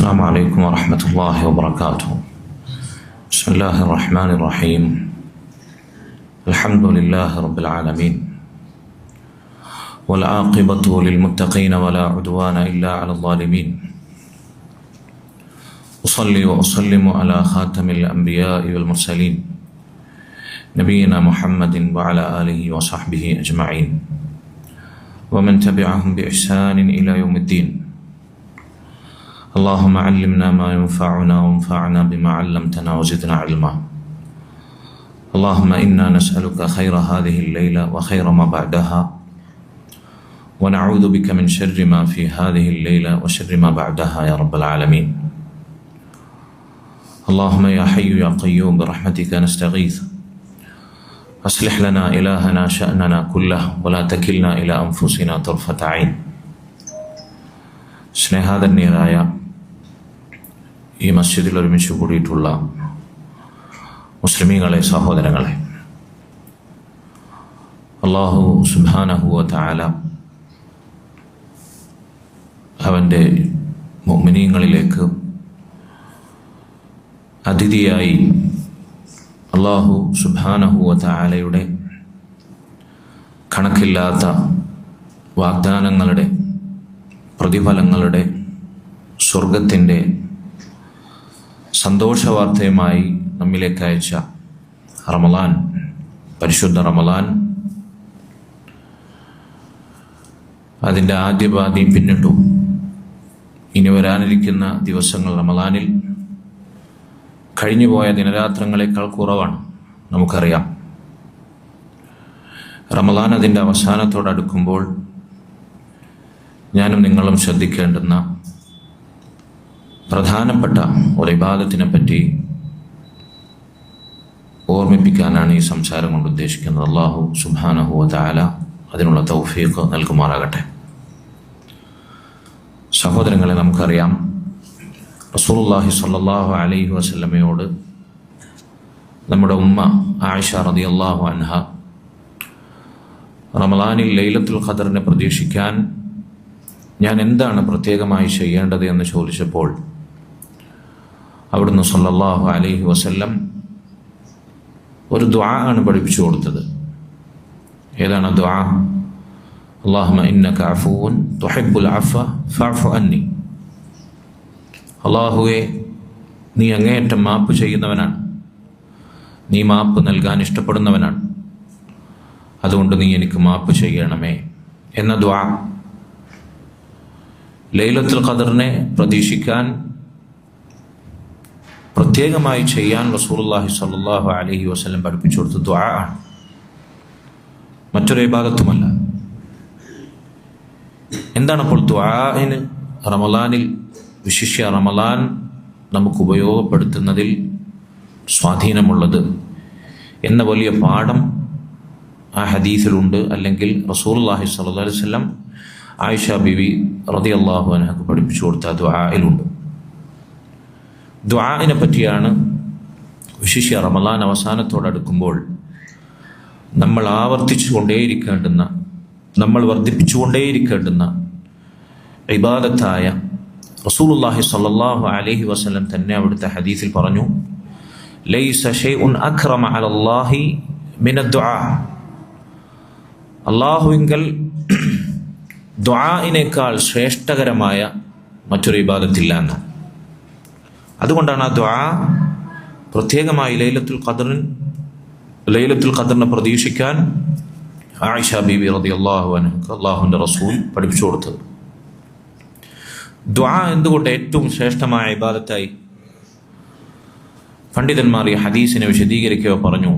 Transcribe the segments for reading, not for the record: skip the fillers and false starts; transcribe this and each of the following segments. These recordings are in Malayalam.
السلام عليكم ورحمة الله وبركاته. بسم الله الرحمن الرحيم. الحمد لله رب العالمين، والعاقبة للمتقين ولا عدوان إلا على الظالمين. أصلي وأسلم على خاتم الأنبياء والمرسلين نبينا محمد وعلى آله وصحبه أجمعين، ومن تبعهم بإحسان إلى يوم الدين. اللهم علمنا ما ينفعنا وانفعنا بما علمتنا وزدنا علما. اللهم إنا نسألك خير هذه الليلة وخير ما بعدها، ونعوذ بك من شر ما في هذه الليلة وشر ما بعدها يا رب العالمين. اللهم يا حي يا قيوم برحمتك نستغيث، أصلح لنا إلهنا شأننا كله ولا تكلنا إلى أنفسنا طرفة عين. സ്നേഹാദരണീയരായ ഈ മസ്ജിദിൽ ഒരുമിച്ച് കൂടിയിട്ടുള്ള മുസ്ലിമീങ്ങളെ, സഹോദരങ്ങളെ, അല്ലാഹു സുബ്ഹാനഹു വ തആല അവൻ്റെ മുഅ്മിനീങ്ങളിലേക്ക് അതിഥിയായി അല്ലാഹു സുബ്ഹാനഹു വ തആലയുടെ കണക്കില്ലാത്ത വാഗ്ദാനങ്ങളുടെ, പ്രതിഫലങ്ങളുടെ, സ്വർഗത്തിൻ്റെ സന്തോഷവാർത്തയുമായി നമ്മിലേക്ക് അയച്ച റമളാൻ, പരിശുദ്ധ റമളാൻ, അതിൻ്റെ ആദ്യ പാതി പിന്നിട്ടു. ഇനി വരാനിരിക്കുന്ന ദിവസങ്ങൾ റമളാനിൽ കഴിഞ്ഞുപോയ ദിനരാത്രങ്ങളെക്കാൾ കുറവാണ്, നമുക്കറിയാം. റമളാൻ അതിൻ്റെ അവസാനത്തോടടുക്കുമ്പോൾ ഞാനും നിങ്ങളും ശ്രദ്ധിക്കേണ്ടുന്ന പ്രധാനപ്പെട്ട ഒരു ഇബാദത്തിനെ പറ്റി ഓർമ്മിപ്പിക്കാനാണ് ഈ സംസാരം കൊണ്ട് ഉദ്ദേശിക്കുന്നത്. അല്ലാഹു സുബ്ഹാനഹു വ തആല അതിനുള്ള തൗഫീഖ് നൽകുമാറാകട്ടെ. സഹോദരങ്ങളെ, നമുക്കറിയാം, റസൂലുള്ളാഹി സ്വല്ലല്ലാഹു അലൈഹി വസല്ലമയോട് നമ്മുടെ ഉമ്മ ആയിഷ റളിയല്ലാഹു അൻഹ റമളാനിൽ ലൈലത്തുൽ ഖദറിനെ പ്രതീക്ഷിക്കാൻ ഞാൻ എന്താണ് പ്രത്യേകമായി ചെയ്യേണ്ടത് എന്ന് ചോദിച്ചപ്പോൾ അവിടുന്ന് സ്വല്ലല്ലാഹു അലൈഹി വസല്ലം ഒരു ദുആ ആണ് പഠിപ്പിച്ചു കൊടുത്തത്. ഏതാണ് ദുആ? അല്ലാഹുമ്മ ഇന്നക അഫൂൻ തുഹിബ്ബുൽ അഫ്വ ഫഅഫു അന്നി. അല്ലാഹുവേ, നീ അങ്ങേയറ്റം മാപ്പ് ചെയ്യുന്നവനാണ്, നീ മാപ്പ് നൽകാൻ ഇഷ്ടപ്പെടുന്നവനാണ്, അതുകൊണ്ട് നീ എനിക്ക് മാപ്പ് ചെയ്യണമേ എന്ന ദുആ ലൈലത്തുൽ ഖദറിനെ പ്രതീക്ഷിക്കാൻ, പ്രത്യേകമായി ചെയ്യാൻ റസൂലുള്ളാഹി സ്വല്ലല്ലാഹു അലൈഹി വസല്ലം പഠിപ്പിച്ചു കൊടുത്ത ദുആ ആണ്, മറ്റൊരു ഇബാദത്തുമല്ല. എന്താണ് അപ്പോൾ ദുആഇന് റമളാനിൽ, വിശിഷ്യ റമളാൻ നമുക്ക് ഉപയോഗപ്പെടുത്തുന്നതിൽ സ്വാധീനമുള്ളത് എന്ന വലിയ പാഠം ആ ഹദീസിലുണ്ട്, അല്ലെങ്കിൽ റസൂലുള്ളാഹി സ്വല്ലല്ലാഹു അലൈഹി വസല്ലം ആയിഷ ബീവി റളിയല്ലാഹു അൻഹക്ക് പഠിപ്പിച്ചു കൊടുത്ത ദുആയിലുണ്ട്. ദുആഇനെ പറ്റിയാണ് വിശിഷ്യ റമളാൻ അവസാനത്തോടടുക്കുമ്പോൾ നമ്മൾ ആവർത്തിച്ചു കൊണ്ടേയിരിക്കേണ്ടുന്ന, നമ്മൾ വർദ്ധിപ്പിച്ചുകൊണ്ടേയിരിക്കേണ്ടുന്ന ഇബാദത്തായ റസൂലുള്ളാഹി സ്വല്ലല്ലാഹു അലൈഹി വസല്ലം തന്നെ അവിടുത്തെ ഹദീസിൽ പറഞ്ഞു, ലൈസ ശൈഉൻ അക്റമ അലല്ലാഹി മിനദ് ദുആ. അല്ലാഹുവിങ്കൽ ദുആഇനേക്കാൾ ശ്രേഷ്ഠകരമായ മറ്റൊരു ഇബാദത്തില്ല എന്ന്. അതുകൊണ്ടാണ് ആ ദുആ പ്രത്യേകമായി ലൈലത്തുൽ ഖദറിനെ പ്രതീക്ഷിക്കാൻ ആയിഷ ബീബി റളിയല്ലാഹു അൻഹ അല്ലാഹുവിൻ്റെ റസൂൽ പഠിപ്പിച്ചു കൊടുത്തത്. ദുആ എന്തുകൊണ്ട് ഏറ്റവും ശ്രേഷ്ഠമായ ഇബാദത്തായി? പണ്ഡിതന്മാർ ഈ ഹദീസിനെ വിശദീകരിക്കുക പറഞ്ഞു,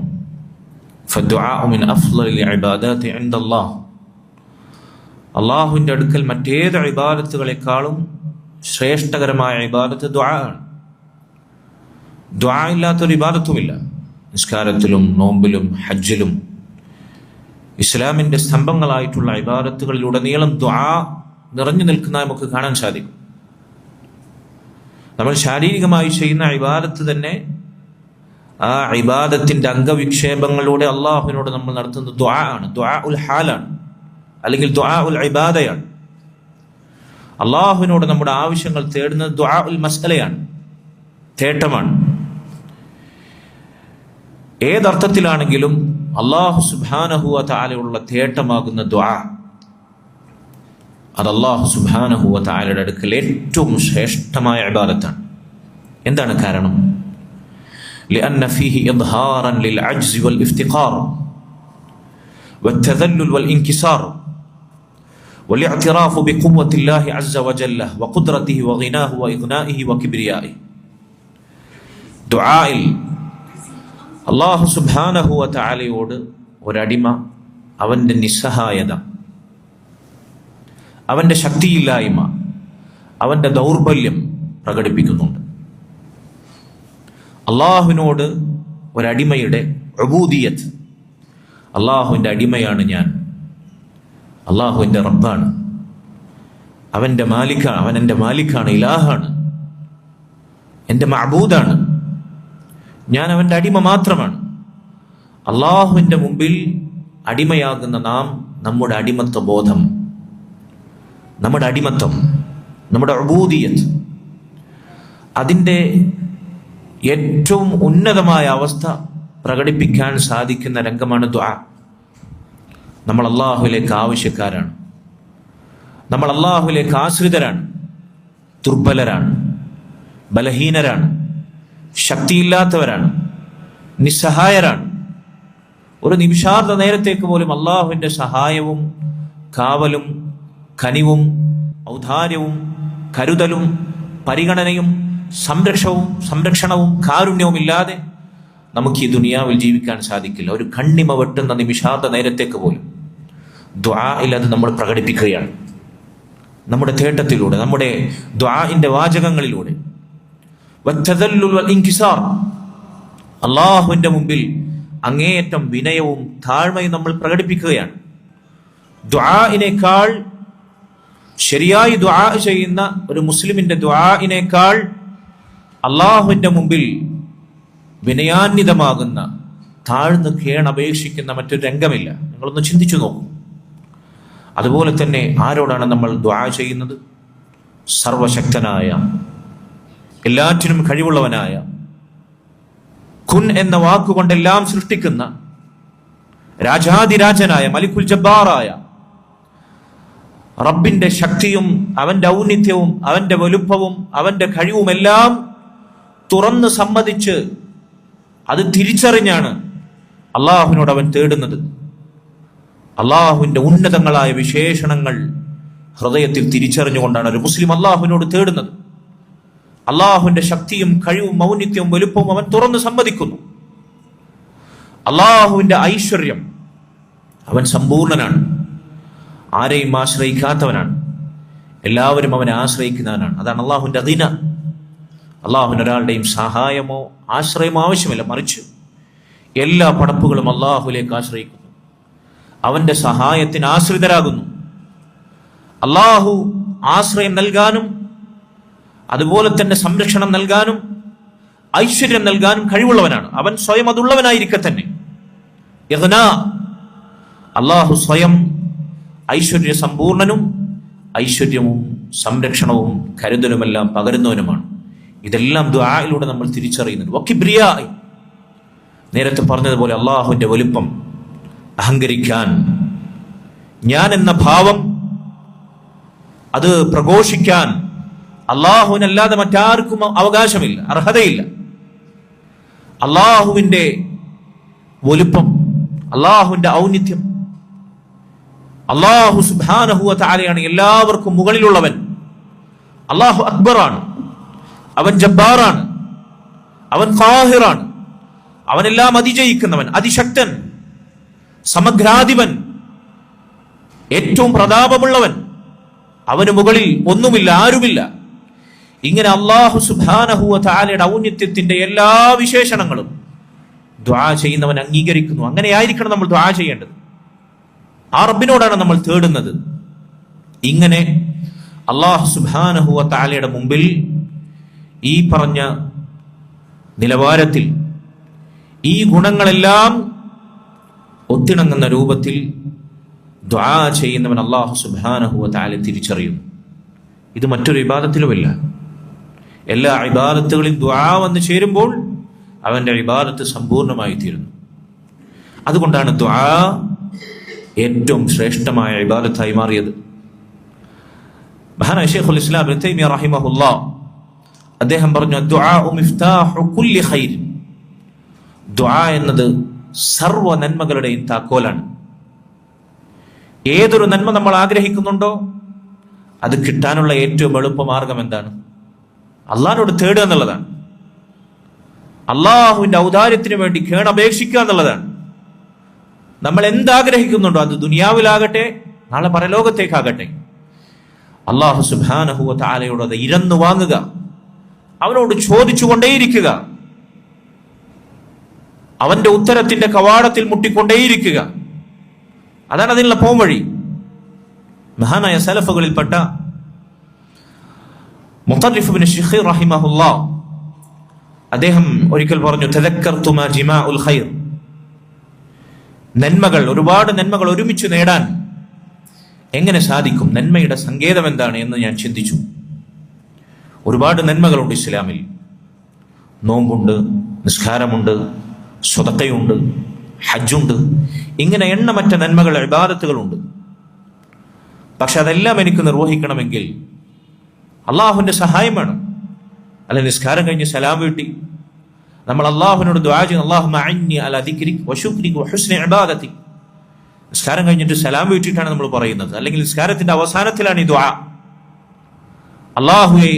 ഫദ്ദുആഉ മിൻ അഫ്ളലിൽ ഇബാദാത്തി ഇൻദല്ലാഹ്. അള്ളാഹുവിൻ്റെ അടുക്കൽ മറ്റേത് ഇബാദത്തുകളെക്കാളും ശ്രേഷ്ഠകരമായ ഇബാദത്ത് ദുആ ആണ്. ദുആ ഇല്ലാത്തൊരു ഇബാദത്തുമില്ല. നിസ്കാരത്തിലും നോമ്പിലും ഹജ്ജിലും ഇസ്ലാമിൻ്റെ സ്തംഭങ്ങളായിട്ടുള്ള ഇബാദത്തുകളിലുടനീളം ദുആ നിറഞ്ഞു നിൽക്കുന്ന നമുക്ക് കാണാൻ സാധിക്കും. നമ്മൾ ശാരീരികമായി ചെയ്യുന്ന ഇബാദത്ത് തന്നെ ആ ഇബാദത്തിൻ്റെ അംഗവിക്ഷേപങ്ങളിലൂടെ അള്ളാഹുവിനോട് നമ്മൾ നടത്തുന്ന ദുആ ആണ്, ദുആ ഉൽ ഹാലാണ്, അല്ലെങ്കിൽ ദുആ ഉൽ ഇബാദയാണ്. അള്ളാഹുവിനോട് നമ്മുടെ ആവശ്യങ്ങൾ തേടുന്നത് ദുആ ഉൽ മസ്അലയാണ്, തേട്ടമാണ്. ഏതർത്ഥത്തിലാണെങ്കിലും അള്ളാഹു സുബ്ഹാനഹു വ തആലയുള്ള തേട്ടമാകുന്ന ദുആ അത് അള്ളാഹു സുബ്ഹാനഹു വ തആലയുടെ അടുക്കൽ ഏറ്റവും ശ്രേഷ്ഠമായ ഇബാദത്താണ്. എന്താണ് കാരണം? لأن فيه إظهارا للعجز والافتقار والتذلل والانكسار والاعتراف بقوة الله عز وجل وقدرته وغناه وإغنائه وكبريائه. ദുആയിൽ അല്ലാഹു സുബ്ഹാനഹു വ തആലയോട് ഒരടിമ അവന്റെ നിസ്സഹായത, അവന്റെ ശക്തിയില്ലായ്മ, അവന്റെ ദൗർബല്യം പ്രകടിപ്പിക്കുന്നുണ്ട്. അള്ളാഹുവിനോട് ഒരടിമയുടെ ഉബൂദിയത്ത്, അള്ളാഹുവിൻ്റെ അടിമയാണ് ഞാൻ, അള്ളാഹു എൻ്റെ റബ്ബാണ്, അവൻ്റെ മാലിക്കാണ്, അവൻ എൻ്റെ മാലിക്കാണ്, ഇലാഹാണ്, എൻ്റെ മഅബൂദാണ്, ഞാൻ അവൻ്റെ അടിമ മാത്രമാണ്. അള്ളാഹുവിൻ്റെ മുമ്പിൽ അടിമയാകുന്ന നാം നമ്മുടെ അടിമത്വ ബോധം, നമ്മുടെ അടിമത്വം, നമ്മുടെ ഉബൂദിയത്ത്, അതിൻ്റെ ഏറ്റവും ഉന്നതമായ അവസ്ഥ പ്രകടിപ്പിക്കാൻ സാധിക്കുന്ന രംഗമാണ് ദുആ. നമ്മൾ അള്ളാഹുവിലേക്ക് ആവശ്യക്കാരാണ്, നമ്മൾ അള്ളാഹുവിലേക്ക് ആശ്രിതരാണ്, ദുർബലരാണ്, ബലഹീനരാണ്, ശക്തിയില്ലാത്തവരാണ്, നിസ്സഹായരാണ്. ഒരു നിമിഷാർദ്ധ നേരത്തേക്ക് പോലും അള്ളാഹുവിൻ്റെ സഹായവും കാവലും കനിവും ഔദാര്യവും കരുതലും പരിഗണനയും സംരക്ഷണവും കാരുണ്യവും ഇല്ലാതെ നമുക്ക് ഈ ദുനിയാവിൽ ജീവിക്കാൻ സാധിക്കില്ല. ഒരു കണ്ണിമ വെട്ടുന്ന നിമിഷാർദ്ധ നേരത്തേക്ക് പോലും ദുആയിൽ അത് നമ്മൾ പ്രകടിപ്പിക്കുകയാണ്, നമ്മുടെ തേട്ടത്തിലൂടെ, നമ്മുടെ ദുആഇന്റെ വാചകങ്ങളിലൂടെ. വത്തദല്ലുൽ വൽ ഇൻകിസാർ, അള്ളാഹുവിന്റെ മുമ്പിൽ അങ്ങേയറ്റം വിനയവും താഴ്മയും നമ്മൾ പ്രകടിപ്പിക്കുകയാണ്. ദുആഇനേക്കാൾ, ശരിയായി ദുആ ചെയ്യുന്ന ഒരു മുസ്ലിമിന്റെ ദുആഇനേക്കാൾ അള്ളാഹുവിന്റെ മുമ്പിൽ വിനയാന്വിതമാകുന്ന, താഴ്ന്ന് കേണപേക്ഷിക്കുന്ന മറ്റൊരു രംഗമില്ല. നിങ്ങളൊന്ന് ചിന്തിച്ചു നോക്കൂ. അതുപോലെ തന്നെ ആരോടാണ് നമ്മൾ ദുആ ചെയ്യുന്നത്? സർവശക്തനായ, എല്ലാറ്റിനും കഴിവുള്ളവനായ, കുൻ എന്ന വാക്കുകൊണ്ടെല്ലാം സൃഷ്ടിക്കുന്ന രാജാതിരാജനായ, മലിക്കുൽ ജബ്ബാറായ റബ്ബിന്റെ ശക്തിയും അവന്റെ ഔന്നിത്യവും അവന്റെ വലുപ്പവും അവന്റെ കഴിവുമെല്ലാം തുറന്ന് സമ്മതിച്ച് അത് തിരിച്ചറിഞ്ഞാണ് അള്ളാഹുവിനോട് അവൻ തേടുന്നത്. അള്ളാഹുവിന്റെ ഉന്നതങ്ങളായ വിശേഷണങ്ങൾ ഹൃദയത്തിൽ തിരിച്ചറിഞ്ഞുകൊണ്ടാണ് ഒരു മുസ്ലിം അള്ളാഹുവിനോട് തേടുന്നത്. അള്ളാഹുവിന്റെ ശക്തിയും കഴിവും ഔന്നിത്യവും വലുപ്പവും അവൻ തുറന്ന് സമ്മതിക്കുന്നു. അള്ളാഹുവിന്റെ ഐശ്വര്യം, അവൻ സമ്പൂർണനാണ്, ആരെയും ആശ്രയിക്കാത്തവനാണ്, എല്ലാവരും അവനെ ആശ്രയിക്കുന്നവനാണ്. അതാണ് അള്ളാഹുവിന്റെ ഗിന. അള്ളാഹുവിന് ഒരാളുടെയും സഹായമോ ആശ്രയമോ ആവശ്യമില്ല, മറിച്ച് എല്ലാ പടപ്പുകളും അള്ളാഹുവിലേക്ക് ആശ്രയിക്കുന്നു, അവന്റെ സഹായത്തിന് ആശ്രിതരാകുന്നു. അള്ളാഹു ആശ്രയം നൽകാനും അതുപോലെ തന്നെ സംരക്ഷണം നൽകാനും ഐശ്വര്യം നൽകാനും കഴിവുള്ളവനാണ്. അവൻ സ്വയം അതുള്ളവനായിരിക്കെ തന്നെ. അള്ളാഹു സ്വയം ഐശ്വര്യ സമ്പൂർണനും ഐശ്വര്യവും സംരക്ഷണവും കരുതലുമെല്ലാം പകരുന്നവനുമാണ്. ഇതെല്ലാം ദുആയിലൂടെ നമ്മൾ തിരിച്ചറിയുന്നുണ്ട്. വകിബ്രിയായി, നേരത്തെ പറഞ്ഞതുപോലെ അള്ളാഹുവിന്റെ വലുപ്പം, അഹങ്കരിക്കാൻ, ഞാൻ എന്ന ഭാവം അത് പ്രഘോഷിക്കാൻ അള്ളാഹുവിനല്ലാതെ മറ്റാർക്കും അവകാശമില്ല, അർഹതയില്ല. അള്ളാഹുവിന്റെ വലുപ്പം, അള്ളാഹുവിന്റെ ഔന്നിത്യം, അള്ളാഹു സുബ്ഹാനഹു വ തആലയാണ് എല്ലാവർക്കും മുകളിലുള്ളവൻ. അള്ളാഹു അക്ബറാണ്, അവൻ ജബ്ബാറാണ്, അവൻ ഖാഹിറാണ്, അവനെല്ലാം അതിജയിക്കുന്നവൻ, അതിശക്തൻ, സമഗ്രാധിപൻ, ഏറ്റവും പ്രതാപമുള്ളവൻ, അവന് മുകളിൽ ഒന്നുമില്ല, ആരുമില്ല. ഇങ്ങനെ അള്ളാഹു സുബ്ഹാനഹു വ തആലയുടെ ഔന്നത്യത്തിന്റെ എല്ലാ വിശേഷണങ്ങളും ദുആ ചെയ്യുന്നവൻ അംഗീകരിക്കുന്നു. അങ്ങനെയായിരിക്കണം നമ്മൾ ദുആ ചെയ്യേണ്ടത്. ആ റബ്ബിനോടാണ് നമ്മൾ തേടുന്നത്. ഇങ്ങനെ അള്ളാഹു സുബ്ഹാനഹു വ തആലയുടെ മുമ്പിൽ ഈ പറഞ്ഞ നിലവാരത്തിൽ ഈ ഗുണങ്ങളെല്ലാം ഒത്തിണങ്ങുന്ന രൂപത്തിൽ ദുആ ചെയ്യുന്നവൻ അള്ളാഹു സുബ്ഹാനഹു വ തആല തിരിച്ചറിയുന്നു. ഇത് മറ്റൊരു ഇബാദത്തിലുമില്ല. എല്ലാ ഇബാദത്തുകളിൽ ദുആ വന്ന് ചേരുമ്പോൾ അവന്റെ ഇബാദത്ത് സമ്പൂർണ്ണമായി തീരുന്നു. അതുകൊണ്ടാണ് ദുആ ഏറ്റവും ശ്രേഷ്ഠമായ ഇബാദത്തായി മാറിയത്. മഹാനായ ശൈഖുൽ ഇസ്ലാം ഇബ്നു തൈമിയ്യ റഹിമഹുല്ലാഹ് അദ്ദേഹം പറഞ്ഞു, ദുആഉ മിഫ്താഹു കുല്ലി ഖൈർ. ദുആ എന്നത് സർവ്വ നന്മകളുടെയും താക്കോലാണ്. ഏതൊരു നന്മ നമ്മൾ ആഗ്രഹിക്കുന്നുണ്ടോ അത് കിട്ടാനുള്ള ഏറ്റവും എളുപ്പമാർഗം എന്താണ്? അള്ളാഹിനോട് തേടുക എന്നുള്ളതാണ്. അള്ളാഹുവിന്റെ ഔദാര്യത്തിന് വേണ്ടി കേണപേക്ഷിക്കുക എന്നുള്ളതാണ്. നമ്മൾ എന്താഗ്രഹിക്കുന്നുണ്ടോ, അത് ദുനിയാവിലാകട്ടെ നാളെ പരലോകത്തേക്കാകട്ടെ, അള്ളാഹു സുബ്ഹാനഹു വ തആലയോട് അത് ഇരന്നു വാങ്ങുക, അവനോട് ചോദിച്ചുകൊണ്ടേയിരിക്കുക, അവന്റെ ഉത്തരത്തിന്റെ കവാടത്തിൽ മുട്ടിക്കൊണ്ടേയിരിക്കുക. അതാണ് അതിനുള്ള പോംവഴി. മഹാനായ സലഫുകളിൽപ്പെട്ട മുത്തറിഫ് ഇബ്നു ശിഖീർ റഹിമഹുല്ലാഹ് അദ്ദേഹം ഒരിക്കൽ പറഞ്ഞു, തദക്കർതു മാ ജിമാഉൽ ഖൈർ. നന്മകൾ, ഒരുപാട് നന്മകൾ ഒരുമിച്ച് നേടാൻ എങ്ങനെ സാധിക്കും, നന്മയുടെ സങ്കേതം എന്താണ് എന്ന് ഞാൻ ചിന്തിച്ചു. ഒരുപാട് നന്മകളുണ്ട് ഇസ്ലാമിൽ. നോമ്പുണ്ട്, നിസ്കാരമുണ്ട്, സ്വതക്കയുണ്ട്, ഹജ്ജുണ്ട്, ഇങ്ങനെ എണ്ണമറ്റ നന്മകൾ, ഇബാദത്തുകളുണ്ട്. പക്ഷെ അതെല്ലാം എനിക്ക് നിർവഹിക്കണമെങ്കിൽ അള്ളാഹുവിന്റെ സഹായം വേണം. അല്ല, നിസ്കാരം കഴിഞ്ഞ് സലാം വീട്ടി നമ്മൾ അള്ളാഹുവിനോട് ദുആ ചെയ്യുന്നു, അല്ലാഹുമ്മ അഇന്നി അലാ ദിക്രിക വശുക്രിക വഹുസ്നി ഇബാദതി. നിസ്കാരം കഴിഞ്ഞിട്ട് സലാം വീട്ടിയിട്ടാണ് നമ്മൾ പറയുന്നത്, അല്ലെങ്കിൽ നിസ്കാരത്തിന്റെ അവസാനത്തിലാണ് ഈ ദുആ. അള്ളാഹുവേ,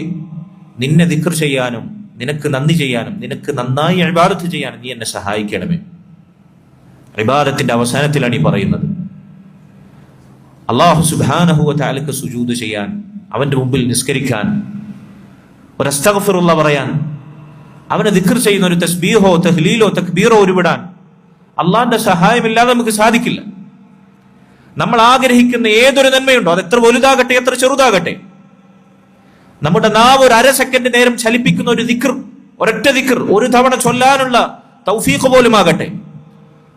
നിന്നെ ദിക്ർ ചെയ്യാനും നിനക്ക് നന്ദി ചെയ്യാനും നിനക്ക് നന്നായി ഇബാദത്ത് ചെയ്യാനും നീ എന്നെ സഹായിക്കണമേ. ഇബാദത്തിന്റെ അവസാനത്തിലാണ് ഈ പറയുന്നത്. അല്ലാഹു സുബ്ഹാനഹു വ തആലക്ക് സുജൂദ് ചെയ്യാൻ, അവന്റെ മുമ്പിൽ നിസ്കരിക്കാൻ, ഒരു അസ്തഗ്ഫിറുല്ലാഹ് പറയാൻ, അവനെ ദിക്ർ ചെയ്യുന്ന ഒരു തസ്ബീഹോ തഹ്ലീലോ തക്ബീറോ ഉരുവിടാൻ അള്ളാന്റെ സഹായമില്ലാതെ നമുക്ക് സാധിക്കില്ല. നമ്മൾ ആഗ്രഹിക്കുന്ന ഏതൊരു നന്മയുണ്ടോ, അത് എത്ര വലുതാകട്ടെ എത്ര ചെറുതാകട്ടെ, നമ്മുടെ നാവ് ഒരു 1/2 സെക്കൻഡ് നേരം ചലിപ്പിക്കുന്ന ഒരു ദിക്ർ, ഒരൊറ്റ ദിക്ർ ഒരു തവണ ചൊല്ലാനുള്ള തൗഫീഖ് പോലും ആകട്ടെ,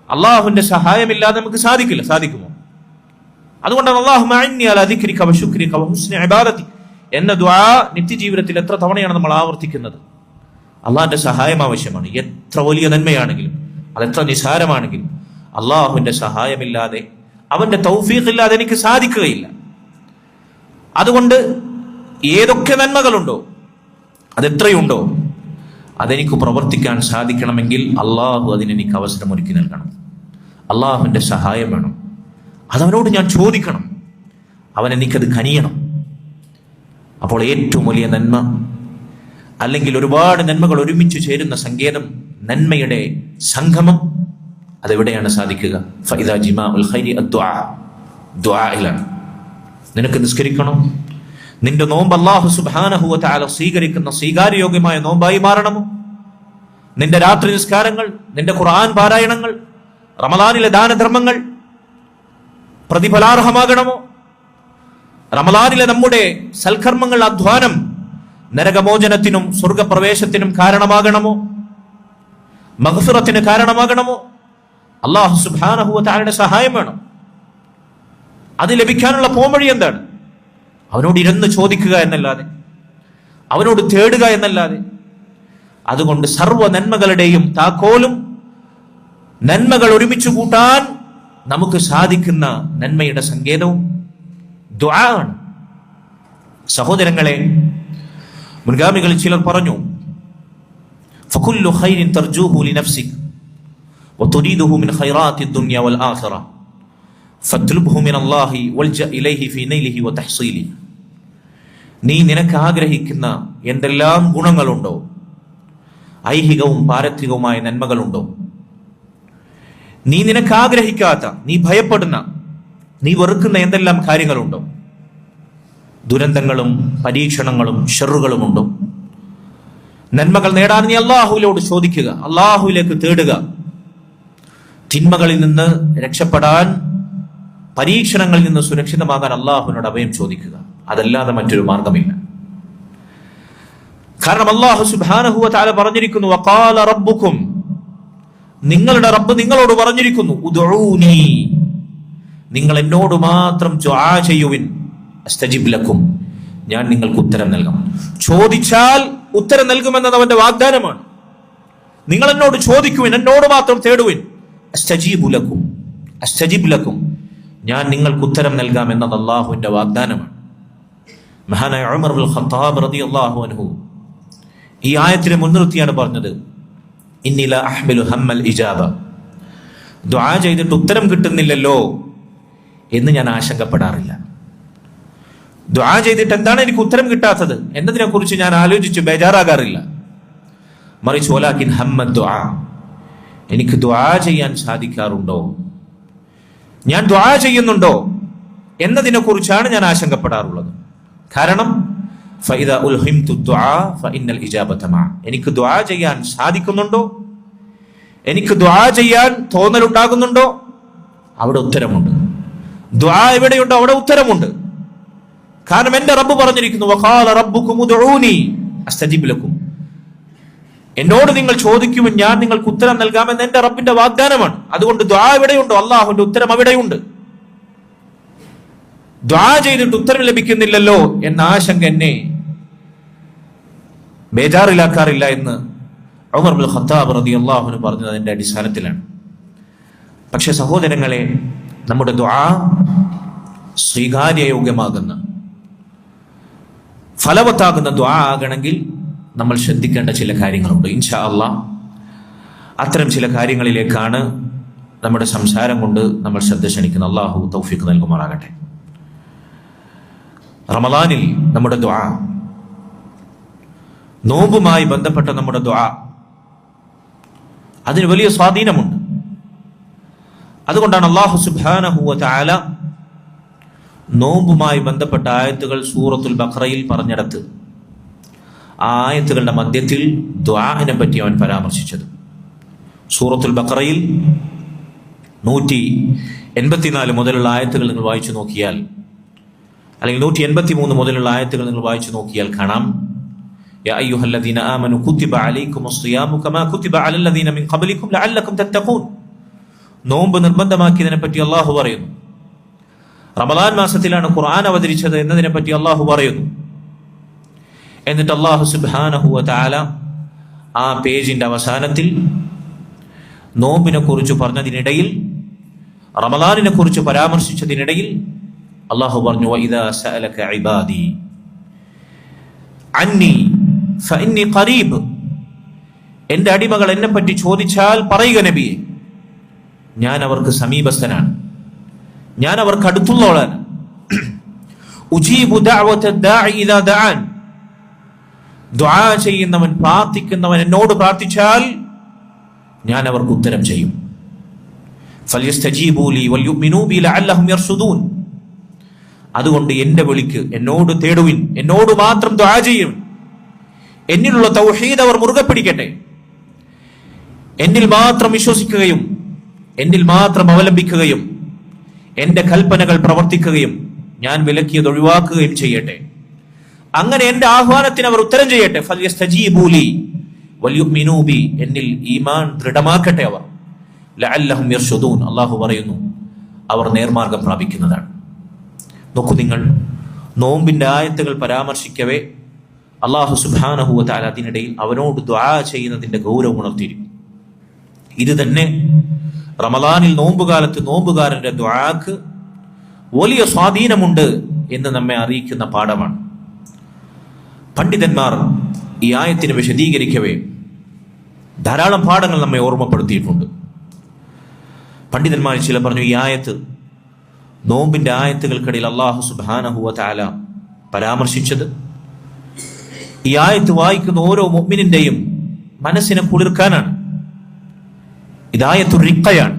അള്ളാഹുവിന്റെ സഹായമില്ലാതെ നമുക്ക് സാധിക്കില്ല. സാധിക്കുമോ? അതുകൊണ്ടാണ് അല്ലാഹുമ്മ അഇന്നി അലാ ദിക്രിക വശുക്രിക വഹുസ്നി ഇബാദതി എന്ന ദുആ നിത്യജീവിതത്തിൽ എത്ര തവണയാണ് നമ്മൾ ആവർത്തിക്കുന്നത്. അള്ളാഹിന്റെ സഹായം ആവശ്യമാണ്. എത്ര വലിയ നന്മയാണെങ്കിലും, അതെത്ര നിസാരമാണെങ്കിലും, അള്ളാഹുവിന്റെ സഹായമില്ലാതെ, അവന്റെ തൗഫീഖ് ഇല്ലാതെ എനിക്ക് സാധിക്കുകയില്ല. അതുകൊണ്ട് ഏതൊക്കെ നന്മകളുണ്ടോ, അതെത്രയുണ്ടോ, അതെനിക്ക് പ്രവർത്തിക്കാൻ സാധിക്കണമെങ്കിൽ അള്ളാഹു അതിനെനിക്ക് അവസരം ഒരുക്കി നൽകണം. അള്ളാഹുവിന്റെ സഹായം വേണം. അതവനോട് ഞാൻ ചോദിക്കണം, അവൻ എനിക്കത് കനിയണം. അപ്പോൾ ഏറ്റവും വലിയ നന്മ, അല്ലെങ്കിൽ ഒരുപാട് നന്മകൾ ഒരുമിച്ച് ചേരുന്ന സങ്കേതം, നന്മയുടെ സംഗമം, അതെവിടെയാണ് സാധിക്കുക? ഫഇദാ ജിമാഉൽ ഖൈരി അദ്ദുആ. ദുആയിലാണ്. നിനക്ക് നിസ്കരിക്കണം, നിന്റെ നോമ്പ് അല്ലാഹു സുബ്ഹാനഹു വ തആല സ്വീകരിക്കുന്ന സ്വീകാര്യയോഗ്യമായ നോമ്പായി മാറണമോ? നിന്റെ രാത്രി നിസ്കാരങ്ങൾ, നിന്റെ ഖുർആൻ പാരായണങ്ങൾ, റമളാനിലെ ദാനധർമ്മങ്ങൾ പ്രതിഫലാർഹമാകണമോ? റമളാനിലെ നമ്മുടെ സൽക്കർമ്മങ്ങൾ, അധ്വാനം നരകമോചനത്തിനും സ്വർഗപ്രവേശത്തിനും കാരണമാകണമോ? മഗ്ഫിറത്തിന് കാരണമാകണമോ? അല്ലാഹു സുബ്ഹാനഹു വ തആലയുടെ സഹായം വേണം. അത് ലഭിക്കാനുള്ള പോംവഴി എന്താണ്? അവനോട് ഇരുന്ന് ചോദിക്കുക എന്നല്ലാതെ, അവനോട് തേടുക എന്നല്ലാതെ. അതുകൊണ്ട് സർവ്വ നന്മകളുടെയും താക്കോലും, നന്മകൾ ഒരുമിച്ച് കൂട്ടാൻ നമുക്ക് സാധിക്കുന്ന നന്മയുടെ സങ്കേതവും ദുആ ആണ്. സഹോദരങ്ങളെ, മുൻഗാമികളിൽ ചിലർ പറഞ്ഞു, ഫകുല്ലു ഖൈരിൻ തർജൂഹു ലിനഫ്സിക വതുരീദുഹു മിൻ ഖൈറാത്തി ദുനിയ വൽ ആഖിറ ഫത്ലുബ്ഹു മിനല്ലാഹി വൽജ ഇലൈഹി ഫീ നൈലിഹി വതഹ്സീലിഹി. നീ നിനക്ക് ആഗ്രഹിക്കുന്ന എന്തെല്ലാം ഗുണങ്ങളുണ്ടോ, ഐഹികവും പാരത്രികവുമായ നന്മകളുണ്ടോ, നീ നിനക്ക് ആഗ്രഹിക്കാത്ത, നീ ഭയപ്പെടുന്ന, നീ വെറുക്കുന്ന എന്തെല്ലാം കാര്യങ്ങളുണ്ടോ, ദുരന്തങ്ങളും പരീക്ഷണങ്ങളും ഷെറുകളുമുണ്ടോ, നന്മകൾ നേടാൻ നീ അള്ളാഹുവിനോട് ചോദിക്കുക, അള്ളാഹുവിലേക്ക് തേടുക. തിന്മകളിൽ നിന്ന് രക്ഷപ്പെടാൻ, പരീക്ഷണങ്ങളിൽ നിന്ന് സുരക്ഷിതമാകാൻ അള്ളാഹുവിനോട് അഭയം ചോദിക്കുക. അതല്ലാതെ മറ്റൊരു മാർഗമില്ല. കാരണം അല്ലാഹു സുബ്ഹാനഹു വ തആല പറഞ്ഞിരിക്കുന്നു, വഖാല റബ്ബുക്കും, നിങ്ങളുടെ റബ്ബ് നിങ്ങളോട് പറഞ്ഞിരിക്കുന്നു, ഉദ്ഊനി, നിങ്ങൾ എന്നോട് മാത്രം ദുആ ചെയ്യുവിൻ, അസ്തജിബ് ലക്കും, ഞാൻ നിങ്ങൾക്ക് ഉത്തരം നൽകാം. ചോദിച്ചാൽ ഉത്തരം നൽകുമെന്നത് അവന്റെ വാഗ്ദാനമാണ്. നിങ്ങൾ എന്നോട് ചോദിക്കുവിൻ, എന്നോട് മാത്രം തേടുവിൻ. അസ്തജീബ് ലക്കും, ഞാൻ നിങ്ങൾക്ക് ഉത്തരം നൽകാം എന്നത് അള്ളാഹുവിന്റെ വാഗ്ദാനമാണ്. മഹാനായ ഉമർ ഇബ്നുൽ ഖത്താബ് റളിയല്ലാഹു അൻഹു ഈ ആയത്തിനെ മുൻനിർത്തിയാണ് പറഞ്ഞത്, ഇന്നി ലാ അഹ്മിലു ഹമ്മൽ ഇജാബ, ദുആ ചെയ്തിട്ട് ഉത്തരം കിട്ടുന്നില്ലല്ലോ എന്ന് ഞാൻ ആശങ്കപ്പെടാറില്ല. ദുആ ചെയ്തിട്ട് എന്താണ് എനിക്ക് ഉത്തരം കിട്ടാത്തത് എന്നതിനെ കുറിച്ച് ഞാൻ ആലോചിച്ച് ബേജാറാകാറില്ല. മറിച്ച് വലാകിൻ ഹമ്മദ് ദുആ, എനിക്ക് ദുആ ചെയ്യാൻ സാധിക്കാറുണ്ടോ, ഞാൻ ദുആ ചെയ്യുന്നുണ്ടോ എന്നതിനെ കുറിച്ചാണ് ഞാൻ ആശങ്കപ്പെടാറുള്ളത്. കാരണം ഫഇദാ ഉൽഹിംതു ദുആ ഫഇന്നൽ ഇജാബത മഅ, എനിക്ക് ദുആ ചെയ്യാൻ സാധിക്കുന്നുണ്ടോ, എനിക്ക് ദുആ ചെയ്യാൻ തോന്നലുണ്ടാകുന്നുണ്ടോ, അവിടെ ഉത്തരമുണ്ട്. ദുആ എവിടെയുണ്ടോ അവിടെ ഉത്തരമുണ്ട്. കാരണം എന്റെ റബ്ബ് പറഞ്ഞിരിക്കുന്നു, വഖാല റബ്ബുകും ഉദ്ഊനി അസ്തജിബ് ലക്കും, എന്നോട് നിങ്ങൾ ചോദിക്കുമെന്ന് ഞാൻ നിങ്ങൾക്ക് ഉത്തരം നൽകാമെന്ന് എന്റെ റബ്ബിന്റെ വാഗ്ദാനമാണ്. അതുകൊണ്ട് ദുആ എവിടെയുണ്ടോ അള്ളാഹുവിന്റെ ഉത്തരം അവിടെയുണ്ട്. ദുആ ചെയ്തിട്ട് ഉത്തരം ലഭിക്കുന്നില്ലല്ലോ എന്ന ആശങ്ക എന്നെ ബേജാറിലാക്കാറില്ല എന്ന് ഉമർ ഇബ്നുൽ ഖത്താബ് റളിയല്ലാഹു അൻഹു പറഞ്ഞത് അതിന്റെ അടിസ്ഥാനത്തിലാണ്. പക്ഷെ സഹോദരങ്ങളെ, നമ്മുടെ ദുആ സ്വീകാര്യയോഗ്യമാകുന്ന ഫലവത്താകുന്ന ദുആ ആകണമെങ്കിൽ നമ്മൾ ശ്രദ്ധിക്കേണ്ട ചില കാര്യങ്ങളുണ്ട്. ഇൻഷാ അല്ലാഹ് അത്തരം ചില കാര്യങ്ങളിലേക്കാണ് നമ്മുടെ സംസാരം കൊണ്ട് നമ്മൾ ശ്രദ്ധ ക്ഷണിക്കുന്നത്. അല്ലാഹു തൗഫീഖ് നൽകുമാറാകട്ടെ. റമളാനിൽ നമ്മുടെ ദുആ, നോമ്പുമായി ബന്ധപ്പെട്ട നമ്മുടെ ദുആ, അതിന് വലിയ സ്വാധീനമുണ്ട്. അതുകൊണ്ടാണ് അല്ലാഹു സുബ്ഹാനഹു വ തആല നോമ്പുമായി ബന്ധപ്പെട്ട ആയത്തുകൾ സൂറത്തുൽ ബഖറയിൽ പറഞ്ഞിടത്ത് ആ ആയത്തുകളുടെ മധ്യത്തിൽ ദുആഇനെ പറ്റി അവൻ പരാമർശിച്ചത്. സൂറത്തുൽ ബഖറയിൽ 184 മുതലുള്ള ആയത്തുകൾ നിങ്ങൾ വായിച്ചു നോക്കിയാൽ, അല്ലെങ്കിൽ 183 മുതലുള്ള ആയത്തുകൾ നിങ്ങൾ വായിച്ചു നോക്കിയാൽ കാണാം, യാ അയ്യുഹല്ലദീന ആമനു കുതിബ അലൈക്കുമുസ് സിയാമു കമാ കുതിബ അലല്ലദീന മിൻ ഖബ്ലിക്കും ലഅല്ലക്കും തത്തഖൂൻ. നോമ്പ് നിർബന്ധമാക്കിയതിനെ പറ്റി അല്ലാഹു പറയുന്നു. റമളാൻ മാസത്തിലാണ് ഖുർആൻ അവതരിച്ചത് എന്നതിനെ പറ്റി അല്ലാഹു പറയുന്നു. എന്നിട്ട് അല്ലാഹു സുബ്ഹാനഹു വ തആല ആ പേജിന്റെ അവസാനത്തിൽ നോമ്പിനെ കുറിച്ച് പറഞ്ഞതിനിടയിൽ, റമളാനിനെ കുറിച്ച് പരാമർശിച്ചതിനിടയിൽ അല്ലാഹു പറഞ്ഞു, വഇദാ സഅലക ഇബാദി അന്നി ഫഇന്നി ഖരീബ്, എന്റെ അടിമകൾ എന്നെ പറ്റി ചോദിച്ചാൽ പറയുക നബിയെ, ഞാൻ അവർക്ക് സമീപസ്ഥനാണ്, ഞാൻ അവർക്ക് അടുത്തുള്ളവളാണ്. ഉജീബു ദഅവത ദാഇ ഇദാ ദഅൻ, ദുആ ചെയ്യുന്നവൻ, പ്രാർത്ഥിക്കുന്നവൻ എന്നോട് പ്രാർത്ഥിച്ചാൽ ഞാൻ അവർക്ക് ഉത്തരം ചെയ്യും. ഫൽയസ്തജീബൂ ലി വൽയുമിനൂ ബി ലഅല്ലഹും യർശുദൂൻ, അതുകൊണ്ട് എന്റെ വിളിക്ക് എന്നോട് തേടുവിൻ, എന്നോട് മാത്രം ദുആ ചെയ്യും, എന്നിലുള്ള തൗഹീദ് അവർ മുറുകെ പിടിക്കട്ടെ, എന്നിൽ മാത്രം വിശ്വസിക്കുകയും എന്നിൽ മാത്രം അവലംബിക്കുകയും എന്റെ കൽപ്പനകൾ പ്രവർത്തിക്കുകയും ഞാൻ വിലക്കിയത് ഒഴിവാക്കുകയും ചെയ്യട്ടെ. അങ്ങനെ എന്റെ ആഹ്വാനത്തിന് അവർ ഉത്തരം ചെയ്യട്ടെ. ഫൽയസ്തജീബൂ ലി വൽയുമിനൂ ബി, എന്നിൽ ഈമാൻ ദൃഢമാക്കട്ടെ അവർ. ലഅല്ലഹും യർശുദൂൻ, അല്ലാഹു പറയുന്നു അവർ നേർമാർഗം പ്രാപിക്കുന്നതാണ്. നോക്കൂ നിങ്ങൾ, നോമ്പിന്റെ ആയത്തുകൾ പരാമർശിക്കവേ അല്ലാഹു സുബ്ഹാനഹു വ തആല അതിനിടയിൽ അവനോട് ദുആ ചെയ്യുന്നതിന്റെ ഗൗരവം ഉണർത്തിയിരിക്കും. ഇത് തന്നെ റമളാനിൽ നോമ്പുകാലത്ത് നോമ്പുകാരന്റെ ദുആക്ക് വലിയ സ്വാധീനമുണ്ട് എന്ന് നമ്മെ അറിയിക്കുന്ന പാഠമാണ്. പണ്ഡിതന്മാർ ഈ ആയത്തിനെ വിശദീകരിക്കവേ ധാരാളം പാഠങ്ങൾ നമ്മെ ഓർമ്മപ്പെടുത്തിയിട്ടുണ്ട്. പണ്ഡിതന്മാർ ചില പറഞ്ഞു, ഈ ആയത്ത്, നോമ്പിന്റെ ആയത്തുകൾക്കിടയിൽ അല്ലാഹു സുബ്ഹാനഹു വ തആല പരാമർശിച്ചത് ഈ ആയത്ത് വായിക്കുന്ന ഓരോ മുഅ്മിനിന്റെയും മനസ്സിനെ കുളിർക്കാനാണ്. ഇതായത്തു റിഖയാണ്,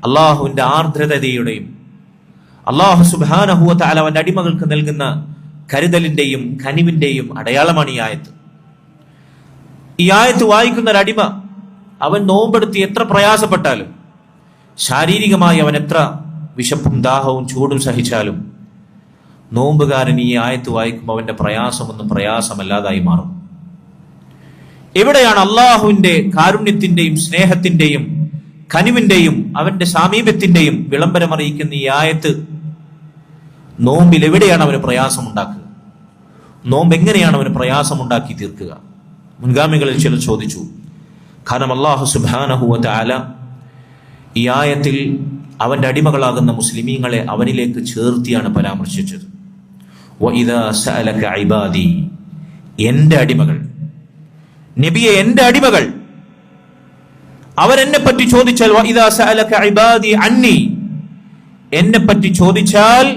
അള്ളാഹുവിന്റെ ആർദ്രതയുടെയും അള്ളാഹു സുബ്ഹാനഹു വ തആല അവന്റെ അടിമകൾക്ക് നൽകുന്ന കരുതലിന്റെയും കനിവിന്റെയും അടയാളമാണ് ഈ ആയത്ത്. ഈ ആയത്ത് വായിക്കുന്ന ഒരു അടിമ, അവൻ നോമ്പെടുത്ത് എത്ര പ്രയാസപ്പെട്ടാലും, ശാരീരികമായി അവൻ എത്ര വിശപ്പും ദാഹവും ചൂടും സഹിച്ചാലും, നോമ്പുകാരൻ ഈ ആയത്ത് വായിക്കുമ്പോൾ അവന്റെ പ്രയാസമൊന്നും പ്രയാസമല്ലാതായി മാറും. എവിടെയാണ് അള്ളാഹുവിന്റെ കാരുണ്യത്തിന്റെയും സ്നേഹത്തിന്റെയും കനിവിന്റെയും അവന്റെ സാമീപ്യത്തിന്റെയും വിളംബരം അറിയിക്കുന്ന ഈ ആയത്ത് നോമ്പിൽ എവിടെയാണ് അവന് പ്രയാസം ഉണ്ടാക്കുക? നോമ്പ് എങ്ങനെയാണ് അവന് പ്രയാസമുണ്ടാക്കി തീർക്കുക? മുൻഗാമികളിൽ ചിലർ ചോദിച്ചു. കാരണം അല്ലാഹു സുബ്ഹാനഹു വ തആല ഈ ആയത്തിൽ അവന്റെ അടിമകളാകുന്ന മുസ്ലിമീങ്ങളെ അവനിലേക്ക് ചേർത്തിയാണ് പരാമർശിച്ചത്. വഇദാ സഅലക ഇബാദി, എന്റെ അടിമകൾ, നബിയെ എന്റെ അടിമകൾ അവരെന്നെ പറ്റി ചോദിച്ചാൽ, വഇദാ സഅലക ഇബാദി അന്നി, എന്നെ പറ്റി ചോദിച്ചാൽ,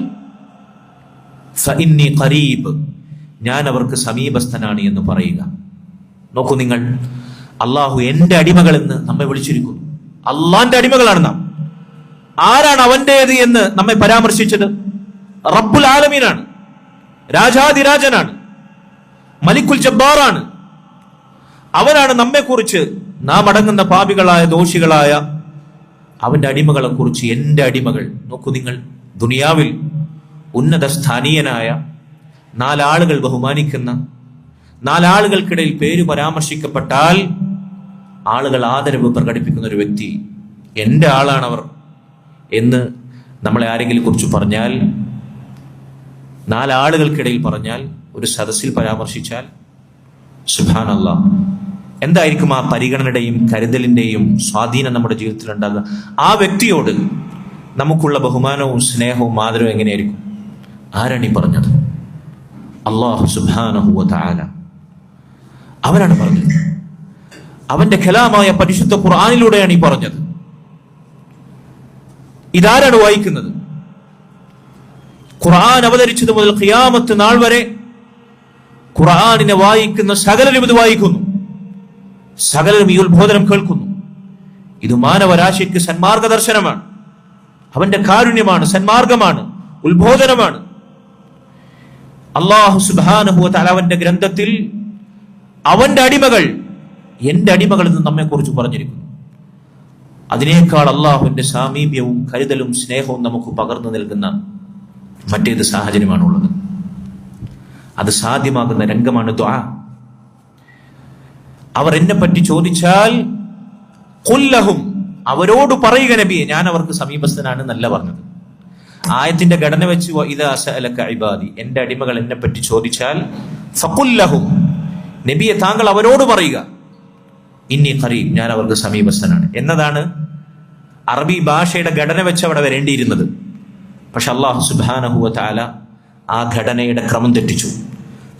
ഫഇന്നി ഖരീബ്, ഞാൻ അവർക്ക് സമീപസ്ഥനാണ് എന്ന് പറയുക. നോക്കൂ നിങ്ങൾ, അള്ളാഹു എന്റെ അടിമകൾ എന്ന് നമ്മെ വിളിച്ചിരിക്കുന്നു. അള്ളാന്റെ അടിമകളാണ് നാം. ആരാണ് അവന്റേത് എന്ന് നമ്മെ പരാമർശിച്ചത്? റബ്ബുൽ ആലമീനാണ്, രാജാതിരാജനാണ്, മലിക്കുൽ ജബ്ബാറാണ്. അവനാണ് നമ്മെക്കുറിച്ച്, നാം അടങ്ങുന്ന പാപികളായ ദോഷികളായ അവന്റെ അടിമകളെ കുറിച്ച് എന്റെ അടിമകൾ. നോക്കൂ നിങ്ങൾ, ദുനിയാവിൽ ഉന്നത സ്ഥാനീയനായ, നാലാളുകൾ ബഹുമാനിക്കുന്ന, നാലാളുകൾക്കിടയിൽ പേര് പരാമർശിക്കപ്പെട്ടാൽ ആളുകൾ ആദരവ് പ്രകടിപ്പിക്കുന്ന ഒരു വ്യക്തി, എൻ്റെ ആളാണവർ എന്ന് നമ്മളെ ആരെങ്കിലും കുറിച്ച് പറഞ്ഞാൽ, നാലാളുകൾക്കിടയിൽ പറഞ്ഞാൽ, ഒരു സദസ്സിൽ പരാമർശിച്ചാൽ, സുബ്ഹാനല്ലാഹ്, എന്തായിരിക്കും ആ പരിഗണനയുടെയും കരുതലിന്റെയും സ്വാധീനം നമ്മുടെ ജീവിതത്തിൽ ഉണ്ടാകുക? ആ വ്യക്തിയോട് നമുക്കുള്ള ബഹുമാനവും സ്നേഹവും ആദരവും എങ്ങനെയായിരിക്കും? ആരാണ് ഈ പറഞ്ഞത്? അല്ലാഹു സുബ്ഹാനഹു വ തആല അവനാണ് പറഞ്ഞത്. അവന്റെ കലാമായ പരിശുദ്ധ ഖുർആനിലൂടെയാണ് ഈ പറഞ്ഞത്. ഇതാരാണ് വായിക്കുന്നത്? ഖുർആൻ അവതരിച്ചത് മുതൽ ഖിയാമത്ത് നാൾ വരെ ഖുർആനിനെ വായിക്കുന്ന സകലരും ഇത് വായിക്കുന്നു, സകലരും ഈ ഉത്ബോധനം കേൾക്കുന്നു. ഇത് മാനവരാശിക്ക് സന്മാർഗ ദർശനമാണ്, അവന്റെ കാരുണ്യമാണ്, സന്മാർഗമാണ്, ഉത്ബോധനമാണ്. അല്ലാഹു സുബ്ഹാനഹു വ തആല അവന്റെ ഗ്രന്ഥത്തിൽ അവന്റെ അടിമകൾ, എന്റെ അടിമകൾ എന്ന് നമ്മെ കുറിച്ച് പറഞ്ഞിരിക്കുന്നു. അതിനേക്കാൾ അള്ളാഹുവിന്റെ സാമീപ്യവും കരുതലും സ്നേഹവും നമുക്ക് പകർന്നു നൽകുന്ന മറ്റേത് സാഹചര്യമാണുള്ളത്? അത് സാധ്യമാകുന്ന രംഗമാണ് ദുആ. അവർ എന്നെ പറ്റി ചോദിച്ചാൽ ഖുൽ ലഹും, അവരോട് പറയുക നബിയെ, ഞാൻ അവർക്ക് സമീപസ്ഥനാണ് എന്നല്ല പറഞ്ഞത്. ആയത്തിന്റെ ഘടന വെച്ച് വഇദാ സഅലക ഇബാദി, എന്റെ അടിമകൾ എന്നെ പറ്റി ചോദിച്ചാൽ, ഫഖുൽ ലഹും, നബിയെ താങ്കൾ അവരോട് പറയുക, ഇന്നി ഖരീബ്, ഞാൻ അവർക്ക് സമീപസ്ഥനാണ് എന്നതാണ് അറബി ഭാഷയുടെ ഘടന വെച്ച് അവിടെ വരേണ്ടിയിരുന്നത്. പക്ഷെ അല്ലാഹു സുബ്ഹാനഹു വ തആല ആ ഘടനയുടെ ക്രമം തെറ്റിച്ചു.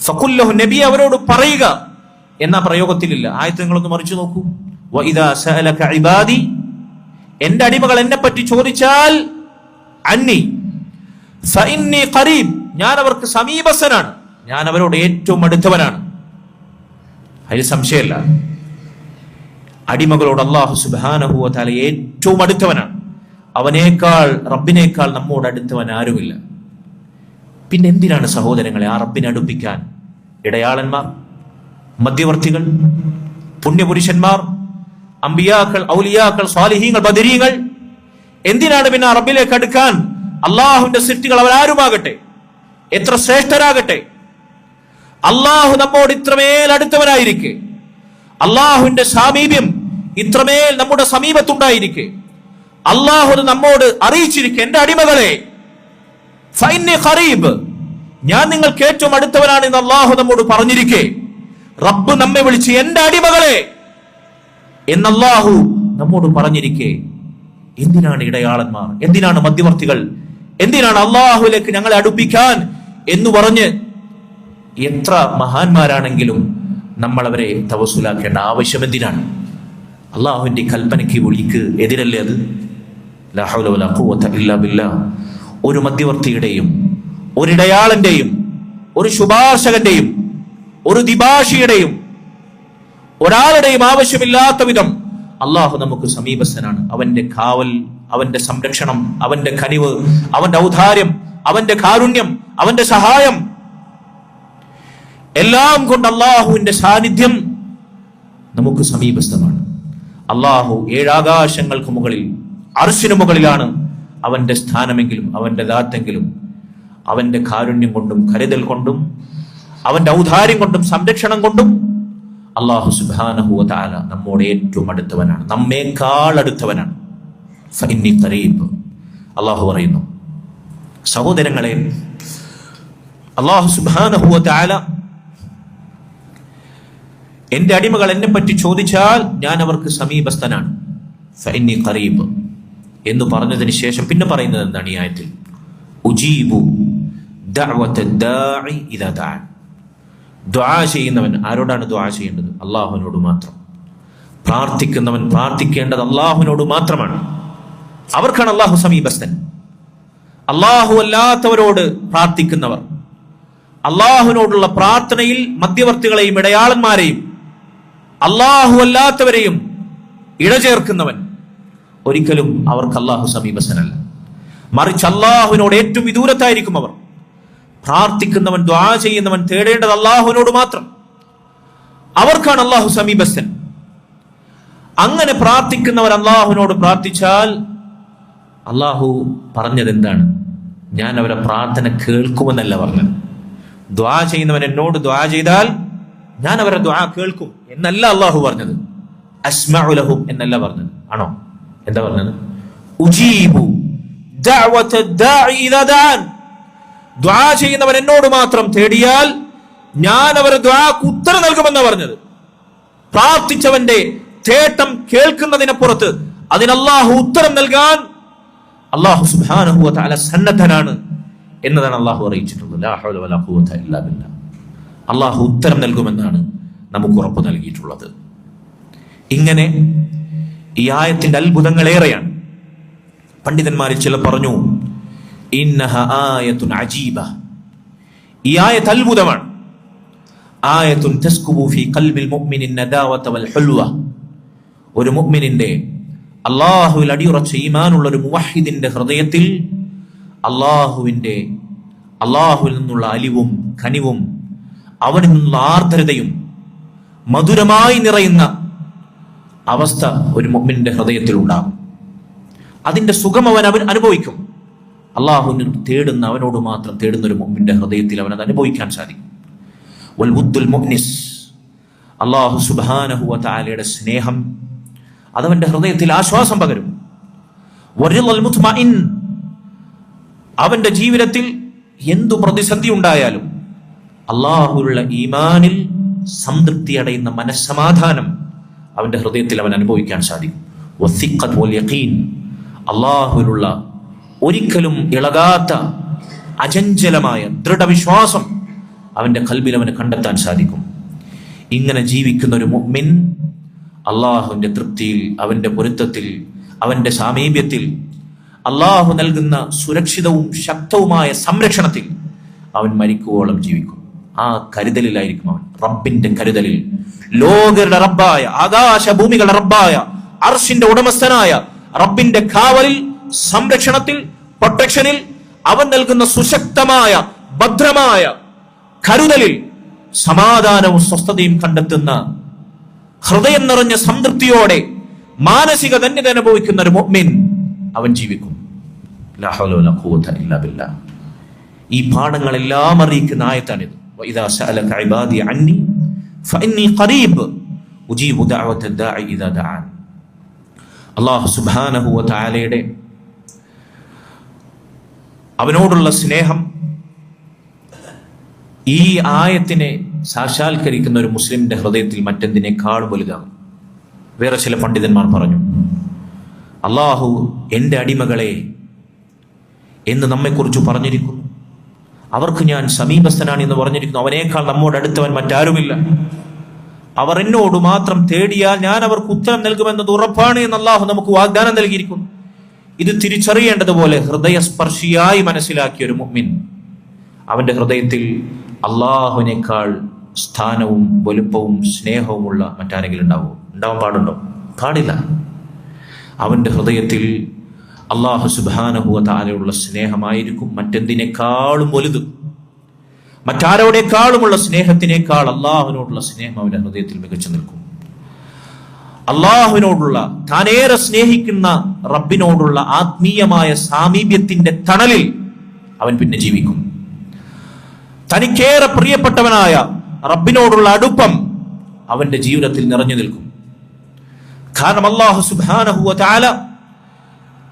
ഫഖുൽ ലഹു, നബി അവരോട് പറയുക എന്ന പ്രയോഗത്തിലില്ല. ആയത്ത് നിങ്ങളൊന്ന് മറിച്ചു നോക്കൂ. വഇദാ സഅലക ഇബാദി, എന്റെ അടിമകൾ എന്നെ പറ്റി ചോദിച്ചാൽ, അന്നി ഫഇന്നി ഖരീബ്, ഞാൻ അവർക്ക് സമീപസ്ഥനാണ്, ഞാൻ അവരോട് ഏറ്റവും അടുത്തവനാണ്. അതിൽ സംശയമില്ല. അടിമകളോട് അല്ലാഹു സുബ്ഹാനഹു വ തആല ഏറ്റവും അടുത്തവനാണ്. അവനേക്കാൾ, റബ്ബിനേക്കാൾ നമ്മോട് അടുത്തവൻ ആരുമില്ല. പിന്നെ എന്തിനാണ് സഹോദരങ്ങളെ ആ റബ്ബിനെ അടുപ്പിക്കാൻ ഇടയാളന്മാർ, മധ്യവർത്തികൾ, പുണ്യപുരുഷന്മാർ, അമ്പിയാക്കൾ, ഔലിയാക്കൾ, സ്വാലിഹീങ്ങൾ, ബദരീങ്ങൾ, എന്തിനാണ് പിന്നെ ആ റബ്ബിലേക്ക് അടുക്കാൻ? അള്ളാഹുവിന്റെ സൃഷ്ടികൾ അവരാരുമാകട്ടെ, എത്ര ശ്രേഷ്ഠരാകട്ടെ, അള്ളാഹു നമ്മോട് ഇത്രമേൽ അടുത്തവനായിരിക്കെ, അള്ളാഹുവിന്റെ സാമീപ്യം ഇത്രമേൽ നമ്മുടെ സമീപത്തുണ്ടായിരിക്കെ, അള്ളാഹു നമ്മോട് അറിയിച്ചിരിക്കെ, എന്റെ അടിമകളെ ഫഇന്നി ഖരീബ്, ഞാൻ നിങ്ങൾക്ക് ഏറ്റവും അടുത്തവനാണ് എന്ന് അള്ളാഹു നമ്മോട് പറഞ്ഞിരിക്കെ, റബ്ബ് നമ്മെ വിളിച്ച് എന്റെ അടിമകളെ എന്ന് അള്ളാഹു നമ്മോട് പറഞ്ഞിരിക്കെ, എന്തിനാണ് ഇടയാളന്മാർ, എന്തിനാണ് മധ്യവർത്തികൾ, എന്തിനാണ് അള്ളാഹുവിലേക്ക് ഞങ്ങളെ അടുപ്പിക്കാൻ എന്ന് പറഞ്ഞ് എത്ര മഹാന്മാരാണെങ്കിലും നമ്മൾ അവരെ തവസ്സുലാക്കേണ്ട ആവശ്യം എന്തിനാണ്? അള്ളാഹുവിന്റെ കൽപ്പനയ്ക്ക് വിളിക്ക് എതിരല്ലേ അത്? ലാ ഹൗല വലാ ഖുവത ഇല്ലാ ബില്ലാഹ്. ഒരു മധ്യവർത്തിയുടെയും, ഒരിടയാളന്റെയും, ഒരു ശുപാർശകന്റെയും, ഒരു ദിഭാഷിയുടെയും, ഒരാളുടെയും ആവശ്യമില്ലാത്ത വിധം അള്ളാഹു നമുക്ക് സമീപസ്ഥനാണ്. അവന്റെ കാവൽ, അവന്റെ സംരക്ഷണം, അവന്റെ കനിവ്, അവന്റെ ഔദാര്യം, അവന്റെ കാരുണ്യം, അവന്റെ സഹായം, എല്ലാം കൊണ്ട് അള്ളാഹുവിന്റെ സാന്നിധ്യം നമുക്ക് സമീപസ്ഥമാണ്. അള്ളാഹു ഏഴാകാശങ്ങൾക്ക് മുകളിൽ, അർശിനു മുകളിലാണ് അവന്റെ സ്ഥാനമെങ്കിലും, അവന്റെ ദാത്തെങ്കിലും, അവന്റെ കാരുണ്യം കൊണ്ടും കരുതൽ കൊണ്ടും അവന്റെ ഔദാര്യം കൊണ്ടും സംരക്ഷണം കൊണ്ടും അല്ലാഹു സുബ്ഹാനഹു വ തആല നമ്മോട് ഏറ്റവും അടുത്തവനാണ്, നമ്മേക്കാൾ അടുത്തവനാണ്. ഫഇന്നി ഖരീബ്, അല്ലാഹു പറയുന്നു. സഹോദരങ്ങളെ, അല്ലാഹു സുബ്ഹാനഹു വ തആല എന്റെ അടിമകൾ എന്നെ പറ്റി ചോദിച്ചാൽ ഞാൻ അവർക്ക് സമീപസ്ഥനാണ്, ഫഇന്നി ഖരീബ് എന്ന് പറഞ്ഞതിന് ശേഷം പിന്നെ പറയുന്നത് എന്താണ് ഈ ആയത്തിൽ? ഉജീബു ദഅവത ദാഇ ഇദാ ദഅൻ. ദുആ ചെയ്യുന്നവൻ ആരോടാണ് ദുആ ചെയ്യേണ്ടത്? അല്ലാഹുവിനോട് മാത്രം. പ്രാർത്ഥിക്കുന്നവൻ പ്രാർത്ഥിക്കേണ്ടത് അല്ലാഹുവിനോട് മാത്രമാണ്. അവർക്കാണ് അല്ലാഹു സമീപസ്ഥൻ. അല്ലാഹു അല്ലാത്തവരോട് പ്രാർത്ഥിക്കുന്നവർ, അല്ലാഹുവിനോടുള്ള പ്രാർത്ഥനയിൽ മധ്യവർത്തികളെയും ഇടയാളന്മാരെയും അല്ലാഹു അല്ലാത്തവരെയും ഇഴചേർക്കുന്നവൻ ഒരിക്കലും അവർക്ക് അല്ലാഹു സമീപസ്ഥനല്ല. മറിച്ച് അല്ലാഹുവിനോട് ഏറ്റവും വിദൂരത്തായിരിക്കും അവർ. പ്രാർത്ഥിക്കുന്നവൻ, ദുആ ചെയ്യുന്നവൻ തേടേണ്ടത് അല്ലാഹുവിനോട് മാത്രം. അവർക്കാണ് അല്ലാഹു സമീപസ്ഥൻ. അങ്ങനെ പ്രാർത്ഥിക്കുന്നവർ അല്ലാഹുവിനോട് പ്രാർത്ഥിച്ചാൽ അല്ലാഹു പറഞ്ഞത് എന്താണ്? ഞാൻ അവരെ പ്രാർത്ഥന കേൾക്കുമെന്നല്ല പറഞ്ഞത്. ദുആ ചെയ്യുന്നവൻ എന്നോട് ദുആ ചെയ്താൽ ഞാൻ അവരെ ദുആ കേൾക്കും എന്നല്ല അല്ലാഹു പറഞ്ഞത്. അസ്മഉ ലഹും എന്നല്ല പറഞ്ഞത്. ആണോ? എന്താ പറഞ്ഞത്? ഉജീബു ദഅവത ദാഇ ഇദാ ദഅൻ. ദുആ ചെയ്യുന്നവൻ എന്നോട് മാത്രം തേടിയാൽ ഞാൻ അവരെ ദുആക്ക് ഉത്തരം നൽകുമെന്നാ പറഞ്ഞത്. പ്രാർത്ഥിച്ചവന്റെ തേട്ടം കേൾക്കുന്നതിനപ്പുറത്ത് അതിന് അല്ലാഹു ഉത്തരം നൽകാൻ അല്ലാഹു സുബ്ഹാനഹു വ തആല സന്നദ്ധനാണ് എന്നതാണ് അല്ലാഹു അറിയിച്ചിട്ടുള്ളത്. ലാ ഹൗല വലാ ഖുവത ഇല്ലാ ബില്ലാഹ്. അല്ലാഹു ഉത്തരം നൽകുമെന്നാണ് നമുക്ക് ഉറപ്പ് നൽകിയിട്ടുള്ളത്. ഇങ്ങനെ ഈ ആയത്തിന്റെ അത്ഭുതങ്ങൾ ഏറെയാണ്. പണ്ഡിതന്മാരിൽ ചിലർ പറഞ്ഞു, ഇന്നഹ ആയത്തുൻ അജീബ. ഈ ആയത്ത് അത്ഭുതമാണ്. ആയത്തുൻ തസ്കുബു ഫീ ഖൽബിൽ മുഅ്മിനിൻ നദാവത വൽ ഹുൽവ. ഒരു മുഅ്മിനിന്റെ, അല്ലാഹുവിൽ അടിയുറച്ച ഈമാനുള്ള ഒരു മുവഹിദിന്റെ ഹൃദയത്തിൽ അല്ലാഹുവിൽ നിന്നുള്ള അലിവും കനിവും അവനിൽ നിന്നുള്ള ആർദ്രതയും മധുരമായി നിറയുന്ന അവസ്ഥ ഒരു മുഅ്മിനിന്റെ ഹൃദയത്തിൽ ഉണ്ടാകും. അതിന്റെ സുഖം അവൻ അനുഭവിക്കും. അല്ലാഹുവിനെ തേടുന്ന, അവനോട് മാത്രം തേടുന്ന ഒരു മുഅ്മിന്റെ ഹൃദയത്തിൽ അവനത് അനുഭവിക്കാൻ സാധിക്കും. വൽ വുദ്ദുൽ മുഅ്നിസ്. അല്ലാഹു സുബ്ഹാനഹു വ തആലയുടെ സ്നേഹം അതവന്റെ ഹൃദയത്തിൽ ആശ്വാസം പകരും. വറിളൽ മുത്മഇൻ. അവന്റെ ജീവിതത്തിൽ എന്തു പ്രതിസന്ധി ഉണ്ടായാലും അല്ലാഹുവിലുള്ള ഈമാനിൽ സംതൃപ്തി അടയുന്ന മനസ്സമാധാനം അവന്റെ ഹൃദയത്തിൽ അവൻ അനുഭവിക്കാൻ സാധിക്കും. വസിഖത്ത് വൽ യഖീൻ. അല്ലാഹുവിലുള്ള ഒരിക്കലും ഇളകാത്ത അചഞ്ചലമായ ദൃഢവിശ്വാസം അവന്റെ ഖൽബിൽ അവന് കണ്ടെത്താൻ സാധിക്കും. ഇങ്ങനെ ജീവിക്കുന്ന ഒരു മുഅ്മിൻ അള്ളാഹുവിന്റെ തൃപ്തിയിൽ, അവന്റെ പൊരുത്തത്തിൽ, അവന്റെ സാമീപ്യത്തിൽ, അള്ളാഹു നൽകുന്ന സുരക്ഷിതവും ശക്തവുമായ സംരക്ഷണത്തിൽ അവൻ മരിക്കുവോളം ജീവിക്കും. ആ കരുതലിലായിരിക്കും അവൻ, റബ്ബിന്റെ കരുതലിൽ. ലോകരുടെ റബ്ബായ, ആകാശഭൂമികളുടെ റബ്ബായ, അർശിന്റെ ഉടമസ്ഥനായ റബ്ബിന്റെ കാവലിൽ, സംരക്ഷണത്തിൽ, പ്രൊട്ടക്ഷനിൽ അവൻ നൽകുന്ന സുശക്തമായ ഭദ്രമായ കരുതലിൽ സമാധാനവും സ്വസ്ഥതയും കണ്ടെത്തുന്ന, ഹൃദയം നിറഞ്ഞ സംതൃപ്തിയോടെ മാനസിക ധന്യത അനുഭവിക്കുന്ന ഒരു മുഅ്മിൻ അവൻ ജീവിക്കും. ലാ ഹൗല വലാ ഖുവത ഇല്ലാ ബില്ലാഹ്. ഈ പാഠങ്ങളെല്ലാം അറിയിക്കുന്ന ആയത്താണിത്. വഇദാ സഅലക ഇബാദി അന്നി ഫഇന്നി ഖരീബ് ഉജീബു ദഅവത ദാഇ ഇദാ ദഅൻ. അല്ലാഹു സുബ്ഹാനഹു വ തആലയുടെ അവനോടുള്ള സ്നേഹം ഈ ആയത്തിനെ സാക്ഷാത്കരിക്കുന്ന ഒരു മുസ്ലിമിന്റെ ഹൃദയത്തിൽ മറ്റെന്തിനേക്കാളും വലുതാണ്. വേറെ ചില പണ്ഡിതന്മാർ പറഞ്ഞു, അല്ലാഹു എൻ്റെ അടിമകളെ എന്ന് നമ്മെക്കുറിച്ച് പറഞ്ഞിരിക്കുന്നു. അവർക്ക് ഞാൻ സമീപസ്ഥനാണ് എന്ന് പറഞ്ഞിരിക്കുന്നു. അവനേക്കാൾ നമ്മോട് അടുത്തവൻ മറ്റാരുമില്ല. അവർ എന്നോട് മാത്രം തേടിയാൽ ഞാൻ അവർക്ക് ഉത്തരം നൽകുമെന്നത് ഉറപ്പാണ് എന്ന് അല്ലാഹു നമുക്ക് വാഗ്ദാനം നൽകിയിരിക്കുന്നു. ഇത് തിരിച്ചറിയേണ്ടതുപോലെ ഹൃദയസ്പർശിയായി മനസ്സിലാക്കിയ ഒരു മുഅ്മിൻ അവന്റെ ഹൃദയത്തിൽ അള്ളാഹുവിനേക്കാൾ സ്ഥാനവും വലുപ്പവും സ്നേഹവുമുള്ള മറ്റാരെങ്കിലും ഉണ്ടാവാൻ പാടുണ്ടോ? പാടില്ല. അവന്റെ ഹൃദയത്തിൽ അല്ലാഹു സുബ്ഹാനഹു വ തആലയുള്ള സ്നേഹമായിരിക്കും മറ്റെന്തിനേക്കാളും വലുത്. മറ്റാരോടേക്കാളുമുള്ള സ്നേഹത്തിനേക്കാൾ അള്ളാഹുവിനോടുള്ള സ്നേഹം അവന്റെ ഹൃദയത്തിൽ മികച്ചു നിൽക്കും. അള്ളാഹുവിനോടുള്ള, താനേറെ സ്നേഹിക്കുന്ന റബ്ബിനോടുള്ള ആത്മീയമായ സാമീപ്യത്തിന്റെ തണലിൽ അവൻ പിന്നെ ജീവിക്കും. തനിക്കേറെ പ്രിയപ്പെട്ടവനായ റബ്ബിനോടുള്ള അടുപ്പം അവന്റെ ജീവിതത്തിൽ നിറഞ്ഞു നിൽക്കും. കാരണം അല്ലാഹു സുബ്ഹാനഹു വ തആല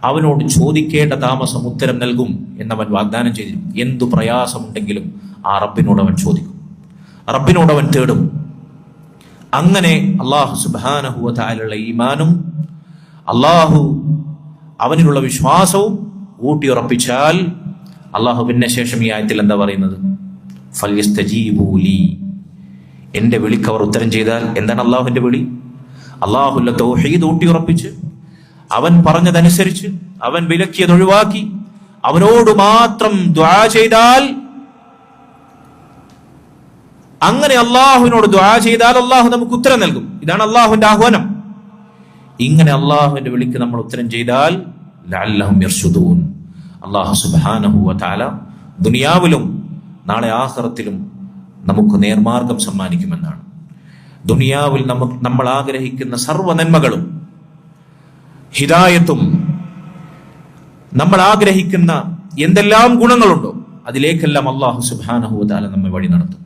അവനോട് ചോദിക്കേണ്ട താമസം ഉത്തരം നൽകും എന്നവൻ വാഗ്ദാനം ചെയ്തിരുന്നു. എന്തു പ്രയാസമുണ്ടെങ്കിലും ആ റബ്ബിനോട് അവൻ ചോദിക്കും, റബ്ബിനോട് അവൻ തേടും. അങ്ങനെ അല്ലാഹു സുബ്ഹാനഹു വ തആലയുടെ ഈമാനും അല്ലാഹു അവനിലുള്ള വിശ്വാസവും ഊട്ടിയുറപ്പിച്ചാൽ അല്ലാഹു പിന്നെ ശേഷം ഈ ആയത്തിൽ എന്താ പറയുന്നത്? ഫൽയസ്തജീബൂ ലീ, എന്റെ വിളിക്ക് അവർ ഉത്തരം ചെയ്താൽ. എന്താണ് അള്ളാഹുവിന്റെ വിളി? അള്ളാഹുല്ല തൗഹീദ് ഊട്ടിയുറപ്പിച്ച് അവൻ പറഞ്ഞതനുസരിച്ച് അവൻ വിലക്കിയത് ഒഴിവാക്കി അവനോട് മാത്രം ദുആ ചെയ്താൽ, അങ്ങനെ അള്ളാഹുവിനോട് ദുആ ചെയ്താൽ അള്ളാഹു നമുക്ക് ഉത്തരം നൽകും. ഇതാണ് അള്ളാഹുവിന്റെ ആഹ്വാനം. ഇങ്ങനെ അള്ളാഹുവിന്റെ വിളിക്ക് നമ്മൾ ഉത്തരം ചെയ്താൽ ലഅല്ലഹും യർശുദൂൻ, അള്ളാഹു സുബ്ഹാനഹു വ തആല ദുനിയാവിലും നാളെ ആഖിറത്തിലും നമുക്ക് നേർമാർഗം സമ്മാനിക്കുമെന്നാണ്. ദുനിയാവിൽ നമ്മൾ ആഗ്രഹിക്കുന്ന സർവ്വ നന്മകളും ഹിദായത്തും നമ്മൾ ആഗ്രഹിക്കുന്ന എന്തെല്ലാം ഗുണങ്ങളുണ്ടോ അതിലേക്കെല്ലാം അല്ലാഹു സുബ്ഹാനഹു വ തആല നമ്മെ വഴി നടത്തും.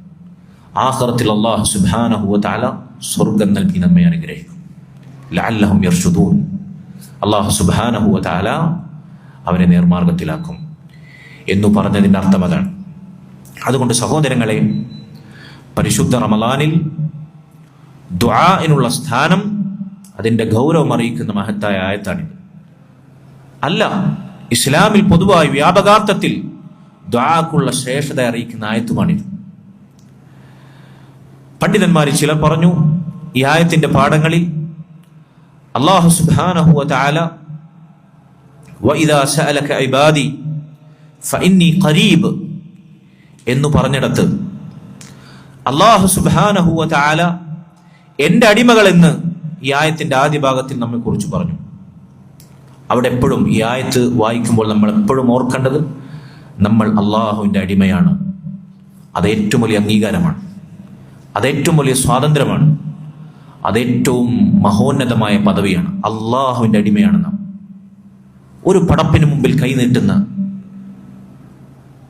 ആഖിറത്തിൽ അല്ലാഹു സുബ്ഹാനഹു വ തആല സ്വർഗ്ഗം നൽകി നമ്മെ അനുഗ്രഹിക്കും. ലഅല്ലഹും യർശുദൂൻ, അല്ലാഹു സുബ്ഹാനഹു വ തആല അവരെ നേർമാർഗത്തിലാക്കും എന്നു പറഞ്ഞതിൻ്റെ അർത്ഥം അതാണ്. അതുകൊണ്ട് സഹോദരങ്ങളെ, പരിശുദ്ധ റമളാനിൽ ദുആഇനുള്ള സ്ഥാനം, അതിൻ്റെ ഗൗരവം അറിയിക്കുന്ന മഹത്തായ ആയത്താണിത്. അല്ല, ഇസ്ലാമിൽ പൊതുവായി വ്യാപകാർത്ഥത്തിൽ ദുആക്കുള്ള ശ്രേഷ്ഠത അറിയിക്കുന്ന ആയത്തുമാണിത്. പണ്ഡിതന്മാരിൽ ചിലർ പറഞ്ഞു, ഈ ആയത്തിന്റെ പാഠങ്ങളിൽ അല്ലാഹു സുബ്ഹാനഹു വ തആല വഇദാ സഅലക ഇബാദി ഫഇന്നി ഖരീബ് എന്ന് പറഞ്ഞിടത്ത് അല്ലാഹു സുബ്ഹാനഹു വ തആല എന്റെ അടിമകൾ എന്ന് ഈ ആയത്തിന്റെ ആദ്യ ഭാഗത്തിൽ നമ്മെ കുറിച്ച് പറഞ്ഞു. അവിടെ എപ്പോഴും ഈ ആയത്ത് വായിക്കുമ്പോൾ നമ്മൾ എപ്പോഴും ഓർക്കേണ്ടത്, നമ്മൾ അള്ളാഹുവിന്റെ അടിമയാണ്. അതേറ്റവും വലിയ അംഗീകാരമാണ്, അതേറ്റവും വലിയ സ്വാതന്ത്ര്യമാണ്, അതേറ്റവും മഹോന്നതമായ പദവിയാണ്. അള്ളാഹുവിന്റെ അടിമയാണ് നാം. ഒരു പടപ്പിന് മുമ്പിൽ കൈനീട്ടുന്ന,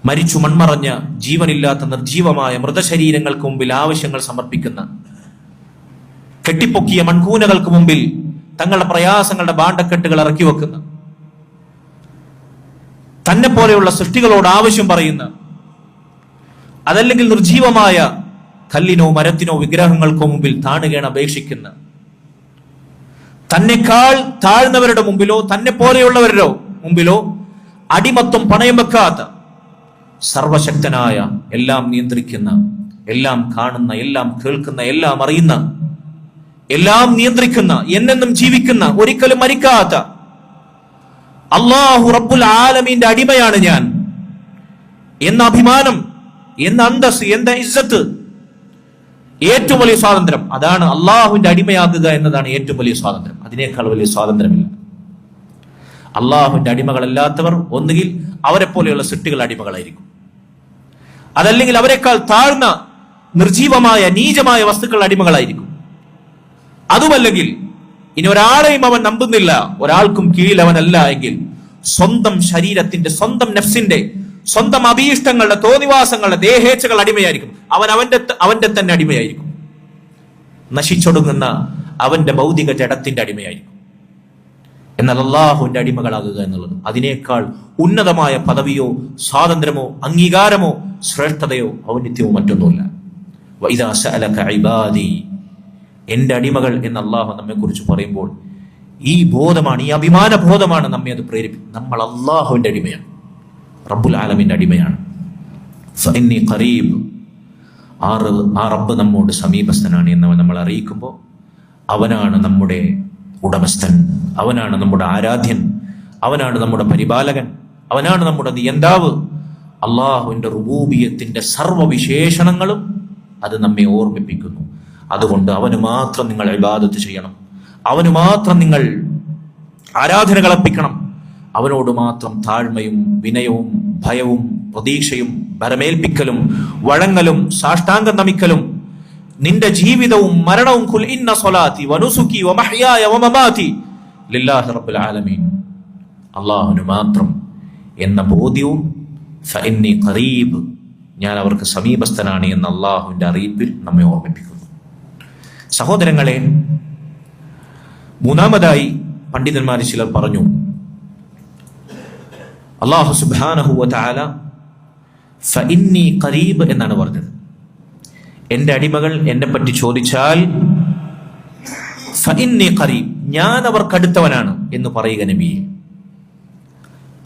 മരിച്ചു മൺമറഞ്ഞ ജീവനില്ലാത്ത നിർജീവമായ മൃതശരീരങ്ങൾക്ക് മുമ്പിൽ ആവശ്യങ്ങൾ സമർപ്പിക്കുന്ന, കെട്ടിപ്പൊക്കിയ മൺകൂനകൾക്ക് മുമ്പിൽ തങ്ങളുടെ പ്രയാസങ്ങളുടെ ഭാണ്ഡക്കെട്ടുകൾ ഇറക്കി വെക്കുന്ന, തന്നെ പോലെയുള്ള സൃഷ്ടികളോട് ആവശ്യം പറയുന്ന, അതല്ലെങ്കിൽ നിർജീവമായ കല്ലിനോ മരത്തിനോ വിഗ്രഹങ്ങൾക്കോ മുമ്പിൽ താണുകേണ അപേക്ഷിക്കുന്ന, തന്നെക്കാൾ താഴ്ന്നവരുടെ മുമ്പിലോ തന്നെ പോലെയുള്ളവരുടെ മുമ്പിലോ അടിമത്വം പണയം വെക്കാത്ത, സർവശക്തനായ, എല്ലാം നിയന്ത്രിക്കുന്ന, എല്ലാം കാണുന്ന, എല്ലാം കേൾക്കുന്ന, എല്ലാം അറിയുന്ന, എല്ലാം നിയന്ത്രിക്കുന്ന, എന്നെന്നും ജീവിക്കുന്ന, ഒരിക്കലും മരിക്കാത്ത അല്ലാഹു റബ്ബുൽ ആലമീന്റെ അടിമയാണ് ഞാൻ എന്ന അഭിമാനം, എന്ന അന്തസ്, എന്ന ഇസ്സത്ത്, ഏറ്റവും വലിയ സ്വാതന്ത്ര്യം അതാണ്. അള്ളാഹുവിന്റെ അടിമയാകുക എന്നതാണ് ഏറ്റവും വലിയ സ്വാതന്ത്ര്യം. അതിനേക്കാൾ വലിയ സ്വാതന്ത്ര്യമില്ല. അള്ളാഹുവിന്റെ അടിമകളല്ലാത്തവർ ഒന്നുകിൽ അവരെ പോലെയുള്ള സൃഷ്ടികൾ അടിമകളായിരിക്കും, അതല്ലെങ്കിൽ അവരെക്കാൾ താഴ്ന്ന നിർജീവമായ നീചമായ വസ്തുക്കൾ അടിമകളായിരിക്കും. അതുമല്ലെങ്കിൽ ഇനി ഒരാളെയും അവൻ നമ്പുന്നില്ല, ഒരാൾക്കും കീഴിൽ അവനല്ല എങ്കിൽ സ്വന്തം ശരീരത്തിന്റെ, സ്വന്തം നഫ്സിന്റെ, സ്വന്തം അഭീഷ്ടങ്ങളുടെ, തോന്നിവാസങ്ങളുടെ, ദേഹേച്ഛകൾ അടിമയായിരിക്കും. അവന്റെ തന്നെ അടിമയായിരിക്കും. നശിച്ചൊടുങ്ങുന്ന അവന്റെ ഭൗതിക ജഡത്തിന്റെ അടിമയായിരിക്കും. എന്നാൽ അള്ളാഹുവിന്റെ അടിമകളാകുക എന്നുള്ളത് അതിനേക്കാൾ ഉന്നതമായ പദവിയോ സ്വാതന്ത്ര്യമോ അംഗീകാരമോ ശ്രേഷ്ഠതയോ ഔന്നിത്യമോ മറ്റൊന്നുമില്ല. വഇദാ സഅലക ഇബാദി, എന്റെ അടിമകൾ എന്ന് അള്ളാഹു നമ്മെ കുറിച്ച് പറയുമ്പോൾ ഈ ബോധമാണ്, ഈ അഭിമാന ബോധമാണ് നമ്മെ അത് പ്രേരിപ്പിക്കും. നമ്മൾ അള്ളാഹുവിന്റെ അടിമയാണ്, റബ്ബുൽ ആലമീന്റെ അടിമയാണ്. ഫഇന്നി ഖരീബ്, ആ റബ്ബ് നമ്മോട് സമീപസ്ഥനാണ് എന്നവൻ നമ്മൾ അറിയിക്കുമ്പോൾ അവനാണ് നമ്മുടെ ഉടമസ്ഥൻ, അവനാണ് നമ്മുടെ ആരാധ്യൻ, അവനാണ് നമ്മുടെ പരിപാലകൻ, അവനാണ് നമ്മുടെ നിയന്താവ്. അള്ളാഹുവിന്റെ റുബൂബിയത്തിന്റെ സർവ്വവിശേഷണങ്ങളും അത് നമ്മെ ഓർമ്മിപ്പിക്കുന്നു. അതുകൊണ്ട് അവന് മാത്രം നിങ്ങൾ ഇബാദത്ത് ചെയ്യണം, അവന് മാത്രം നിങ്ങൾ ആരാധനകൾ അർപ്പിക്കണം, അവനോട് മാത്രം താഴ്മയും വിനയവും ഭയവും പ്രതീക്ഷയും ഭരമേൽപ്പിക്കലും വഴങ്ങലും സാഷ്ടാംഗം നമിക്കലും നിന്റെ ജീവിതവും മരണവും ഖുൽ ഇന്ന സ്വലാത്തി വനുസുക്കി വമഹ്യായ വമമാതി ലില്ലാഹി റബ്ബിൽ ആലമീൻ, അല്ലാഹുവിന് മാത്രം എന്ന ബോധ്യവും ഫഇന്നി ഖരീബ്, ഞാൻ അവർക്ക് സമീപസ്ഥനാണ് എന്ന അള്ളാഹുവിന്റെ അറിയിപ്പിൽ നമ്മെ ഓർമ്മിപ്പിക്കുന്നു. സഹോദരങ്ങളെ, മൂന്നാമതായി പണ്ഡിതന്മാർ ചിലർ പറഞ്ഞു, അല്ലാഹു സുബ്ഹാനഹു വ തആല ഫഇന്നി ഖരീബ് എന്നാണ് പറഞ്ഞത്. എൻ്റെ അടിമകൾ എന്നെ പറ്റി ചോദിച്ചാൽ ഫഇന്നി ഖരീബ്, ഞാൻ അവർക്കടുത്തവനാണ് എന്ന് പറയുക നബിയെ.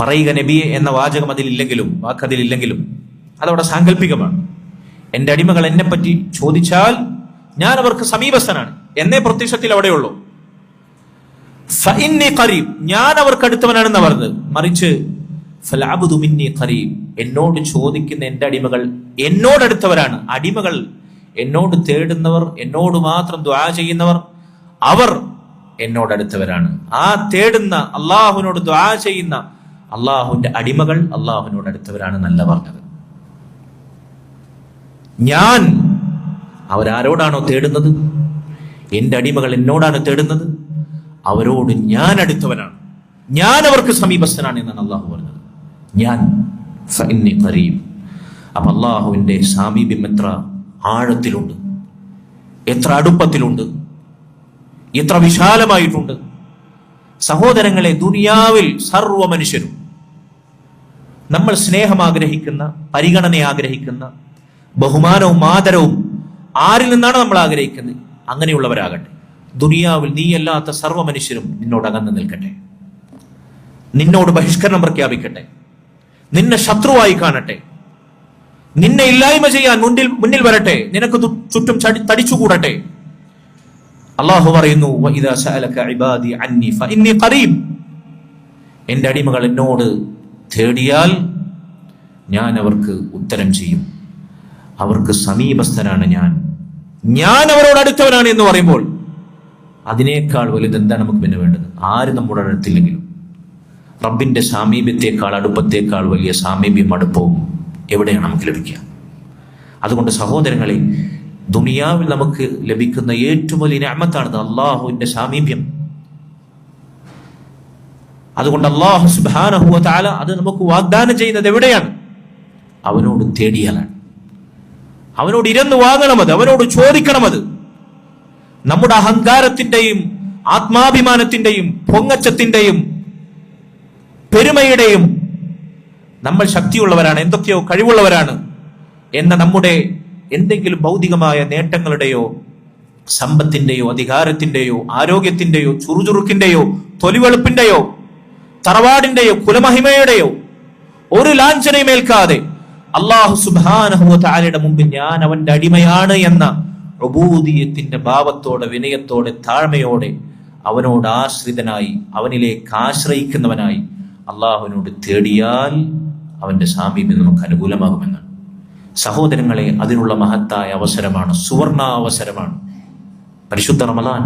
പറയുക നബിയെ എന്ന വാചകം അതിലില്ലെങ്കിലും, വാക്കതിലില്ലെങ്കിലും അതവിടെ സാങ്കല്പികമാണ്. എൻ്റെ അടിമകൾ എന്നെ പറ്റി ചോദിച്ചാൽ ഞാൻ അവർക്ക് സമീപസ്ഥനാണ് എന്നേ പ്രത്യക്ഷത്തിൽ അവിടെയുള്ളൂ. ഫഇന്നി ഖരീബ്, ഞാൻ അവർക്ക് അടുത്തവനാണെന്ന് പറഞ്ഞത്. മറിച്ച് ഫൽഅബ്ദു മിന്നി ഖരീബ്, എന്നോട് ചോദിക്കുന്ന എൻ്റെ അടിമകൾ എന്നോടടുത്തവരാണ്. അടിമകൾ എന്നോട് തേടുന്നവർ, എന്നോട് മാത്രം ദുആ ചെയ്യുന്നവർ, അവർ എന്നോടടുത്തവരാണ്. ആ തേടുന്ന അള്ളാഹുവിനോട് ദുആ ചെയ്യുന്ന അള്ളാഹുവിന്റെ അടിമകൾ അള്ളാഹുവിനോട് അടുത്തവരാണ് എന്നല്ല പറഞ്ഞത്. ഞാൻ അവരാരോടാണോ തേടുന്നത്, എൻ്റെ അടിമകൾ എന്നോടാണ് തേടുന്നത്, അവരോട് ഞാൻ അടുത്തവനാണ്, ഞാൻ അവർക്ക് സമീപസ്ഥനാണ് എന്നാണ് അള്ളാഹു പറഞ്ഞത്. ഞാൻ ഫഇന്നി ഖരീബ്. അപ്പൊ അള്ളാഹുവിന്റെ സാമീപ്യം എത്ര ആഴത്തിലുണ്ട്, എത്ര അടുപ്പത്തിലുണ്ട്, എത്ര വിശാലമായിട്ടുണ്ട്. സഹോദരങ്ങളെ, ദുനിയാവിൽ സർവ്വ മനുഷ്യരും നമ്മൾ സ്നേഹം ആഗ്രഹിക്കുന്ന, പരിഗണന ആഗ്രഹിക്കുന്ന, ബഹുമാനവും ആദരവും ആരിൽ നിന്നാണ് നമ്മൾ ആഗ്രഹിക്കുന്നത്, അങ്ങനെയുള്ളവരാകട്ടെ. ദുനിയാവിൽ നീയല്ലാത്ത സർവ്വ മനുഷ്യരും നിന്നോട് അകന്നു നിൽക്കട്ടെ, നിന്നോട് ബഹിഷ്കരണം പ്രഖ്യാപിക്കട്ടെ, നിന്നെ ശത്രുവായി കാണട്ടെ, നിന്നെ ഇല്ലായ്മ ചെയ്യാൻ മുന്നിൽ വരട്ടെ, നിനക്ക് ചുറ്റും തടിച്ചുകൂടട്ടെ. അള്ളാഹു പറയുന്നു, വഇദാ സഅലക ഇബാദി അന്നി ഫഇന്നി ഖരീബ്, എൻ്റെ അടിമകൾ എന്നോട് തേടിയാൽ ഞാൻ അവർക്ക് ഉത്തരം ചെയ്യും, അവർക്ക് സമീപസ്ഥനാണ് ഞാൻ അവരോട് അടുത്തവനാണ് എന്ന് പറയുമ്പോൾ അതിനേക്കാൾ വലുത് എന്താണ് നമുക്ക് പിന്നെ വേണ്ടത്? ആര് നമ്മുടെ അടുത്തില്ലെങ്കിലും റബ്ബിന്റെ സാമീപ്യത്തെക്കാൾ, അടുപ്പത്തേക്കാൾ വലിയ സാമീപ്യം, അടുപ്പവും എവിടെയാണ് നമുക്ക് ലഭിക്കുക? അതുകൊണ്ട് സഹോദരങ്ങളെ, ദുനിയാവിൽ നമുക്ക് ലഭിക്കുന്ന ഏറ്റവും വലിയ നിഅമത്താണ് അള്ളാഹുവിന്റെ സാമീപ്യം. അതുകൊണ്ട് അല്ലാഹു സുബ്ഹാനഹു വ തആല അത് നമുക്ക് വാഗ്ദാനം ചെയ്യുന്നത് എവിടെയാണ്? അവനോട് തേടിയാലാണ്, അവനോട് ഇരന്നു വാങ്ങണമത്, അവനോട് ചോദിക്കണമത്. നമ്മുടെ അഹങ്കാരത്തിന്റെയും ആത്മാഭിമാനത്തിന്റെയും പൊങ്ങച്ചത്തിന്റെയും പെരുമയുടെയും നമ്മൾ ശക്തിയുള്ളവരാണ്, എന്തൊക്കെയോ കഴിവുള്ളവരാണ് എന്ന നമ്മുടെ എന്തെങ്കിലും ഭൗതികമായ നേട്ടങ്ങളുടെയോ സമ്പത്തിന്റെയോ അധികാരത്തിന്റെയോ ആരോഗ്യത്തിന്റെയോ ചുറുചുറുക്കിന്റെയോ തൊലിവെളുപ്പിന്റെയോ തറവാടിന്റെയോ കുലമഹിമയുടെയോ ഒരു ലാഞ്ചനയുമേൽക്കാതെ അല്ലാഹു സുബ്ഹാനഹു വ തആലയുടെ മുമ്പിൽ ഞാൻ അവന്റെ അടിമയാണ് എന്ന ഉബൂദിയത്തിന്റെ ഭാവത്തോടെ, വിനയത്തോടെ, താഴ്മയോടെ അവനോട് ആശ്രിതനായി, അവനിലേക്ക് ആശ്രയിക്കുന്നവനായി അള്ളാഹുവിനോട് തേടിയാൽ അവന്റെ സാമീപ്യം നമുക്ക് അനുകൂലമാകുമെന്നാണ്. സഹോദരങ്ങളെ, അതിനുള്ള മഹത്തായ അവസരമാണ്, സുവർണാവസരമാണ് പരിശുദ്ധ റമളാൻ.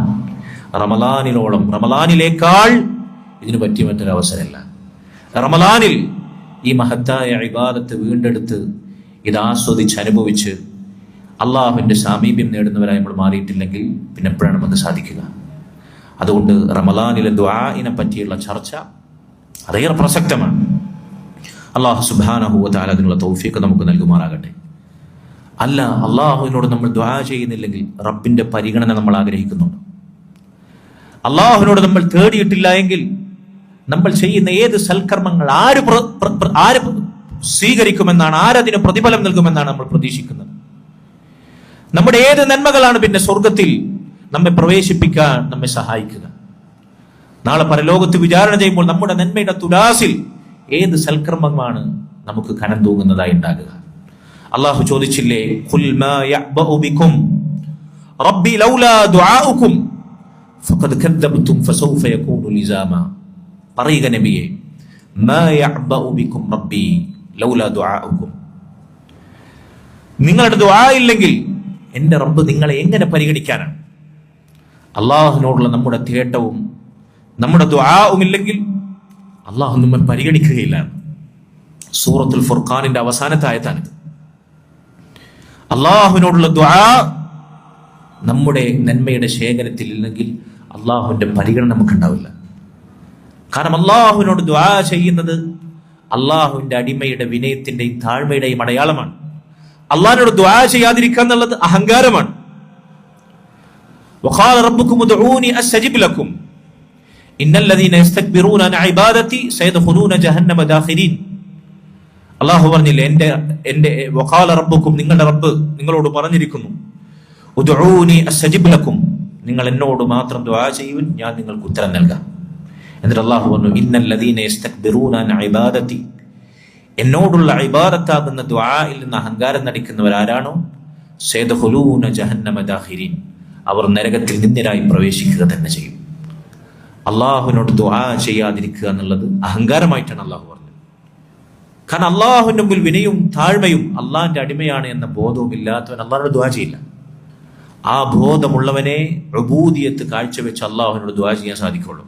റമളാനിലോളം, റമളാനിലേക്കാൾ ഇതിനു പറ്റിയ മറ്റൊരു അവസരമല്ല. റമളാനിൽ ഈ മഹത്തായ ഇബാദത്ത് വീണ്ടെടുത്ത് ഇത് ആസ്വദിച്ച് അനുഭവിച്ച് അള്ളാഹുവിന്റെ സാമീപ്യം നേടുന്നവരായി നമ്മൾ മാറിയിട്ടില്ലെങ്കിൽ പിന്നെ എപ്പോഴാണ് നമുക്ക് സാധിക്കുക? അതുകൊണ്ട് റമളാനിലെ ദുആഇനെ പറ്റിയുള്ള ചർച്ച അതേറെ പ്രസക്തമാണ്. അല്ലാഹു സുബ്ഹാനഹു വ തആല അതിനുള്ള തൗഫീഖ് നമുക്ക് നൽകുമാറാകട്ടെ. അല്ല, അള്ളാഹുവിനോട് നമ്മൾ ദുആ ചെയ്യുന്നില്ലെങ്കിൽ റബ്ബിന്റെ പരിഗണന നമ്മൾ ആഗ്രഹിക്കുന്നുണ്ട്. അള്ളാഹുവിനോട് നമ്മൾ തേടിയിട്ടില്ല എങ്കിൽ നമ്മൾ ചെയ്യുന്ന ഏത് സൽക്കർമ്മങ്ങൾ ആര് സ്വീകരിക്കുമെന്നാണ്, ആരതിന് പ്രതിഫലം നൽകുമെന്നാണ് നമ്മൾ പ്രതീക്ഷിക്കുന്നത്? നമ്മുടെ ഏത് നന്മകളാണ് പിന്നെ സ്വർഗത്തിൽ നമ്മെ പ്രവേശിപ്പിക്കാൻ നമ്മെ സഹായിക്കുക? നാളെ പരലോകത്ത് വിചാരണ ചെയ്യുമ്പോൾ നമ്മുടെ നന്മയുടെ തുലാസിൽ ഏത് സൽക്കർമ്മമാണ് നമുക്ക് കനം തൂങ്ങുന്നതായി ഉണ്ടാകുക? അള്ളാഹു ചോദിച്ചില്ലേ, ഖുൽ മാ യഅ്ബഉ ബികും റബ്ബി ലൗലാ ദുആഉകും ഫഖദ് കദ്ദബ്തും ഫസൗഫ യകൂനു ലിസാമാ. പറയുക നബിയെ, മാ യഅ്ബഉ ബികും റബ്ബി ലൗലാ ദുആഉകും, നിങ്ങളുടെ ദുആ ഇല്ലെങ്കിൽ എന്റെ റബ്ബ് നിങ്ങളെ എങ്ങനെ പരിഗണിക്കാനാണ്? അള്ളാഹുവിനോടുള്ള നമ്മുടെ തേട്ടവും നമ്മുടെ ദുആഉം ഇല്ലെങ്കിൽ അള്ളാഹു നമ്മെ പരിഗണിക്കുകയില്ല. സൂറത്തുൽ ഫുർഖാനിന്റെ അവസാനത്തെ ആയത്താണിത്. അള്ളാഹുവിനോടുള്ള ദുആ നമ്മുടെ നന്മയുടെ ശേഖരത്തിൽ ഇല്ലെങ്കിൽ അള്ളാഹുവിന്റെ പരിഗണന നമുക്കുണ്ടാവില്ല. കാരണം അള്ളാഹുവിനോട് ദുആ ചെയ്യുന്നത് അള്ളാഹുവിന്റെ അടിമയുടെ വിനയത്തിന്റെയും താഴ്മയുടെയും അടയാളമാണ്. അള്ളാഹിനോട് ദുആ ചെയ്യാതിരിക്കുക എന്നുള്ളത് അഹങ്കാരമാണ്. വഖാല റബ്ബുക്കും ഉദ്ഊനി അസ്തജിബ് ലക്കും, ഇന്നല്ലദീന യസ്തക്ബിറൂന അൻ ഇബാദതി സയദ്ഖുലൂന ജഹന്നമ ദാഖിരീൻ. അല്ലാഹു പറഞ്ഞില്ലേ, എന്റെ വഖാല റബ്ബുക്കും, നിങ്ങളുടെ റബ്ബ് നിങ്ങളോട് പറഞ്ഞിരിക്കുന്നു, ഉദ്ഊനി അസ്തജിബ് ലക്കും, നിങ്ങൾ എന്നോട് മാത്രം ദുആ ചെയ്യുവിൻ, ഞാൻ നിങ്ങൾക്ക് ഉത്തരം നൽകാം. എന്നിട്ട് അല്ലാഹു പറഞ്ഞു, ഇന്നല്ലദീന യസ്തക്ബിറൂന അൻ ഇബാദതി, എന്നോടുള്ള ഇബാദത്താകുന്ന ദുആയിൽ നിന്ന് അഹങ്കാരം നടിക്കുന്നവരാരാണോ, സയദ്ഖുലൂന ജഹന്നമ ദാഖിരീൻ, അവർ നരകത്തിൽ നിന്ദരായി പ്രവേശിക്കുക തന്നെ ചെയ്യും. അള്ളാഹുവിനോട് ദുആ ചെയ്യാതിരിക്കുക എന്നുള്ളത് അഹങ്കാരമായിട്ടാണ് അള്ളാഹു പറഞ്ഞത്. കാരണം അള്ളാഹുവിന്റെ മുമ്പിൽ വിനയും താഴ്മയും അള്ളാഹിന്റെ അടിമയാണ് എന്ന ബോധവും ഇല്ലാത്തവൻ അള്ളാഹിനോട് ദുആ ചെയ്യില്ല. ആ ബോധമുള്ളവനെ ഉബൂദിയത്ത് കാഴ്ചവെച്ച് അള്ളാഹുവിനോട് ദുആ ചെയ്യാൻ സാധിക്കുള്ളൂ.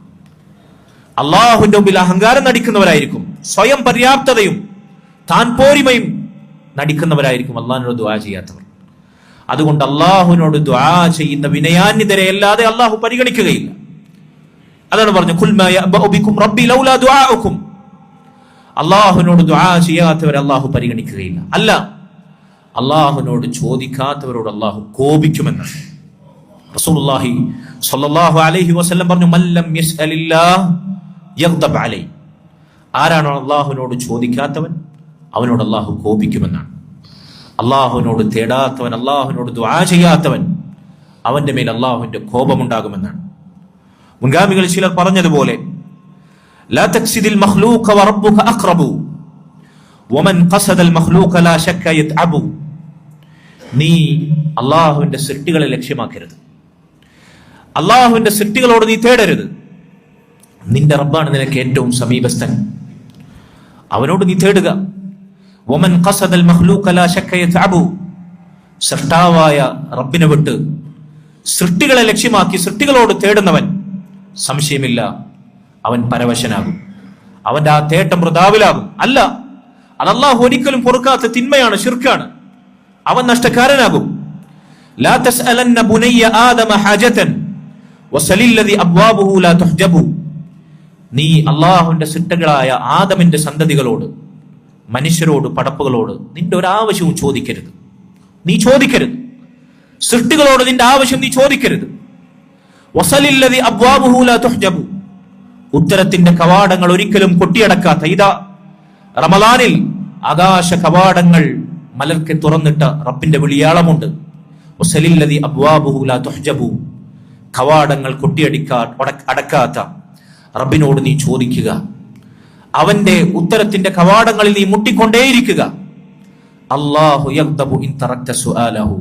അള്ളാഹുവിന്റെ മുമ്പിൽ അഹങ്കാരം നടിക്കുന്നവരായിരിക്കും, സ്വയം പര്യാപ്തതയും താൻ പോരിമയും നടിക്കുന്നവരായിരിക്കും അള്ളാഹിനോട് ദുആ ചെയ്യാത്തവർ. അതുകൊണ്ട് അള്ളാഹുവിനോട് ദുആ ചെയ്യുന്ന വിനയാന്യതരെ അല്ലാതെ അള്ളാഹു പരിഗണിക്കുകയില്ല. അതാണ് പറഞ്ഞു, ഖുൽ മാ യഅബഉ ബികും റബ്ബി ലൗലാ ദുആഉകും. അള്ളാഹുവിനോട് ദുആ ചെയ്യാത്തവരെ അള്ളാഹു പരിഗണിക്കുകയില്ല. അല്ല, അള്ളാഹുവിനോട് ചോദിക്കാത്തവരോട് അള്ളാഹു കോപിക്കുമെന്ന് റസൂലുള്ളാഹി സ്വല്ലല്ലാഹു അലൈഹി വസല്ലം പറഞ്ഞു, മല്ലം യസ്അലില്ലാഹ് യഗ്ദബ് അലൈഹി. ആരാണോ അള്ളാഹുവിനോട് ചോദിക്കാത്തവൻ അവനോട് അള്ളാഹു കോപിക്കുമെന്നാണ്. അള്ളാഹുവിനോട് തേടാത്തവൻ, അള്ളാഹുവിനോട് ദുആ ചെയ്യാത്തവൻ, അവന്റെ മേൽ അള്ളാഹുവിന്റെ കോപമുണ്ടാകുമെന്നാണ്. മുൻഗാമികൾ ചിലർ പറഞ്ഞതുപോലെ, ലാ തക്സിദിൽ മഖ്ലൂഖ വറബ്ബുക അഖ്റബു വമൻ ഖസദൽ മഖ്ലൂഖ ലാ ശക്ക യത്അബു. നീ അള്ളാഹുവിന്റെ സൃഷ്ടികളെ ലക്ഷ്യമാക്കരുത്, അള്ളാഹുവിന്റെ സൃഷ്ടികളോട് നീ തേടരുത്. നിന്റെ റബ്ബാണ് നിനക്ക് ഏറ്റവും സമീപസ്ഥൻ, അവനോട് നീ തേടുക. വമൻ ഖസദൽ മഖ്ലൂഖ ലാ ശക്ക യത്അബു. സൃഷ്ടാവായ റബ്ബിനെ വിട്ട് സൃഷ്ടികളെ ലക്ഷ്യമാക്കി സൃഷ്ടികളോട് തേടുന്നവൻ സംശയമില്ല അവൻ പരവശനാകും, അവന്റെ ആ തേട്ടം വൃഥാവിലാകും. അല്ല, അത് അല്ലാഹു ഒരിക്കലും പൊറുക്കാത്ത തിന്മയാണ്, ശിർക്കാണ്. അവൻ നഷ്ടക്കാരനാകും. ലാ തസ്അലന്ന ബുനയ്യ ആദമ ഹാജതൻ വസലില്ലദി അബ്വാബുഹു ലാ തുഹ്ജബു. നീ അല്ലാഹുവിന്റെ സൃഷ്ടികളായ ആദമിന്റെ സന്തതികളോട്, മനുഷ്യരോട്, പടപ്പുകളോട് നിന്റെ ഒരാവശ്യവും ചോദിക്കരുത്. നീ ചോദിക്കരുത്. സൃഷ്ടികളോട് നിന്റെ ആവശ്യം നീ ചോദിക്കരുത്. വസലില്ലദി അബ്വാബുഹു ലാ തുഹ്ജബു. ഉത്തരത്തിന്റെ കവാടങ്ങൾ ഒരിക്കലും കൊട്ടിയടക്കാത്ത, ഇതാ റമളാനിൽ ആകാശ കവാടങ്ങൾ മലർക്കെ തുറന്നിട്ട റബ്ബിന്റെ വിളിയാളമുണ്ട്. വസലില്ലദി അബ്വാബുഹു ലാ തുഹ്ജബു. കവാടങ്ങൾ അടക്കാത്ത റബ്ബിനോട് നീ ചോദിക്കുക. അവന്റെ ഉത്തരത്തിന്റെ കവാടങ്ങളിൽ നീ മുട്ടിക്കൊണ്ടേയിരിക്കുക. അല്ലാഹു യഗ്ദബു ഇൻ തറക്ത സുആലഹു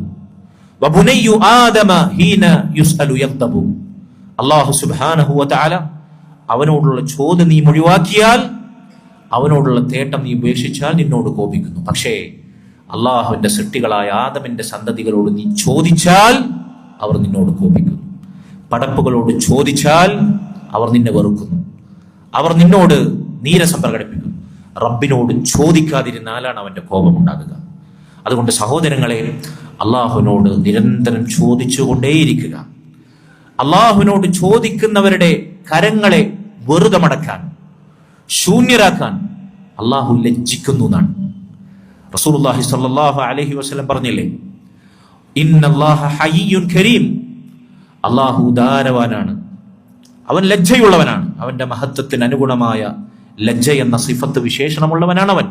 വബുനയ്യു ആദമ ഹീന യുസ്അലു യഗ്ദബു. അല്ലാഹു സുബ്ഹാനഹു വ തആല അവനോടുള്ള ചോദ്യം നീ ഒഴിവാക്കിയാൽ, അവനോടുള്ള തേട്ടം നീ ഉപേക്ഷിച്ചാൽ നിന്നോട് കോപിക്കുന്നു. പക്ഷേ അള്ളാഹുവിന്റെ സൃഷ്ടികളായ ആദമിന്റെ സന്തതികളോട് നീ ചോദിച്ചാൽ അവർ നിന്നോട് കോപിക്കുന്നു. പടപ്പുകളോട് ചോദിച്ചാൽ അവർ നിന്നെ വെറുക്കുന്നു, അവർ നിന്നോട് നീരസം പ്രകടിപ്പിക്കുന്നു. റബ്ബിനോട് ചോദിക്കാതിരുന്നാലാണ് അവന്റെ കോപമുണ്ടാകുക. അതുകൊണ്ട് സഹോദരങ്ങളെ, അള്ളാഹുവിനോട് നിരന്തരം ചോദിച്ചുകൊണ്ടേയിരിക്കുക. അള്ളാഹുവിനോട് ചോദിക്കുന്നവരുടെ കരങ്ങളെ വെറുതെ മടക്കാൻ, ശൂന്യരാക്കാൻ അള്ളാഹു ലജ്ജിക്കുന്നു എന്നാണ് റസൂലുള്ളാഹി സ്വല്ലല്ലാഹു അലൈഹി വസല്ലം പറഞ്ഞില്ലേ, ഇന്നല്ലാഹ ഹയ്യുൻ കരീം. അള്ളാഹു ഉദാരവാനാണ്, അവൻ ലജ്ജയുള്ളവനാണ്. അവന്റെ മഹത്വത്തിന് അനുഗുണമായ ലജ്ജ എന്ന സിഫത്ത് വിശേഷണമുള്ളവനാണ് അവൻ.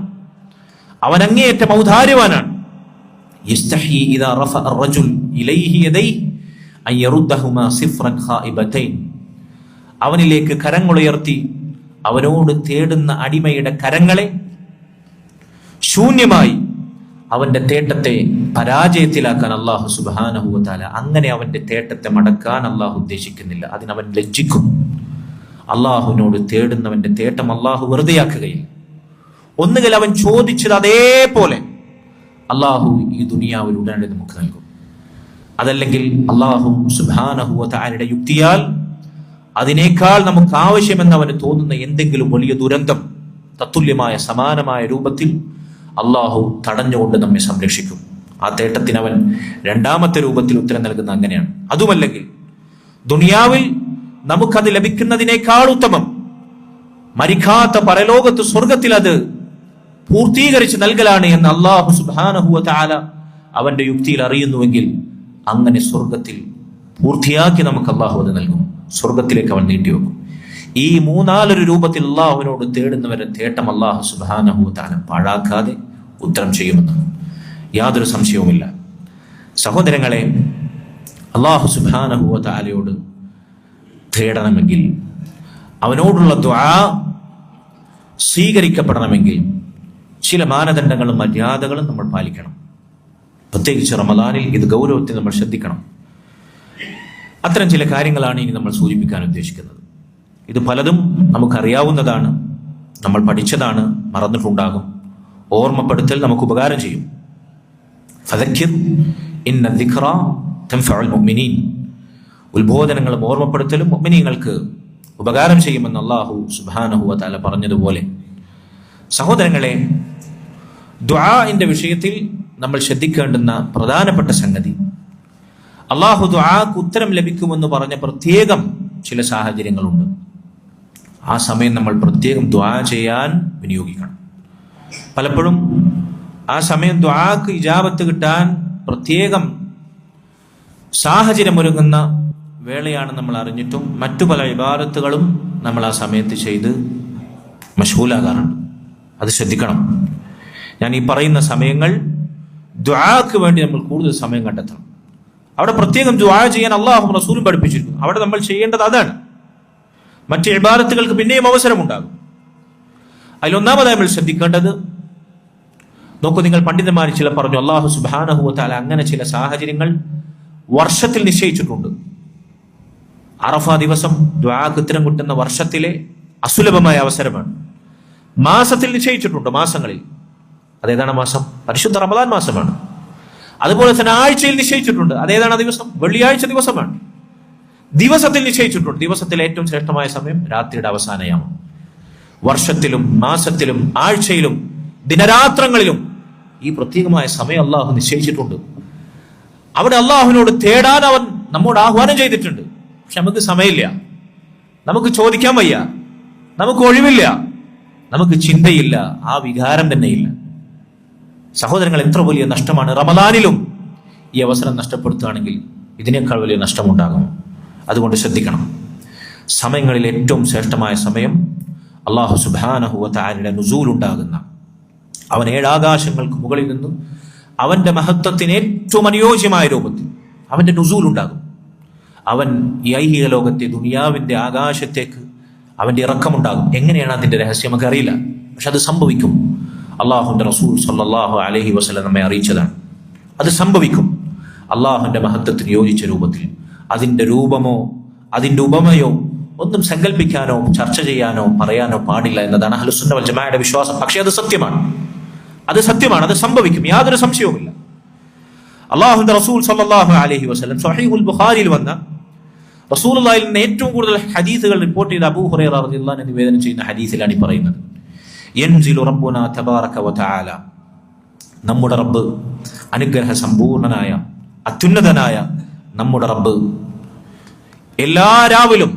അവൻ അങ്ങേയറ്റം ഔദാര്യവാനാണ്. യസ്തഹി ഇദാ റഫഅ അർ-റജുൽ ഇലൈഹി യദൈഹി അൻ യറുദ്ദഹുമാ സിഫ്റൻ ഖായിബതൈൻ. അവനിലേക്ക് കരങ്ങളുയർത്തി അവനോട് തേടുന്ന അടിമയുടെ കരങ്ങളെ ശൂന്യമായി അവന്റെ തേട്ടത്തെ പരാജയത്തിലാക്കാൻ അല്ലാഹു സുബ്ഹാനഹു വ തആല, അങ്ങനെ അവന്റെ തേട്ടത്തെ മടക്കാൻ അല്ലാഹു ഉദ്ദേശിക്കുന്നില്ല. അതിനവൻ ലജ്ജിക്കും. അള്ളാഹുവിനോട് തേടുന്നവന്റെ തേട്ടം അള്ളാഹു വെറുതെയാക്കുകയില്ല. ഒന്നുകിൽ അവൻ ചോദിച്ചത് അതേപോലെ അള്ളാഹു ഈ ദുനിയാവിൽ ഉടനടി നമുക്ക് നൽകും. അതല്ലെങ്കിൽ അള്ളാഹു സുബ്ഹാനഹു വ തആലയുടെ യുക്തിയാൽ അതിനേക്കാൾ നമുക്ക് ആവശ്യമെന്ന് അവന് തോന്നുന്ന എന്തെങ്കിലും വലിയ ദുരന്തം തത്തുല്യമായ സമാനമായ രൂപത്തിൽ അള്ളാഹു തടഞ്ഞുകൊണ്ട് നമ്മെ സംരക്ഷിക്കും. ആ തേട്ടത്തിന് അവൻ രണ്ടാമത്തെ രൂപത്തിൽ ഉത്തരം നൽകുന്ന അങ്ങനെയാണ്. അതുമല്ലെങ്കിൽ ദുനിയാവിൽ നമുക്കത് ലഭിക്കുന്നതിനേക്കാൾ ഉത്തമം മരിക്കാത്ത പരലോകത്ത് സ്വർഗത്തിൽ അത് പൂർത്തീകരിച്ച് നൽകലാണ് എന്ന് അല്ലാഹു സുബ്ഹാനഹു വ തആല അവന്റെ യുക്തിയിൽ അറിയുന്നുവെങ്കിൽ അങ്ങനെ സ്വർഗത്തിൽ പൂർത്തിയാക്കി നമുക്ക് അല്ലാഹു അത് നൽകും. സ്വർഗത്തിലേക്ക് അവൻ നീട്ടിവെക്കും. ഈ മൂന്നാലൊരു രൂപത്തിൽ അള്ളാഹുവിനോട് തേടുന്നവരെ തേട്ടം അള്ളാഹു സുബ്ഹാനഹു വ തആല പാഴാക്കാതെ ഉത്തരം ചെയ്യുമെന്ന് യാതൊരു സംശയവുമില്ല. സഹോദരങ്ങളെ, അള്ളാഹു സുബ്ഹാനഹു വ തആലയോട് തേടണമെങ്കിൽ, അവനോടുള്ള ദുആ സ്വീകരിക്കപ്പെടണമെങ്കിൽ ചില മാനദണ്ഡങ്ങളും മര്യാദകളും നമ്മൾ പാലിക്കണം. പ്രത്യേകിച്ച് റമദാനിൽ ഇത് ഗൗരവത്തിൽ നമ്മൾ ശ്രദ്ധിക്കണം. അത്തരം ചില കാര്യങ്ങളാണ് ഇനി നമ്മൾ സൂചിപ്പിക്കാൻ ഉദ്ദേശിക്കുന്നത്. ഇത് പലതും നമുക്കറിയാവുന്നതാണ്, നമ്മൾ പഠിച്ചതാണ്, മറന്നിട്ടുണ്ടാകും. ഓർമ്മപ്പെടുത്തൽ നമുക്ക് ഉപകാരം ചെയ്യും. ഫദക്കിർ ഇന്ന ദിക്റ തൻഫഉൽ മുഅ്മിനീൻ. ഉത്ബോധനങ്ങളും ഓർമ്മപ്പെടുത്തലും മുഅ്മിനീങ്ങൾക്ക് ഉപകാരം ചെയ്യുമെന്ന് അല്ലാഹു സുബ്ഹാനഹു വ തആല പറഞ്ഞതുപോലെ, സഹോദരങ്ങളെ, ദുആഇന്റെ വിഷയത്തിൽ നമ്മൾ ശ്രദ്ധിക്കേണ്ടുന്ന പ്രധാനപ്പെട്ട സംഗതി, അല്ലാഹു ദുആക്ക് ഉത്തരം ലഭിക്കുമെന്ന് പറഞ്ഞ പ്രത്യേകം ചില സാഹചര്യങ്ങളുണ്ട്. ആ സമയം നമ്മൾ പ്രത്യേകം ദുആ ചെയ്യാൻ വിനിയോഗിക്കണം. പലപ്പോഴും ആ സമയം ദുആക്ക് ഇജാബത്ത് കിട്ടാൻ പ്രത്യേകം സാഹചര്യമൊരുങ്ങുന്ന വേളയാണ് നമ്മൾ അറിഞ്ഞിട്ടും മറ്റു പല ഇബാദത്തുകളും നമ്മൾ ആ സമയത്ത് ചെയ്ത് മശ്ഗൂലാകാറുണ്ട്. അത് ശ്രദ്ധിക്കണം. ഞാൻ ഈ പറയുന്ന സമയങ്ങൾ ദുആക്ക് വേണ്ടി നമ്മൾ കൂടുതൽ സമയം കണ്ടെത്തണം. അവിടെ പ്രത്യേകം ദുആ ചെയ്യാൻ അല്ലാഹുവും റസൂലും പഠിപ്പിച്ചിരിക്കുന്നു. അവിടെ നമ്മൾ ചെയ്യേണ്ടത് അതാണ്. മറ്റ് ഇബാദത്തുകൾക്ക് പിന്നെയും അവസരമുണ്ടാകും. അതിലൊന്നാമതായി നമ്മൾ ശ്രദ്ധിക്കേണ്ടത്, നോക്കൂ, നിങ്ങൾ പണ്ഡിതന്മാർ ചില പറഞ്ഞു, അല്ലാഹു സുബ്ഹാനഹു വ തആല അങ്ങനെ ചില സാഹചര്യങ്ങൾ വർഷത്തിൽ നിശ്ചയിച്ചിട്ടുണ്ട്. അറഫ ദിവസം ദുആക്ക് ഉത്തരം കിട്ടുന്ന വർഷത്തിലെ അസുലഭമായ അവസരമാണ്. മാസത്തിൽ നിശ്ചയിച്ചിട്ടുണ്ട്, മാസങ്ങളിൽ. അതേതാണ് മാസം? പരിശുദ്ധ റമദാൻ മാസമാണ്. അതുപോലെ തന്നെ ആഴ്ചയിൽ നിശ്ചയിച്ചിട്ടുണ്ട്. അതേതാണ് ദിവസം? വെള്ളിയാഴ്ച ദിവസമാണ്. ദിവസത്തിൽ നിശ്ചയിച്ചിട്ടുണ്ട്. ദിവസത്തിലെ ഏറ്റവും ശ്രേഷ്ഠമായ സമയം രാത്രിയുടെ അവസാനയാമം. വർഷത്തിലും മാസത്തിലും ആഴ്ചയിലും ദിനരാത്രങ്ങളിലും ഈ പ്രത്യേകമായ സമയം അള്ളാഹു നിശ്ചയിച്ചിട്ടുണ്ട്. അവിടെ അള്ളാഹുവിനോട് തേടാൻ അവൻ നമ്മോട് ആഹ്വാനം ചെയ്തിട്ടുണ്ട്. പക്ഷെ നമുക്ക് സമയമില്ല, നമുക്ക് ചോദിക്കാൻ വയ്യ, നമുക്ക് ഒഴിവില്ല, നമുക്ക് ചിന്തയില്ല, ആ വികാരം തന്നെയില്ല. സഹോദരങ്ങൾ, എത്ര വലിയ നഷ്ടമാണ്. റമദാനിലും ഈ അവസരം നഷ്ടപ്പെടുത്തുകയാണെങ്കിൽ ഇതിനേക്കാൾ വലിയ നഷ്ടമുണ്ടാകും. അതുകൊണ്ട് ശ്രദ്ധിക്കണം. സമയങ്ങളിൽ ഏറ്റവും ശ്രേഷ്ഠമായ സമയം അല്ലാഹു സുബ്ഹാനഹു വ തആലയുടെ നുസൂൽ ഉണ്ടാകുന്ന, അവൻ ഏഴാകാശങ്ങൾക്ക് മുകളിൽ നിന്നും അവന്റെ മഹത്വത്തിന് ഏറ്റവും അനുയോജ്യമായ രൂപത്തിൽ അവന്റെ നുസൂൽ ഉണ്ടാകും. അവൻ ഈ ഐഹിക ലോകത്തെ, ദുനിയാവിന്റെ ആകാശത്തേക്ക് അവന്റെ ഇറക്കമുണ്ടാകും. എങ്ങനെയാണ് അതിന്റെ രഹസ്യം നമുക്ക് അറിയില്ല, പക്ഷെ അത് സംഭവിക്കും. അള്ളാഹുന്റെ റസൂൽ സല്ലല്ലാഹു അലൈഹി വസല്ലം നമ്മെ അറിയിച്ചതാണ്. അത് സംഭവിക്കും. അള്ളാഹുന്റെ മഹത്വത്തിന് യോജിച്ച രൂപത്തിൽ. അതിന്റെ രൂപമോ അതിന്റെ ഉപമയോ ഒന്നും സങ്കല്പിക്കാനോ ചർച്ച ചെയ്യാനോ പറയാനോ പാടില്ല എന്നതാണ് അഹ്ലുസുന്ന വൽ ജമാഅയുടെ വിശ്വാസം. പക്ഷേ അത് സത്യമാണ്, അത് സത്യമാണ്, അത് സംഭവിക്കും, യാതൊരു സംശയവുമില്ല. അള്ളാഹുന്റെ റസൂൽ സല്ലല്ലാഹു അലൈഹി വസല്ലം സ്വഹീഹുൽ ബുഖാരിയിൽ വന്ന, റസൂലുള്ളാഹിൽ നിന്ന് ഏറ്റവും കൂടുതൽ ഹദീസുകൾ റിപ്പോർട്ട് ചെയ്ത അബൂ ഹുറൈറ റളിയല്ലാഹു അൻഹു നിവേദനം ചെയ്യുന്ന ഹദീസിലാണ് ഈ പറയുന്നത്. യൻസിലു റബ്ബുനാ തബാറക വ തആല, നമ്മുടെ റബ്ബ്, അനുഗ്രഹ സമ്പൂർണനായ അത്യുന്നതനായ നമ്മുടെ റബ്ബ് എല്ലാ രാവിലും,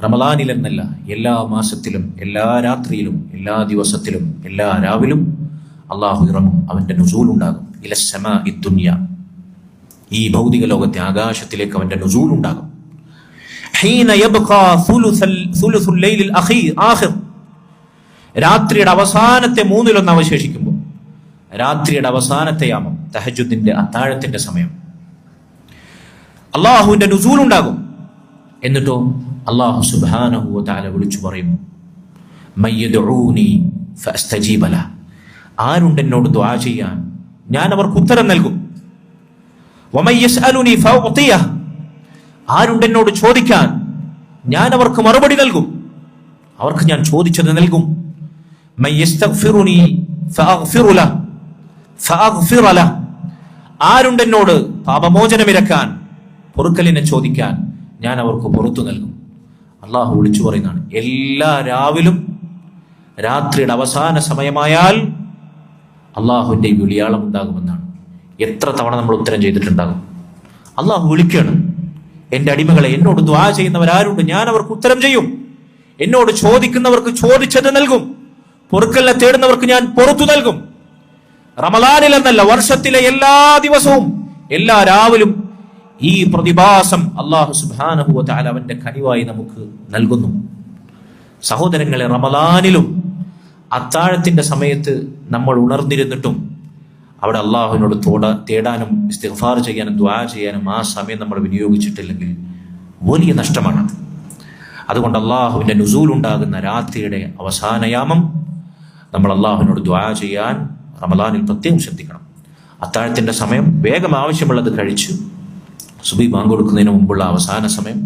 റമദാനിലെന്നല്ല, എല്ലാ മാസത്തിലും, എല്ലാ രാത്രിയിലും, എല്ലാ ദിവസത്തിലും, എല്ലാ രാവിലും അള്ളാഹു ഇറങ്ങും. അവന്റെ നുസൂൽ ഉണ്ടാകും. ഇലസ്സമാഇ ദുനിയ, ഈ ഭൗതിക ലോകത്തെ ആകാശത്തിലേക്ക് അവന്റെ നുസൂൽ ഉണ്ടാകും. ഹീന യബ്ഖാ സുലുസുൽ ലൈലിൽ ആഖിർ, രാത്രിയുടെ അവസാനത്തെ മൂന്നിലൊന്ന് അവശേഷിക്കുമ്പോൾ, രാത്രിയുടെ അവസാനത്തെ യാമം, തഹജ്ജുദിന്റെ അത്താഴത്തിന്റെ സമയം, അള്ളാഹുവിന്റെ നുസൂൽ ഉണ്ടാകും. എന്നിട്ടോ അള്ളാഹു സുബ്ഹാനഹു വ തആല വിളിച്ചു പറയും, മയ്യദ്ഊനി ഫഅസ്തജീബ ലഹ, ആരുണ്ട് എന്നോട് ദുആ ചെയ്യാൻ, ഞാൻ അവർക്ക് ഉത്തരം നൽകും. വമയ്യസ്അലുനി ഫഉതിയഹ, ആരുണ്ട് എന്നോട് ചോദിക്കാൻ, ഞാൻ അവർക്ക് മറുപടി നൽകും, അവർക്ക് ഞാൻ ചോദിച്ചത് നൽകും. മയ്യസ്തഗ്ഫിറുനി ഫഅഗ്ഫിറു ലഹ ഫഅഗ്ഫിറ ലഹ, ആരുണ്ട് എന്നോട് പാപമോചനമിരക്കാൻ, പൊറുക്കലിനെ ചോദിക്കാൻ, ഞാൻ അവർക്ക് പുറത്തു നൽകും. അള്ളാഹു വിളിച്ചു പറയുന്നതാണ്. എല്ലാ രാവിലും രാത്രിയുടെ അവസാന സമയമായാൽ അള്ളാഹുവിന്റെ വിളിയാളം ഉണ്ടാകുമെന്നാണ്. എത്ര തവണ നമ്മൾ ഉത്തരം ചെയ്തിട്ടുണ്ടാകും. അള്ളാഹു വിളിക്കണം, എന്റെ അടിമകളെ, എന്നോട് ദുആ ചെയ്യുന്നവരാരുണ്ട്, ഞാൻ അവർക്ക് ഉത്തരം ചെയ്യും. എന്നോട് ചോദിക്കുന്നവർക്ക് ചോദിച്ചത് നൽകും. പൊറുക്കലിനെ തേടുന്നവർക്ക് ഞാൻ പുറത്തു നൽകും. റമദാനിൽ എന്നല്ല, വർഷത്തിലെ എല്ലാ ദിവസവും, എല്ലാ രാവിലും ഈ പ്രതിഭാസം അല്ലാഹു സുബ്ഹാനഹു വ തആല അവന്റെ കനിവായി നമുക്ക് നൽകുന്നു. സഹോദരങ്ങളെ, റമദാനിലും അത്താഴത്തിന്റെ സമയത്ത് നമ്മൾ ഉണർന്നിരുന്നിട്ടും അവിടെ അള്ളാഹുവിനോട് തേടാനും ഇസ്തിഗ്ഫാർ ചെയ്യാനും ദുആ ചെയ്യാനും ആ സമയം നമ്മൾ വിനിയോഗിച്ചിട്ടില്ലെങ്കിൽ വലിയ നഷ്ടമാണ്. അതുകൊണ്ട് അള്ളാഹുവിൻ്റെ നുസൂൽ ഉണ്ടാകുന്ന രാത്രിയുടെ അവസാനയാമം നമ്മൾ അള്ളാഹുവിനോട് ദുആ ചെയ്യാൻ റമദാനിൽ പ്രത്യേകം ശ്രദ്ധിക്കണം. അത്താഴത്തിൻ്റെ സമയം വേഗം ആവശ്യമുള്ളത് കഴിച്ച് സുബഹി ബാങ്ക് കൊടുക്കുന്നതിന് മുമ്പുള്ള അവസാന സമയം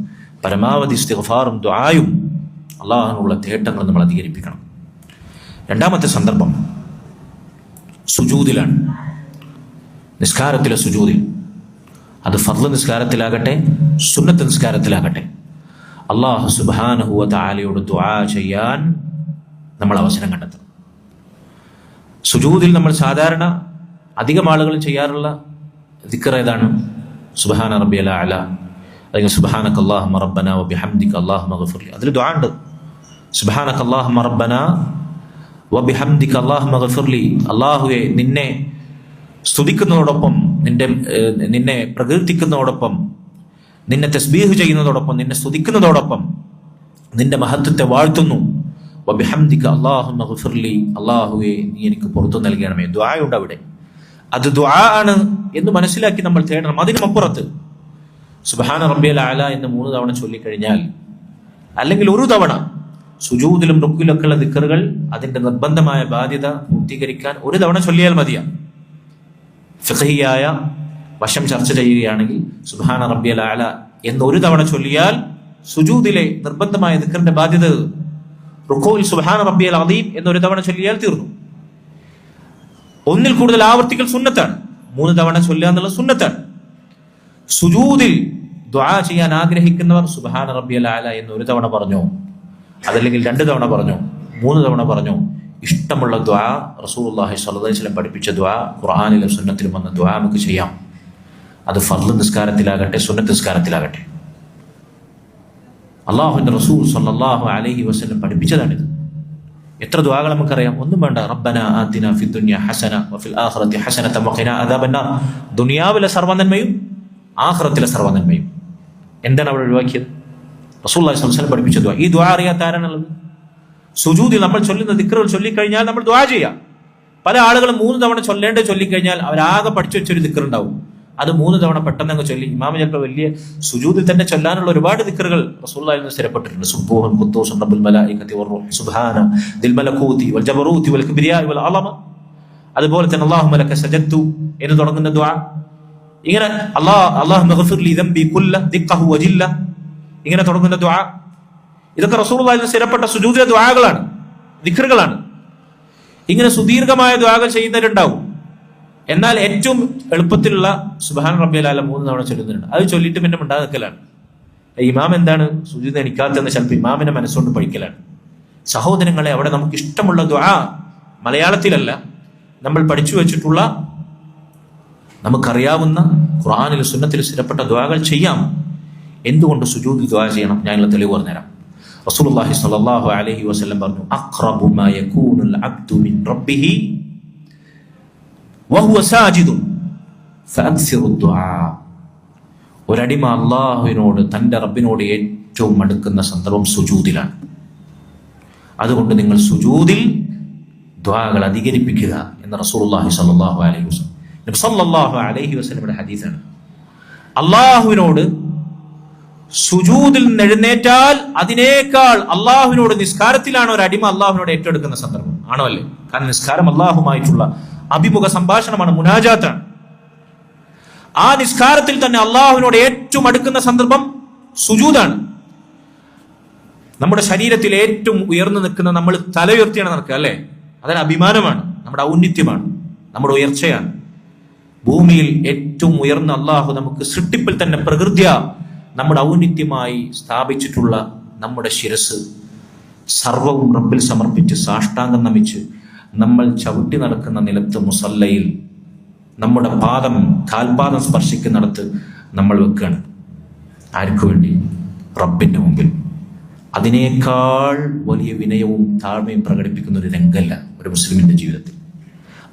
പരമാവധി ഇസ്തിഗ്ഫാറും ദുആയും അള്ളാഹുവിനുള്ള തേട്ടങ്ങൾ നമ്മൾ അധികരിപ്പിക്കണം. രണ്ടാമത്തെ സന്ദർഭം സുജൂദിലാണ്. നിസ്കാരത്തിലെ സുജൂദിൽ, അത് ഫർള് നിസ്കാരത്തിലാകട്ടെ സുന്നത്ത് നിസ്കാരത്തിലാകട്ടെ, അല്ലാഹു സുബ്ഹാനഹു വ തആലയോട് ദുആ ചെയ്യാൻ നമ്മൾ അവസരം കണ്ടെത്തണം. സുജൂദിൽ നമ്മൾ സാധാരണ അധികം ആളുകൾ ചെയ്യാറുള്ള ദിക്ർ ഏതാണ്? സുബ്ഹാന റബ്ബിയൽ അഅല, അല്ലെങ്കിൽ സുബ്ഹാനക അല്ലാഹുമ്മ റബ്ബന വ ബിഹംദിക അല്ലാഹുമ്മ ഗഫിർലി. അതിൽ ദുആ ഉണ്ട്. സുബ്ഹാനക അല്ലാഹുമ്മ റബ്ബന വ ബിഹംദിക അല്ലാഹുമ്മ ഗഫിർലി. അല്ലാഹുവേ, നിന്നെ സ്തുതിക്കുന്നതോടൊപ്പം, നിന്നെ പ്രകീർത്തിക്കുന്നതോടൊപ്പം, നിന്നെ തസ്ബീഹ് ചെയ്യുന്നതോടൊപ്പം, നിന്നെ സ്തുതിക്കുന്നതോടൊപ്പം നിന്റെ മഹത്വത്തെ വാഴ്ത്തുന്നു. വബിഹംദിക അല്ലാഹുമ്മ ഗഫിർലി. അല്ലാഹുവേ, നീ എനിക്ക് പുറത്തു നൽകണമേ. ദുആയുണ്ട് അവിടെ. അത് ദുആ ആണ് എന്ന് മനസ്സിലാക്കി നമ്മൾ തേടണം. അതിനുമപ്പുറത്ത് സുബ്ഹാന റബ്ബിയൽ അഅല എന്ന് 3 തവണ ചൊല്ലിക്കഴിഞ്ഞാൽ, അല്ലെങ്കിൽ ഒരു തവണ സുജൂദിലും റുക്ഇലൊക്കെ ഉള്ള ദിക്റുകൾ അതിന്റെ നിർബന്ധമായ ബാധ്യത പൂർത്തീകരിക്കാൻ ഒരു തവണ ചൊല്ലിയാൽ മതിയാണ്. ഫിഖഹിയായ വശം ചർച്ച ചെയ്യുകയാണെങ്കിൽ സുബ്ഹാന റബ്ബിയൽ അഅല എന്ന് ഒരു തവണ ചൊല്ലിയാൽ സുജൂദിലെ നിർബന്ധമായ ദിക്റിന്റെ ബാധ്യത, റുക്ഊഇൽ സുബ്ഹാന റബ്ബിയൽ അദീം എന്നൊരു തവണ ചൊല്ലിയാൽ തീർന്നു. ഒന്നിൽ കൂടുതൽ ആവർത്തിക്കൽ സുന്നത്താണ്. 3 തവണ ചൊല്ലുക എന്നുള്ളത് സുന്നത്താണ്. സുജൂദിൽ ദുആ ചെയ്യാൻ ആഗ്രഹിക്കുന്നവർ സുബ്ഹാന റബ്ബിയൽ അഅല എന്ന് ഒരു തവണ പറഞ്ഞോ, അതല്ലെങ്കിൽ 2 തവണ പറഞ്ഞോ, 3 തവണ പറഞ്ഞോ, ഇഷ്ടമുള്ള ദുആ, റസൂലുള്ളാഹി സ്വല്ലല്ലാഹു അലൈഹി വസല്ലം പഠിപ്പിച്ച ദുആ, ഖുർആനിലും സുന്നത്തിലും വന്ന ദുആ നമുക്ക് ചെയ്യാം. അത് ഫർള് നിസ്കാരത്തിലാകട്ടെ സുന്നത്ത് നിസ്കാരത്തിലാകട്ടെ. അല്ലാഹുവിന്റെ റസൂൽ സ്വല്ലല്ലാഹു അലൈഹി വസല്ലം പഠിപ്പിച്ചതാണിത്. എത്ര ദുആകൾ നമുക്കറിയാം. ഒന്നും വേണ്ട. റബ്ബന ആതിന ഫിദ് ദുനിയ ഹസന വഫിൽ ആഖിറതി ഹസനത വഖിനാ അദാബന്നാർ. ദുനിയാവിലെ സർവ്വനന്മയും ആഖിറത്തിലെ സർവ്വനന്മയും. എന്താണ് അവിടെ ഒഴിവാക്കിയത്? റസൂലുള്ളാഹി സ്വല്ലല്ലാഹു അലൈഹി വസല്ലം പഠിപ്പിച്ച ദുആ. ഈ ദുആ അറിയാത്ത ആരാണുള്ളത്? സുജൂദിൽ നമ്മൾ ചൊല്ലുന്ന ദിക്റുകൾ ചൊല്ലിക്കഴിഞ്ഞാൽ നമ്മൾ ദുആ ചെയ്യാം. പല ആളുകളും 3 തവണ ചൊല്ലിക്കഴിഞ്ഞാൽ അവരാകെ പഠിച്ചു വെച്ചൊരു ദിക്റുണ്ടാവും. അത് 3 തവണ പെട്ടെന്ന് അങ്ങ് ചൊല്ലി. ഇമാം ചിലപ്പോൾ വലിയ സുജൂദിൽ തന്നെ ചൊല്ലാനുള്ള ഒരുപാട് ദിക്റുകൾ റസൂലുള്ളാഹിൽ നിന്ന് സ്ഥിരപ്പെട്ടിട്ടുണ്ട്. സുബ്ബൂഹുൻ ഖുദ്ദൂസുൻ റബ്ബുൽ മലായികതി വർ-റൂഹ് സുബ്ഹാന ദിൽ മലകൂതി വൽ ജബറൂതി വൽ കിബ്രിയാഇ വൽ അളമ. അതുപോലെ തന്നെ അല്ലാഹുമ്മ ലക സജദ്തു എന്ന് തുടങ്ങുന്ന ദുആ. ഇങ്ങനെ അല്ലാഹുമ്മ ഗഫിർലി ദംബി കുല്ല ദിഖഹു വജില്ല ഇങ്ങനെ തുടങ്ങുന്ന ദുആ. ഇതൊക്കെ റസൂലുള്ളാഹിൽ നിന്ന് സ്ഥിരപ്പെട്ട സുജൂദിലെ ദുആകളാണ്, ദിക്റുകളാണ്. ഇങ്ങനെ സുദീർഘമായ ദുആകൾ ചെയ്യുന്നവരുണ്ടാവും. എന്നാൽ ഏറ്റവും എളുപ്പത്തിലുള്ള സുബ്ഹാന റബ്ബിയൽ അഅല 3 തവണ ചൊല്ലുന്നുണ്ട്. അത് ചൊല്ലിയിട്ട് പിന്നെ മിണ്ടാതെ നിൽക്കലാണ്. ഇമാം എന്താണ് സുജൂദിന് എണിക്കാത്തെന്ന് ചിലപ്പോൾ ഇമാമിന്റെ മനസ്സുകൊണ്ട് പഠിക്കലാണ്. സഹോദരങ്ങളെ, അവിടെ നമുക്ക് ഇഷ്ടമുള്ള ദുആ മലയാളത്തിലല്ല, നമ്മൾ പഠിച്ചു വെച്ചിട്ടുള്ള നമുക്കറിയാവുന്ന ഖുർആനിലും സുന്നത്തിലും സ്ഥിരപ്പെട്ട ദുആകൾ ചെയ്യാം. എന്തുകൊണ്ട് സുജൂദിൽ ദുആ ചെയ്യണം? ഞാനുള്ള തെളിവ് പറഞ്ഞുതരാം. റസൂലുള്ളാഹി സ്വല്ലല്ലാഹു അലൈഹി വസല്ലം പറഞ്ഞു, അഖ്റബു മാ യകൂനുൽ അബ്ദു മിൻ റബ്ബിഹി വഹുവ സാജിദുൻ ഫഅക്സിറു ദുആ. ഒരടിമ അല്ലാഹുവിനോട്, തന്റെ റബ്ബിനോട് ഏറ്റവും അടുക്കുന്ന സന്ദർഭം സുജൂദിലാണ്. അതുകൊണ്ട് നിങ്ങൾ സുജൂദിൽ ദുആകൾ അധികരിപ്പിക്കുക എന്ന് റസൂലുള്ളാഹി സ്വല്ലല്ലാഹു അലൈഹി വസല്ലം. നബി സ്വല്ലല്ലാഹു അലൈഹി വസല്ലമയുടെ ഹദീസാണ്. അല്ലാഹുവിനോട് സുജൂദിൽ നിന്ന് എഴുന്നേറ്റാൽ അതിനേക്കാൾ അള്ളാഹുവിനോട്, നിസ്കാരത്തിലാണ് ഒരു അടിമ അള്ളാഹുവിനോട് ഏറ്റെടുക്കുന്ന സന്ദർഭം. ആണോ അല്ലേ? കാരണം നിസ്കാരം അള്ളാഹുമായിട്ടുള്ള അഭിമുഖ സംഭാഷണമാണ്, മുനാജാത്താണ്. ആ നിസ്കാരത്തിൽ തന്നെ അള്ളാഹുവിനോട് ഏറ്റവും അടുക്കുന്ന സന്ദർഭം സുജൂദാണ്. നമ്മുടെ ശരീരത്തിൽ ഏറ്റവും ഉയർന്നു നിൽക്കുന്ന, നമ്മൾ തല ഉയർത്തിയാണ് നടക്കുക അല്ലേ? അതിന് അഭിമാനമാണ്, നമ്മുടെ ഔന്നിത്യമാണ്, നമ്മുടെ ഉയർച്ചയാണ്. ഭൂമിയിൽ ഏറ്റവും ഉയർന്ന അള്ളാഹു നമുക്ക് സൃഷ്ടിപ്പിൽ തന്നെ പ്രകൃത്യ നമ്മുടെ ഔന്നിത്യമായി സ്ഥാപിച്ചിട്ടുള്ള നമ്മുടെ ശിരസ് സർവവും റബ്ബിൽ സമർപ്പിച്ച് സാഷ്ടാംഗം നമിച്ച് നമ്മൾ ചവിട്ടി നടക്കുന്ന നിലത്ത് മുസല്ലയിൽ നമ്മുടെ കാൽപാദം സ്പർശിക്കുന്നിടത്ത് നമ്മൾ വെക്കുകയാണ്. ആർക്കു വേണ്ടി? റബ്ബിന്റെ മുമ്പിൽ. അതിനേക്കാൾ വലിയ വിനയവും താഴ്മയും പ്രകടിപ്പിക്കുന്ന ഒരു രംഗമല്ല ഒരു മുസ്ലിമിന്റെ ജീവിതത്തിൽ.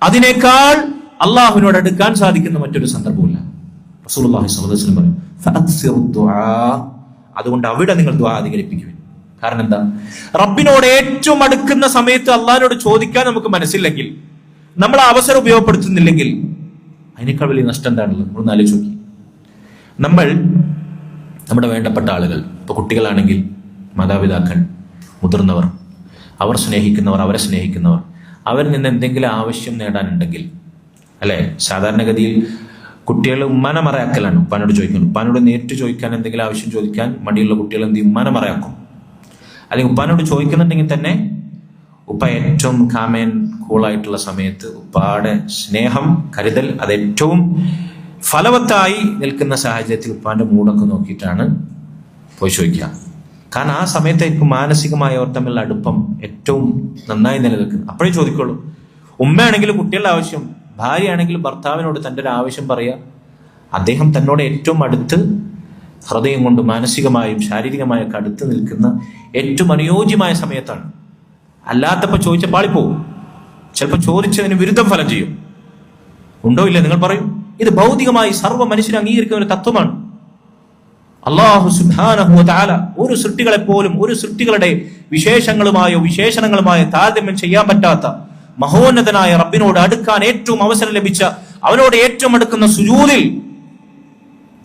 അതിനേക്കാൾ അള്ളാഹുവിനോട് അടുക്കാൻ സാധിക്കുന്ന മറ്റൊരു സന്ദർഭമില്ല. റസൂലുള്ളാഹി സ്വല്ലല്ലാഹു അലൈഹി വസല്ലം പറയും, ഫഅക്സിറു ദുആ. അതുകൊണ്ട് അവിടെ നിങ്ങൾ ദുആ അധികരിപ്പിക്കുവിൻ. കാരണം എന്താ? റബ്ബിനോട് ഏറ്റവും അടുക്കുന്ന സമയത്ത് അള്ളാഹിനോട് ചോദിക്കാൻ നമുക്ക് മനസ്സില്ലെങ്കിൽ, നമ്മൾ അവസരം ഉപയോഗപ്പെടുത്തുന്നില്ലെങ്കിൽ അതിനേക്കാൾ വലിയ നഷ്ടം എന്താണുള്ളത്? നമ്മളൊന്ന് ആലോചിച്ച് നോക്കി. നമ്മൾ നമ്മുടെ വേണ്ടപ്പെട്ട ആളുകൾ, ഇപ്പൊ കുട്ടികളാണെങ്കിൽ മാതാപിതാക്കൾ, മുതിർന്നവർ, അവർ സ്നേഹിക്കുന്നവർ, അവരെ സ്നേഹിക്കുന്നവർ, അവരിൽ നിന്ന് എന്തെങ്കിലും ആവശ്യം നേടാനുണ്ടെങ്കിൽ, അല്ലെ, സാധാരണഗതിയിൽ കുട്ടികൾ ഉമ്മാനെ മറയാക്കലാണ്. ഉപ്പാനോട് ചോദിക്കുന്നു. ഉപ്പാനോട് നേരിട്ട് ചോദിക്കാൻ, എന്തെങ്കിലും ആവശ്യം ചോദിക്കാൻ മടിയുള്ള കുട്ടികൾ എന്ത് ചെയ്യും? ഉമ്മാനെ മറയാക്കും. അല്ലെങ്കിൽ ഉപ്പാനോട് ചോദിക്കുന്നുണ്ടെങ്കിൽ തന്നെ ഉപ്പ ഏറ്റവും കാമേൻ കൂളായിട്ടുള്ള സമയത്ത് ഉപ്പാടെ സ്നേഹം, കരുതൽ അത് ഏറ്റവും ഫലവത്തായി നിൽക്കുന്ന സാഹചര്യത്തിൽ ഉപ്പാന്റെ മൂടൊക്കെ നോക്കിയിട്ടാണ് പോയി ചോദിക്കുക. കാരണം ആ സമയത്തായിരിക്കും മാനസികമായ അവർ തമ്മിലുള്ള അടുപ്പം ഏറ്റവും നന്നായി നിലനിൽക്കുന്നത്. അപ്പോഴേ ചോദിക്കുള്ളൂ. ഉമ്മയാണെങ്കിലും കുട്ടികളുടെ ആവശ്യം, ഭാര്യയാണെങ്കിലും ഭർത്താവിനോട് തൻ്റെ ഒരു ആവശ്യം പറയുക, അദ്ദേഹം തന്നോട് ഏറ്റവും അടുത്ത് ഹൃദയം കൊണ്ട് മാനസികമായും ശാരീരികമായൊക്കെ അടുത്ത് നിൽക്കുന്ന ഏറ്റവും അനുയോജ്യമായ സമയത്താണ്. അല്ലാത്തപ്പോൾ ചോദിച്ച പാളിപ്പോവും. ചിലപ്പോൾ ചോദിച്ചതിന് വിരുദ്ധം ഫലം ചെയ്യും. ഉണ്ടോ ഇല്ല നിങ്ങൾ പറയും. ഇത് ഭൗതികമായി സർവ്വ മനുഷ്യരെ അംഗീകരിക്കുന്ന ഒരു തത്വമാണ്. അല്ലാഹു സുബ്ഹാനഹു വ തആല ഒരു സൃഷ്ടികളെ പോലും ഒരു സൃഷ്ടികളുടെ വിശേഷങ്ങളുമായോ വിശേഷണങ്ങളുമായോ താരതമ്യം ചെയ്യാൻ പറ്റാത്ത മഹോന്നതനായ റബ്ബിനോട് അടുക്കാൻ ഏറ്റവും അവസരം ലഭിച്ച, അവനോട് ഏറ്റവും അടുക്കുന്ന സുജൂദിൽ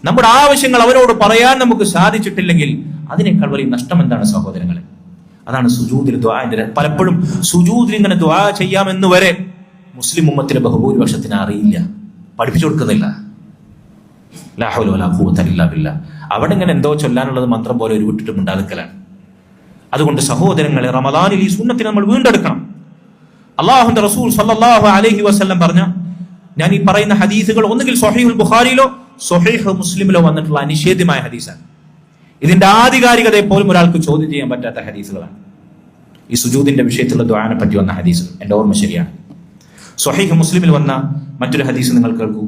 നമ്മുടെ ആവശ്യങ്ങൾ അവനോട് പറയാൻ നമുക്ക് സാധിച്ചിട്ടില്ലെങ്കിൽ അതിനേക്കാൾ വലിയ നഷ്ടം എന്താണ് സഹോദരങ്ങളെ? അതാണ് സുജൂദിൽ ദുആന്റെ. പലപ്പോഴും സുജൂദിൽ ഇങ്ങനെ ദുആ ചെയ്യാമെന്ന് വരെ മുസ്ലിം ഉമ്മത്തിലെ ബഹുഭൂരിപക്ഷത്തിന് അറിയില്ല, പഠിപ്പിച്ചു കൊടുക്കുന്നില്ല. ലാ ഹൗല വലാ ഖുവത ഇല്ലാ ബില്ലാഹ്. അവിടെ ഇങ്ങനെ എന്തോ ചൊല്ലാനുള്ളത് മന്ത്രം പോലെ ഒരു വിട്ടിട്ടും ഉണ്ടാക്കലാണ്. അതുകൊണ്ട് സഹോദരങ്ങളെ, റമദാനിൽ ഈ സുന്നത്തിനെ നമ്മൾ വീണ്ടെടുക്കണം. അല്ലാഹുവിന്റെ റസൂൽ സല്ലല്ലാഹു അലൈഹി വസല്ലം പറഞ്ഞ, ഞാൻ ഈ പറയുന്ന ഹദീസുകൾ ഒന്നുകിൽ സ്വഹീഹുൽ ബുഖാരിയിലോ സ്വഹീഹ് മുസ്ലിമിലോ വന്നിട്ടുള്ള അനിഷേധ്യമായ ഹദീസാണ്. ഇതിന്റെ ആധികാരികതയെ പോലും ഒരാൾക്ക് ചോദ്യം ചെയ്യാൻ പറ്റാത്ത ഹദീസുകളാണ്. ഈ സുജൂദിന്റെ വിഷയത്തിലുള്ള ദുആനെ പറ്റി വന്ന ഹദീസുകൾ, എന്റെ ഓർമ്മ ശരിയാണ്. സ്വഹീഹ് മുസ്ലിമിൽ വന്ന മറ്റൊരു ഹദീസ് നിങ്ങൾ കേൾക്കൂ.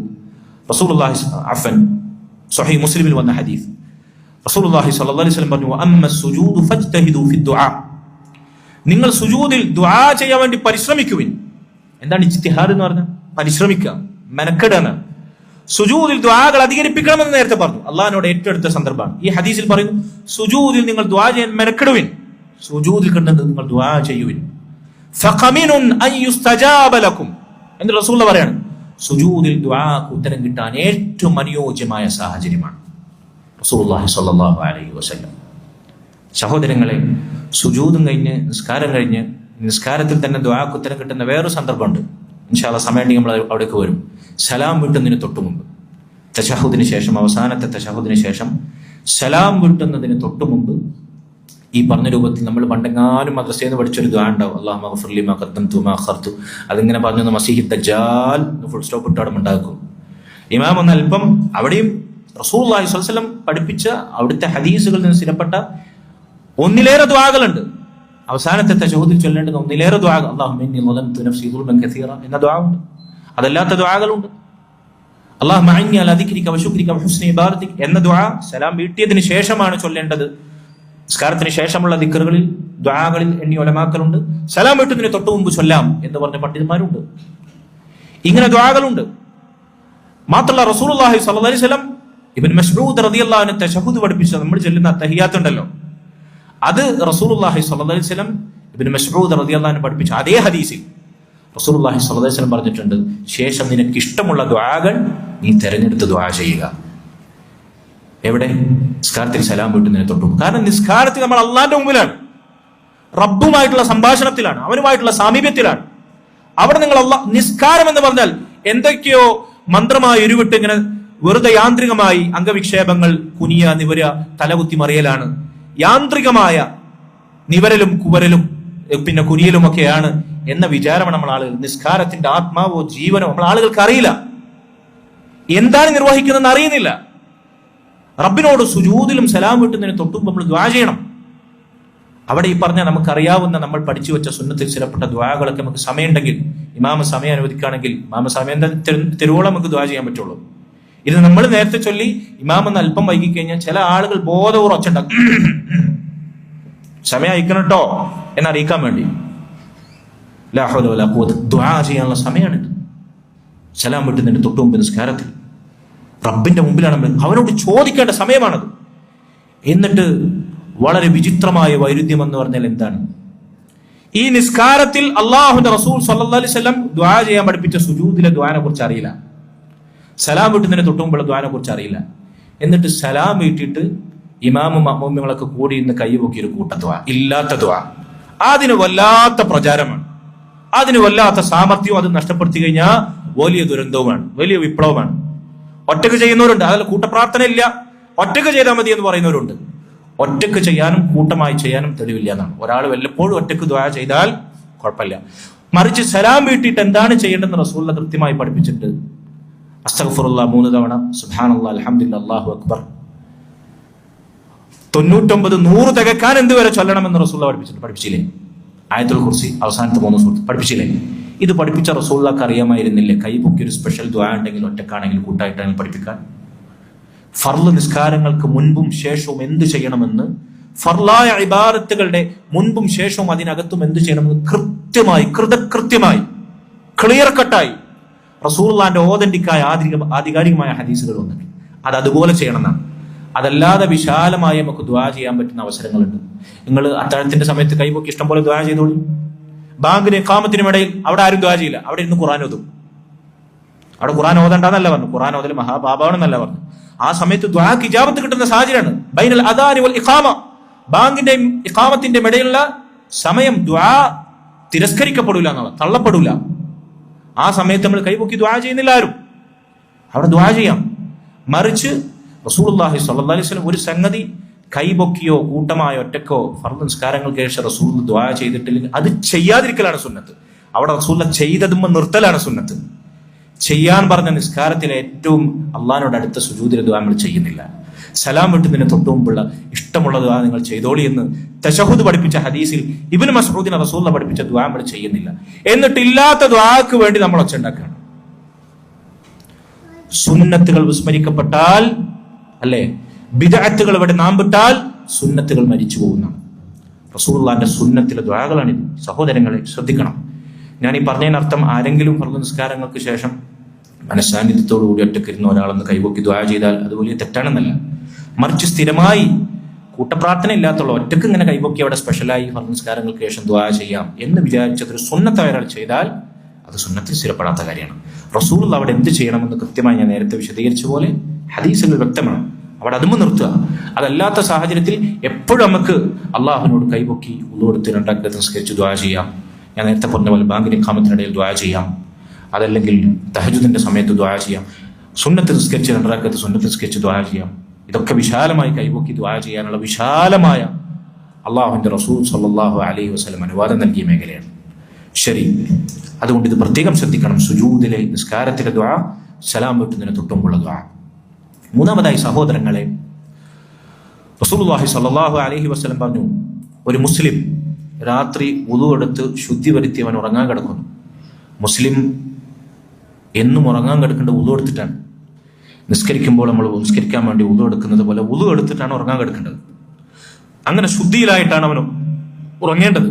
സ്വഹീഹ് മുസ്ലിമിൽ വന്ന ഹദീസ്, റസൂലുള്ളാഹി സ്വല്ലല്ലാഹു അലൈഹി വസല്ലം പറഞ്ഞു, അമ്മ സുജൂദു ഫജ്തഹിദു ഫി ദുആ. നിങ്ങൾ സുജൂദിൽ ദുആ ചെയ്യാൻ വേണ്ടി പരിശ്രമിക്കുവിൻ. എന്താണ് ഇജ്തിഹാദ് എന്ന് പറഞ്ഞാൽ? പരിശ്രമിക്കുക, മെനക്കെടാണ്. സുജൂദിൽ ദുആകൾ അധികരിപ്പിക്കണമെന്ന് നേരത്തെ പറഞ്ഞു. അള്ളാഹിനോട് ഏറ്റവും അടുത്ത സന്ദർഭമാണ്. ഈ ഹദീസിൽ പറയുന്നു, സുജൂദിൽ നിങ്ങൾ ദുആ ചെയ്യാൻ മെനക്കെടുവിൻ, സുജൂദിൽ കണ്ടത് നിങ്ങൾ ദുആ ചെയ്യുവിൻ. ഫഖമിനുൻ അൻ യുസ്തജാബ ലക്കും എന്ന് റസൂലുള്ളാഹി പറയാണ്. സുജൂദിൽ ദുആക്ക് ഉത്തരം കിട്ടാൻ ഏറ്റവും അനുയോജ്യമായ സാഹചര്യമാണ് റസൂലുള്ളാഹി സ്വല്ലല്ലാഹു അലൈഹി വസല്ലം. സഹോദരങ്ങളെ, സുജൂദും കഴിഞ്ഞ് നിസ്കാരം കഴിഞ്ഞ് നിസ്കാരത്തിൽ തന്നെ ദുആക്ക് ഉത്തരം കിട്ടുന്ന വേറൊരു സന്ദർഭമുണ്ട്. ഇൻഷാ അല്ലാഹ് സമയമുണ്ടെങ്കിൽ നമ്മൾ അവിടേക്ക് വരും. സലാം വീട്ടുന്നതിന് തൊട്ടു മുമ്പ്, തശഹുദിന് ശേഷം, അവസാനത്തെ തശഹുദിന് ശേഷം സലാം വീട്ടുന്നതിന് തൊട്ടു മുമ്പ് ഈ പറഞ്ഞ രൂപത്തിൽ നമ്മൾ പണ്ടെങ്ങാനും മദ്രസയിൽ നിന്ന് പഠിച്ചൊരു ദുആ ഉണ്ടാവും. അല്ലാഹുമ്മ ഗ്ഫിർ ലി മാ ഖദ്ദംതു മാ അഖർതു. അതിങ്ങനെ പറഞ്ഞു മസീഹി ദജ്ജാൽ ഫുൾ സ്റ്റോപ്പ് ഇട്ട് അവിടെ ഉണ്ടാക്കും. ഇമാം ഒന്ന് അല്പം അവിടെയും റസൂലുള്ളാഹി സ്വല്ലല്ലാഹു അലൈഹി വസല്ലം പഠിപ്പിച്ച അവിടുത്തെ ഹദീസുകളിൽ നിന്ന് സ്ഥിരപ്പെട്ട ഒന്നിലേറെ ദുആകളുണ്ട്. അവസാനത്തെ തശഹുദിൽ ചൊല്ലേണ്ടുന്ന ഒന്നിലേറെ ദുആകൾ, അല്ലാഹുമ്മ ഇന്നി ളലംതു നഫ്സി ദുൽമൻ കസീറ എന്ന ദുആ ഉണ്ട്. അതല്ലാത്ത ദുആകളുണ്ട്. അല്ലാഹുമ്മ അഇന്നി അലാ ദിക്രിക വ ശുക്രിക വ ഹുസ്നി ഇബാദതിക എന്ന ദുആ സലാം വീട്ടിയതിന് ശേഷമാണ് ചൊല്ലേണ്ടത്. നിസ്കാരത്തിന് ശേഷമുള്ള ദിക്റുകളിൽ ദുആകളിൽ എണ്ണി ഉലമാക്കളുണ്ട്. സലാം വീട്ടുന്നതിന് തൊട്ടു മുമ്പ് ചൊല്ലാം എന്ന് പറഞ്ഞ പണ്ഡിതന്മാരുണ്ട്. ഇങ്ങനെ ദുആകളുണ്ട്. മാത്രമല്ല റസൂലുള്ളാഹി സ്വല്ലല്ലാഹു അലൈഹി വസല്ലം ഇബ്നു മസ്ഊദ് റളിയല്ലാഹു അൻഹു തശഹുദ് പഠിപ്പിച്ച നമ്മൾ ചൊല്ലുന്ന തഹിയ്യാത്ത് ഉണ്ടല്ലോ, അത് റസൂലുള്ളാഹി സ്വല്ലല്ലാഹു അലൈഹി വസല്ലം ഇബ്നു മസ്ഊദ് റളിയല്ലാഹു അൻഹു പഠിപ്പിച്ച അതേ ഹദീസിൽ റസൂലുള്ളാഹി സ്വല്ലല്ലാഹു അലൈഹി വസല്ലം പറഞ്ഞിട്ടുണ്ട്, ശേഷം നിനക്ക് ഇഷ്ടമുള്ള ദുആകൾ നീ തിരഞ്ഞെടുത്ത് ദുആ ചെയ്യുക. എവിടെ? നിസ്കാരത്തിൽ സലാം വീട്ടുന്നതിന് തൊട്ടു. കാരണം നിസ്കാരത്തിൽ നമ്മൾ അള്ളാന്റെ മുമ്പിലാണ്, റബ്ബുമായിട്ടുള്ള സംഭാഷണത്തിലാണ്, അവനുമായിട്ടുള്ള സാമീപ്യത്തിലാണ്. അവിടെ നിങ്ങൾ നിസ്കാരം എന്ന് പറഞ്ഞാൽ എന്തൊക്കെയോ മന്ത്രമായി ഉരുവിട്ട് ഇങ്ങനെ വെറുതെ യാന്ത്രികമായി അംഗവിക്ഷേപങ്ങൾ കുനിയ നിവര തലകുത്തി മറിയലാണ്. യാന്ത്രികമായ നിവരലും കുവരലും പിന്നെ കുനിയലുമൊക്കെയാണ് എന്ന വിചാരമാണ് നമ്മൾ ആളുകൾ. നിസ്കാരത്തിന്റെ ആത്മാവോ ജീവനോ നമ്മൾ ആളുകൾക്ക് അറിയില്ല, എന്താണ് നിർവഹിക്കുന്നതെന്ന് അറിയുന്നില്ല. റബ്ബിനോട് സുജൂദിലും സലാം വീട്ടുന്നതിന് തൊട്ടും നമ്മൾ ദുആ ചെയ്യണം. അവിടെ ഈ പറഞ്ഞ നമുക്കറിയാവുന്ന നമ്മൾ പഠിച്ചു വെച്ച സുന്നത്തിൽ ചിലപ്പെട്ട ദുആകളൊക്കെ നമുക്ക് സമയമുണ്ടെങ്കിൽ, ഇമാമ സമയം അനുവദിക്കുകയാണെങ്കിൽ, ഇമാമ സമയം തെരുവോളം നമുക്ക് ദുആ ചെയ്യാൻ പറ്റുള്ളൂ. ഇത് നമ്മൾ നേരത്തെ ചൊല്ലി ഇമാമെന്ന് അല്പം വൈകി കഴിഞ്ഞാൽ ചില ആളുകൾ ബോധപൂർവ്വം ഒച്ചുണ്ടാക്കും, സമയം അയക്കണം കേട്ടോ എന്നറിയിക്കാൻ വേണ്ടി. ലാ ഹൗല വലാ ഖുവത. ദുആ ചെയ്യാനുള്ള സമയമാണിത്. സലാം വീട്ടുന്നതിന് തൊട്ടു മുമ്പ് നിസ്കാരത്തിൽ റബ്ബിന്റെ മുമ്പിലാണ് അവനോട് ചോദിക്കേണ്ട സമയമാണത്. എന്നിട്ട് വളരെ വിചിത്രമായ വൈരുദ്ധ്യം എന്ന് പറഞ്ഞാൽ എന്താണ്? ഈ നിസ്കാരത്തിൽ അള്ളാഹുവിന്റെ റസൂൽ സല്ലല്ലാഹു അലൈഹി വസല്ലം ദുആ ചെയ്യാൻ പഠിപ്പിച്ച സുജൂദിലെ ദുആനെ കുറിച്ച് അറിയില്ല, സലാം വീട്ടുന്നതിന് തൊട്ടുമുമ്പുള്ള ദുആനെ കുറിച്ച് അറിയില്ല. എന്നിട്ട് സലാം വീട്ടിട്ട് ഇമാമും മഅ്മൂമികളൊക്കെ കൂടി ഇന്ന് കൈപൊക്കി ഒരു കൂട്ട ദുആ, ഇല്ലാത്ത ദുആ. അതിന് വല്ലാത്ത പ്രചാരമാണ്, അതിന് വല്ലാത്ത സാമർത്ഥ്യവും. അത് നഷ്ടപ്പെടുത്തി കഴിഞ്ഞാൽ വലിയ ദുരന്തവുമാണ്, വലിയ വിപ്ലവമാണ്. ഒറ്റക്ക് ചെയ്യുന്നവരുണ്ട്, അതിൽ കൂട്ടപ്രാർത്ഥന ഇല്ല, ഒറ്റക്ക് ചെയ്താൽ മതി എന്ന് പറയുന്നവരുണ്ട്. ഒറ്റക്ക് ചെയ്യാനും കൂട്ടമായി ചെയ്യാനും തെളിവില്ല എന്നാണ്. ഒരാൾ വല്ലപ്പോഴും ഒറ്റക്ക് ദുആ ചെയ്താൽ കുഴപ്പമില്ല. മറിച്ച് സലാം വീട്ടിയിട്ട് എന്താണ് ചെയ്യേണ്ടതെന്ന് റസൂലുള്ള കൃത്യമായി പഠിപ്പിച്ചിട്ട് അസ്തഗ്ഫിറുല്ലാഹ് 3 തവണ, സുബ്ഹാനല്ലാഹ്, അൽഹംദുലില്ലാഹ്, അല്ലാഹു അക്ബർ 99 100 തികക്കാൻ എന്തുവരെ ചൊല്ലണമെന്ന് റസൂലുള്ള പഠിപ്പിച്ചില്ലേ? ആയത്തുൽ കുർസി അവസാനത്തെ 3 സൂറത്ത് പഠിപ്പിച്ചില്ലേ? ഇത് പഠിപ്പിച്ച റസൂലുള്ളാഹിക്ക് അറിയാമായിരുന്നില്ലേ കൈപൊക്കി ഒരു സ്പെഷ്യൽ ദുആ ഉണ്ടെങ്കിൽ ഒറ്റക്കാണെങ്കിൽ കൂട്ടായിട്ടാണെങ്കിൽ പഠിപ്പിക്കാൻ? ഫർള് നിസ്കാരങ്ങൾക്ക് മുൻപും ശേഷവും എന്ത് ചെയ്യണമെന്ന്, ഫർളായ ഇബാദത്തുകളുടെ മുൻപും ശേഷവും അതിനകത്തും എന്ത് ചെയ്യണമെന്ന് കൃത്യമായി കൃത്യമായി ക്ലിയർ കട്ടായി റസൂലുള്ളാഹിന്റെ ഓതന്റിക്കായ ആധികാരികമായ ഹദീസുകൾ വന്നിട്ടുണ്ട്. അത് അതുപോലെ ചെയ്യണമെന്നാണ്. അതല്ലാതെ വിശാലമായി നമുക്ക് ദുആ ചെയ്യാൻ പറ്റുന്ന അവസരങ്ങളുണ്ട്. നിങ്ങൾ അത്താഴത്തിന്റെ സമയത്ത് കൈപൊക്കി ഇഷ്ടം പോലെ ദുആ ചെയ്തോളൂ. ബാങ്കിന് ഇഖാമത്തിനും ഇടയിൽ അവിടെ ആരും ദുആ ചെയ്യില്ല, അവിടെ ഇരുന്ന് ഖുർആൻ ഓതും. അവിടെ ഖുർആൻ ഓതണ്ടെന്നല്ല പറഞ്ഞു, ഖുർആൻ ഓതൽ മഹാപാപാണെന്നല്ല പറഞ്ഞു. ആ സമയത്ത് ദുആക്ക് ഇജാബത്ത് കിട്ടുന്ന സാഹചര്യമാണ്. ബൈനൽ അദാനി വൽ ഇഖാമ, ബാങ്കിന്റെയും ഇഖാമത്തിന്റെയും ഇടയിലുള്ള സമയം ദുആ തിരസ്കരിക്കപ്പെടില്ല എന്നുള്ള, തള്ളപ്പെടില്ല. ആ സമയത്ത് നമ്മൾ കൈപൊക്കി ദുആ ചെയ്യുന്നില്ല ആരും, അവിടെ ദുആ ചെയ്യാം. മറിച്ച് റസൂലുള്ളാഹി സ്വല്ലല്ലാഹു അലൈഹി വസല്ലം ഒരു സംഗതി കൈപൊക്കിയോ കൂട്ടമായോ ഒറ്റക്കോ ഫർദ് നിസ്കാരങ്ങൾക്ക് ശേഷം റസൂൽ ദുആ ചെയ്തിട്ടില്ലെങ്കിൽ അത് ചെയ്യാതിരിക്കലാണ് സുന്നത്ത്. അവിടെ റസൂൽ ചെയ്തതും നിർത്തലാണ് സുന്നത്ത്. ചെയ്യാൻ പറഞ്ഞ നിസ്കാരത്തിലെ ഏറ്റവും അള്ളാഹിനോട് അടുത്ത സുജൂദിലെ ദുആ നമ്മൾ ചെയ്യുന്നില്ല. സലാം വിട്ടുന്നതിന് തൊട്ടു മുമ്പുള്ള ഇഷ്ടമുള്ള ദുആ നിങ്ങൾ ചെയ്തോളി എന്ന് തശഹുദ് പഠിപ്പിച്ച ഹദീസിൽ ഇബ്നു മസ്ഊദിനെ റസൂലുള്ളാഹി പഠിപ്പിച്ച ദുആ നമ്മൾ ചെയ്യുന്നില്ല. എന്നിട്ട് ഇല്ലാത്ത ദുആക്ക് വേണ്ടി നമ്മൾ ഒച്ച ഉണ്ടാക്കുകയാണ്. സുന്നത്തുകൾ വിസ്മരിക്കപ്പെട്ടാൽ, അല്ലെ, ബിദ്അത്തുകൾ ഇവിടെ നാം വിട്ടാൽ സുന്നത്തുകൾ മരിച്ചു പോകുന്നതാണ്. റസൂലുള്ളാഹിന്റെ സുന്നത്തിലെ ദുആകളാണിത്. സഹോദരങ്ങളെ ശ്രദ്ധിക്കണം. ഞാൻ ഈ പറഞ്ഞതിനർത്ഥം ആരെങ്കിലും ഫർദ് നിസ്കാരങ്ങൾക്ക് ശേഷം മനസ്സാന്നിധ്യത്തോടുകൂടി ഒറ്റക്കിരുന്ന ഒരാളെന്ന് കൈപൊക്കി ദുആ ചെയ്താൽ അത് വലിയ തെറ്റാണെന്നല്ല. മറിച്ച് സ്ഥിരമായി കൂട്ടപ്രാർത്ഥന ഇല്ലാത്തുള്ള ഒറ്റക്ക് ഇങ്ങനെ കൈപൊക്കി അവിടെ സ്പെഷ്യലായി ഫർദ് നിസ്കാരങ്ങൾക്ക് ശേഷം ദുആ ചെയ്യാം എന്ന് വിചാരിച്ചതൊരു സുന്നത്തായ ഒരാൾ ചെയ്താൽ അത് സുന്നത്തിൽ സ്ഥിരപ്പെടാത്ത കാര്യമാണ്. റസൂൽ അവിടെ എന്ത് ചെയ്യണമെന്ന് കൃത്യമായി ഞാൻ നേരത്തെ വിശദീകരിച്ച പോലെ ഹദീസുകൾ വ്യക്തമാണ്. അവിടെ അതും നിർത്തുക. അതല്ലാത്ത സാഹചര്യത്തിൽ എപ്പോഴും നമുക്ക് അള്ളാഹുവിനോട് കൈപൊക്കി ഉളു എടുത്ത് 2 റക്അത്ത് നിസ്കരിച്ച് ദുആ ചെയ്യാം. ഞാൻ നേരത്തെ പറഞ്ഞ പോലെ ബാങ്കിന് ഇഖാമത്തിനിടയിൽ ദുആ ചെയ്യാം. അതല്ലെങ്കിൽ തഹജ്ജുദിന്റെ സമയത്ത് ദുആ ചെയ്യാം. സുന്നത്ത് നിസ്കരിച്ച് 2 റക്അത്ത് സുന്നത്ത് നിസ്കരിച്ച് ദുആ ചെയ്യാം. ഇതൊക്കെ വിശാലമായി കൈപൊക്കി ദുആ ചെയ്യാനുള്ള വിശാലമായ അള്ളാഹുവിന്റെ റസൂൽ സല്ലല്ലാഹു അലൈഹി വസല്ലം അനുവാദം നൽകിയ മേഖലയാണ്. ശരി, അതുകൊണ്ട് ഇത് പ്രത്യേകം ശ്രദ്ധിക്കണം. സുജൂദിലെ നിസ്കാരത്തിലെ ദുആ, സലാം വീട്ടുന്നതിന് തൊട്ടുമുള്ള ദുആ. മൂന്നാമതായി സഹോദരങ്ങളെ, റസൂലുള്ളാഹി സ്വല്ലല്ലാഹു അലൈഹി വസല്ലം പറഞ്ഞു, ഒരു മുസ്ലിം രാത്രി വുളു എടുത്ത് ശുദ്ധി വരുത്തി അവൻ ഉറങ്ങാൻ കിടക്കുന്നു. മുസ്ലിം എന്നും ഉറങ്ങാൻ കിടക്കേണ്ട വുളു എടുത്തിട്ടാണ്. നിസ്കരിക്കുമ്പോൾ നമ്മൾ നിസ്കരിക്കാൻ വേണ്ടി വുളു എടുക്കുന്നത് പോലെ വുളു എടുത്തിട്ടാണ് ഉറങ്ങാൻ കിടക്കേണ്ടത്. അങ്ങനെ ശുദ്ധിയിലായിട്ടാണ് അവൻ ഉറങ്ങേണ്ടത്.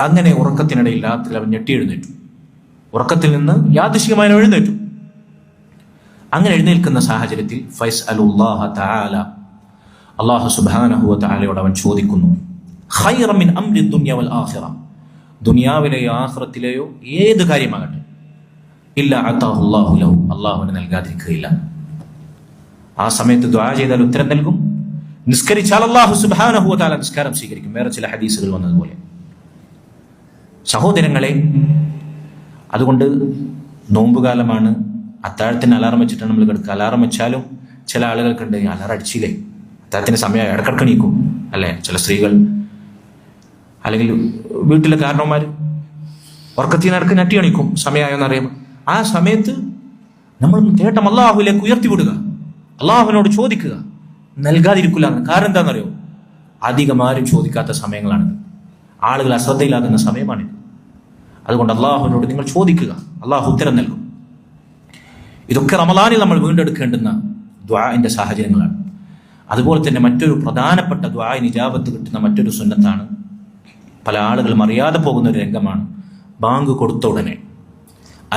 അങ്ങനെ ഉറക്കത്തിനിടയിൽ രാത്രി അവൻ ഞെട്ടി എഴുന്നേറ്റു. ഉറക്കത്തിൽ നിന്ന് യാദൃശ്ചികമായി എഴുന്നേറ്റു. അങ്ങനെ എഴുന്നേൽക്കുന്ന സാഹചര്യത്തിൽ ഫയസ്അലുല്ലാഹ തആല, അല്ലാഹു സുബ്ഹാനഹു വ തആലയോട് അവൻ ചോദിക്കുന്നു, ഖൈറൻ മിൻ അംരി ദുനിയ വൽ ആഖിറ, ദുനിയാവിലെയോ ആഖിറത്തിലെയോ ഏത് കാര്യമാകട്ടെ, ഇല്ലാ അതാഹു അല്ലാഹു ലഹു, അല്ലാഹുവിന് നൽകാതിരിക്കുകയില്ല. ആ സമയത്ത് ദുആ ചെയ്താൽ ഉത്തരം നൽകും. നിസ്കരിച്ചാൽ അല്ലാഹു സുബ്ഹാനഹു വ തആല നിസ്കാരം സ്വീകരിക്കും. വേറെ ചില ഹദീസുകൾ വന്നതുപോലെ. സഹോദരങ്ങളെ, അതുകൊണ്ട് നോമ്പുകാലമാണ്, അത്താഴത്തിന് അലാറം വെച്ചിട്ടാണ് നമ്മൾ കിടക്കുക. അലാറം വെച്ചാലും ചില ആളുകൾക്കുണ്ട്, അലാറം അടിച്ചില്ലേ, അത്താഴത്തിന് സമയം ഇടക്കിടക്ക് നീക്കും, അല്ലെ? ചില സ്ത്രീകൾ, അല്ലെങ്കിൽ വീട്ടിലെ കാരണവന്മാർ ഉറക്കത്തിൽ നടക്ക് ഞെട്ടി അണിക്കും സമയമായെന്ന് അറിയുമ്പോൾ. ആ സമയത്ത് നമ്മൾ തേട്ടം അള്ളാഹുവിലേക്ക് ഉയർത്തിവിടുക, അള്ളാഹുവിനോട് ചോദിക്കുക, നൽകാതിരിക്കില്ല. കാരണം എന്താണെന്നറിയോ? അധികം ആരും ചോദിക്കാത്ത സമയങ്ങളാണിത്. ആളുകൾ അശ്രദ്ധയിലാകുന്ന സമയമാണിത്. അതുകൊണ്ട് അള്ളാഹുവിനോട് നിങ്ങൾ ചോദിക്കുക, അള്ളാഹു ഉത്തരം നൽകും. ഇതൊക്കെ റമളാനിൽ നമ്മൾ വീണ്ടെടുക്കേണ്ടുന്ന ദുആഇന്റെ സാഹചര്യങ്ങളാണ്. അതുപോലെ തന്നെ മറ്റൊരു പ്രധാനപ്പെട്ട ദുആഇന് ഇജാബത്ത് കിട്ടുന്ന മറ്റൊരു സുന്നത്താണ്, പല ആളുകളും അറിയാതെ പോകുന്ന ഒരു രംഗമാണ്, ബാങ്ക് കൊടുത്ത ഉടനെ,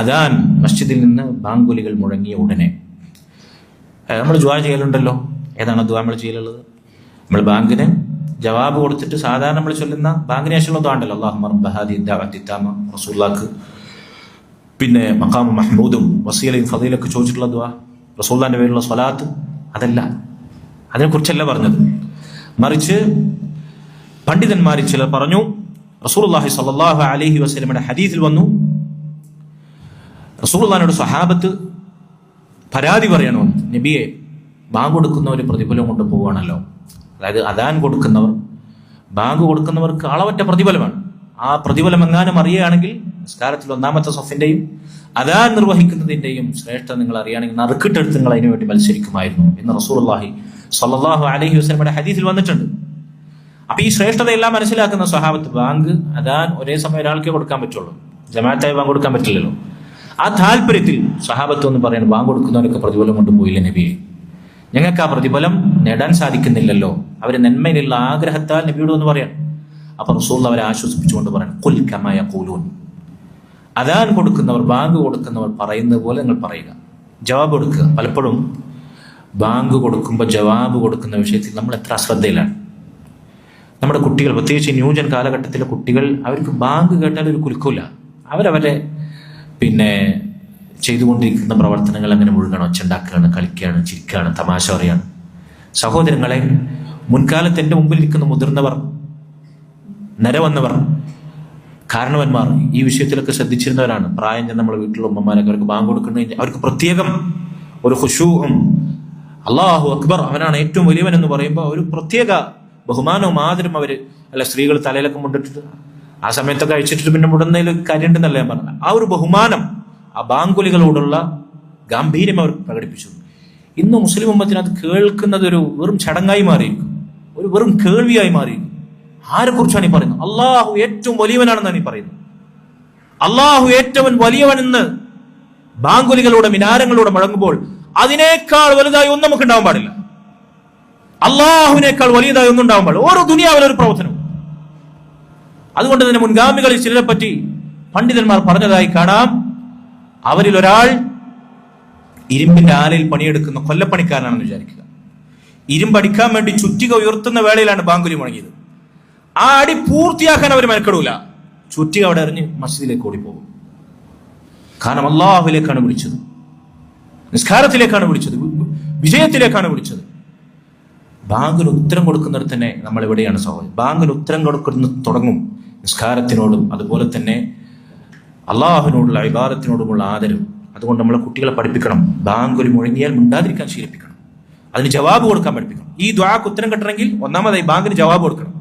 അദാൻ മസ്ജിദിൽ നിന്ന് ബാങ്കുലികൾ മുഴങ്ങിയ ഉടനെ നമ്മൾ ദുആ ചെയ്യലുണ്ടല്ലോ. ഏതാണ് ദുആ നമ്മൾ ചെയ്യലുള്ളത്? നമ്മൾ ബാങ്കിന് ജവാബ് കൊടുത്തിട്ട് സാധാരണ നമ്മൾ ചൊല്ലുന്ന ബാങ്കിന് ശേഷമുള്ള ദുആണ്ടല്ലോ, അല്ലാഹുമ്മ റബ്ബ ഹാദിഹി ദഅവത്തി താമ, റസൂലുള്ളാഹിക്ക് പിന്നെ മഖാമു മഹ്മൂദും വസീലയും ഫളീലൊക്കെ ചോദിച്ചിട്ടുള്ള ദുആ, റസൂലുള്ളാഹിന്റെ പേരിലുള്ള സ്വലാത്ത്, അതല്ല, അതിനെക്കുറിച്ചല്ല പറഞ്ഞത്. മറിച്ച് പണ്ഡിതന്മാരിൽ ചിലർ പറഞ്ഞു, റസൂലുള്ളാഹി സ്വല്ലല്ലാഹു അലൈഹി വസല്ലമയുടെ ഹദീസിൽ വന്നു, റസൂലുള്ളാഹിയുടെ സ്വഹാബത്ത് പരാതി പറയണോ, നബിയെ ബാങ്ക് കൊടുക്കുന്നവർ പ്രതിഫലം കൊണ്ട് പോവുകയാണല്ലോ. അതായത് അദാൻ കൊടുക്കുന്നവർ, ബാങ്ക് കൊടുക്കുന്നവർക്ക് അളവറ്റ പ്രതിഫലമാണ്. ആ പ്രതിഫലം എങ്ങാനും അറിയുകയാണെങ്കിൽ നിസ്കാരത്തിൽ ഒന്നാമത്തെ സഫിന്റെയും അദാൻ നിർവഹിക്കുന്നതിന്റെയും ശ്രേഷ്ഠ നിങ്ങൾ അറിയുകയാണെങ്കിൽ നറുക്കിട്ടെടുത്ത് നിങ്ങൾ അതിനു വേണ്ടി മത്സരിക്കുമായിരുന്നു എന്ന് റസൂലുള്ളാഹി സ്വല്ലല്ലാഹു അലൈഹി വസല്ലമയുടെ ഹദീസിൽ വന്നിട്ടുണ്ട്. അപ്പൊ ഈ ശ്രേഷ്ഠതയെല്ലാം മനസ്സിലാക്കുന്ന സ്വഹാബത്ത്, ബാങ്ക് അദാൻ ഒരേ സമയം ഒരാൾക്കേ കൊടുക്കാൻ പറ്റുള്ളൂ, ജമാഅത്തായി ബാങ്ക് കൊടുക്കാൻ പറ്റില്ലല്ലോ. ആ താല്പര്യത്തിൽ സ്വഹാബത്ത് ഒന്ന് പറയുന്നത്, ബാങ്ക് കൊടുക്കുന്നവരൊക്കെ പ്രതിഫലം കൊണ്ട് പോയില്ലേ നബിയെ, ഞങ്ങൾക്ക് ആ പ്രതിഫലം നേടാൻ സാധിക്കുന്നില്ലല്ലോ. അവർ നന്മയിലുള്ള ആഗ്രഹത്താൽ നബിയോട് ഒന്ന് പറയാം. അപ്പൊ റസൂൽ അവരെ ആശ്വസിപ്പിച്ചുകൊണ്ട് പറയാൻ, ഖുൽ കമാ യഖൂലൂൻ, അദാൻ കൊടുക്കുന്നവർ, ബാങ്ക് കൊടുക്കുന്നവർ പറയുന്നത് പോലെ നിങ്ങൾ പറയുക, ജവാബ് കൊടുക്കുക. പലപ്പോഴും ബാങ്ക് കൊടുക്കുമ്പോൾ ജവാബ് കൊടുക്കുന്ന വിഷയത്തിൽ നമ്മൾ എത്ര അശ്രദ്ധയിലാണ്. നമ്മുടെ കുട്ടികൾ, പ്രത്യേകിച്ച് ന്യൂജൻ കാലഘട്ടത്തിലെ കുട്ടികൾ, അവർക്ക് ബാങ്ക് കേട്ടാൽ ഒരു കുലുക്കില്ല. അവരവരെ പിന്നെ ചെയ്തുകൊണ്ടിരിക്കുന്ന പ്രവർത്തനങ്ങൾ അങ്ങനെ മുഴുകണം, ഒച്ചുണ്ടാക്കുകയാണ്, കളിക്കുകയാണ്, ചിരിക്കുകയാണ്, തമാശ പറയാണ്. സഹോദരങ്ങളെ, മുൻകാലത്ത് എൻ്റെ മുമ്പിലിരിക്കുന്ന മുതിർന്നവർ, നരവന്നവർ, കാരണവന്മാർ ഈ വിഷയത്തിലൊക്കെ ശ്രദ്ധിച്ചിരുന്നവരാണ്. പ്രായം ചെന്ന നമ്മുടെ വീട്ടിലുള്ള ഉമ്മമാരൊക്കെ അവർക്ക് ബാങ്ക് കൊടുക്കുന്നത് അവർക്ക് പ്രത്യേകം ഒരു ഖുശൂഉം, അല്ലാഹു അക്ബർ അവനാണ് ഏറ്റവും വലിയവൻ എന്ന് പറയുമ്പോൾ ഒരു പ്രത്യേക ബഹുമാനവും ആദരവും അവർ, അല്ല സ്ത്രീകൾ തലയിലൊക്കെ മുണ്ടിട്ടിട്ട് ആ സമയത്തൊക്കെ അഴിച്ചിട്ട് പിന്നെ മുടുന്നതിൽ കാര്യമുണ്ടെന്നല്ല ഞാൻ പറഞ്ഞത്. ആ ഒരു ബഹുമാനം, ആ ബാങ്കുലികളോടുള്ള ഗാംഭീര്യം അവർ പ്രകടിപ്പിച്ചു. ഇന്ന് മുസ്ലിം ഉമ്മത്തിന് അത് കേൾക്കുന്നത് ഒരു വെറും ചടങ്ങായി മാറിയിരിക്കും, ഒരു വെറും കേൾവിയായി മാറിയിരിക്കും. ആരെ കുറിച്ചാണ് ഈ പറയുന്നത്? അള്ളാഹു ഏറ്റവും വലിയവനാണെന്നാണ് ഈ പറയുന്നത്. അള്ളാഹു ഏറ്റവും വലിയവനെന്ന് ബാങ്കുലികളുടെ മിനാരങ്ങളോട് മുഴങ്ങുമ്പോൾ അതിനേക്കാൾ വലുതായി ഒന്നും നമുക്ക് ഉണ്ടാവാൻ പാടില്ല. അള്ളാഹുവിനേക്കാൾ വലിയതായി ഒന്നും ഉണ്ടാവാൻ പാടില്ല ഓരോ ദുനിയാവിലൊരു പ്രവർത്തനവും. അതുകൊണ്ട് തന്നെ മുൻഗാമികളിൽ ചിലരെ പറ്റി പണ്ഡിതന്മാർ പറഞ്ഞതായി കാണാം, അവരിൽ ഒരാൾ ഇരുമ്പിന്റെ ആലയിൽ പണിയെടുക്കുന്ന കൊല്ലപ്പണിക്കാരനാണെന്ന് വിചാരിക്കുക. ഇരുമ്പടിക്കാൻ വേണ്ടി ചുറ്റിക ഉയർത്തുന്ന വേളയിലാണ് ബാങ്കുലി മുഴങ്ങിയത്. ആ അടി പൂർത്തിയാക്കാൻ അവർ മെനക്കെടൂല, ചുറ്റിക അവിടെ എറിഞ്ഞ് മസ്ജിദിലേക്ക് ഓടിപ്പോകും. കാരണം അള്ളാഹുവിലേക്കാണ് വിളിച്ചത്, നിസ്കാരത്തിലേക്കാണ് വിളിച്ചത്, വിജയത്തിലേക്കാണ് വിളിച്ചത്. ബാങ്കിന് ഉത്തരം കൊടുക്കുന്നിടത്ത് തന്നെ നമ്മൾ എവിടെയാണ് സഹോദരൻ? ബാങ്കിന് ഉത്തരം കൊടുക്കുന്ന തുടങ്ങും നിസ്കാരത്തിനോടും അതുപോലെ തന്നെ അള്ളാഹുവിനോടുള്ള ഇബാദത്തിനോടുമുള്ള ആദരവ്. അതുകൊണ്ട് നമ്മളെ കുട്ടികളെ പഠിപ്പിക്കണം, ബാങ്കുലി മുഴങ്ങിയാൽ മിണ്ടാതിരിക്കാൻ ശീലിപ്പിക്കണം, അതിന് ജവാബ് കൊടുക്കാൻ പഠിപ്പിക്കണം. ഈ ദുആക്ക് ഉത്തരം കിട്ടണമെങ്കിൽ ഒന്നാമതായി ബാങ്കിന് ജവാബ് കൊടുക്കണം.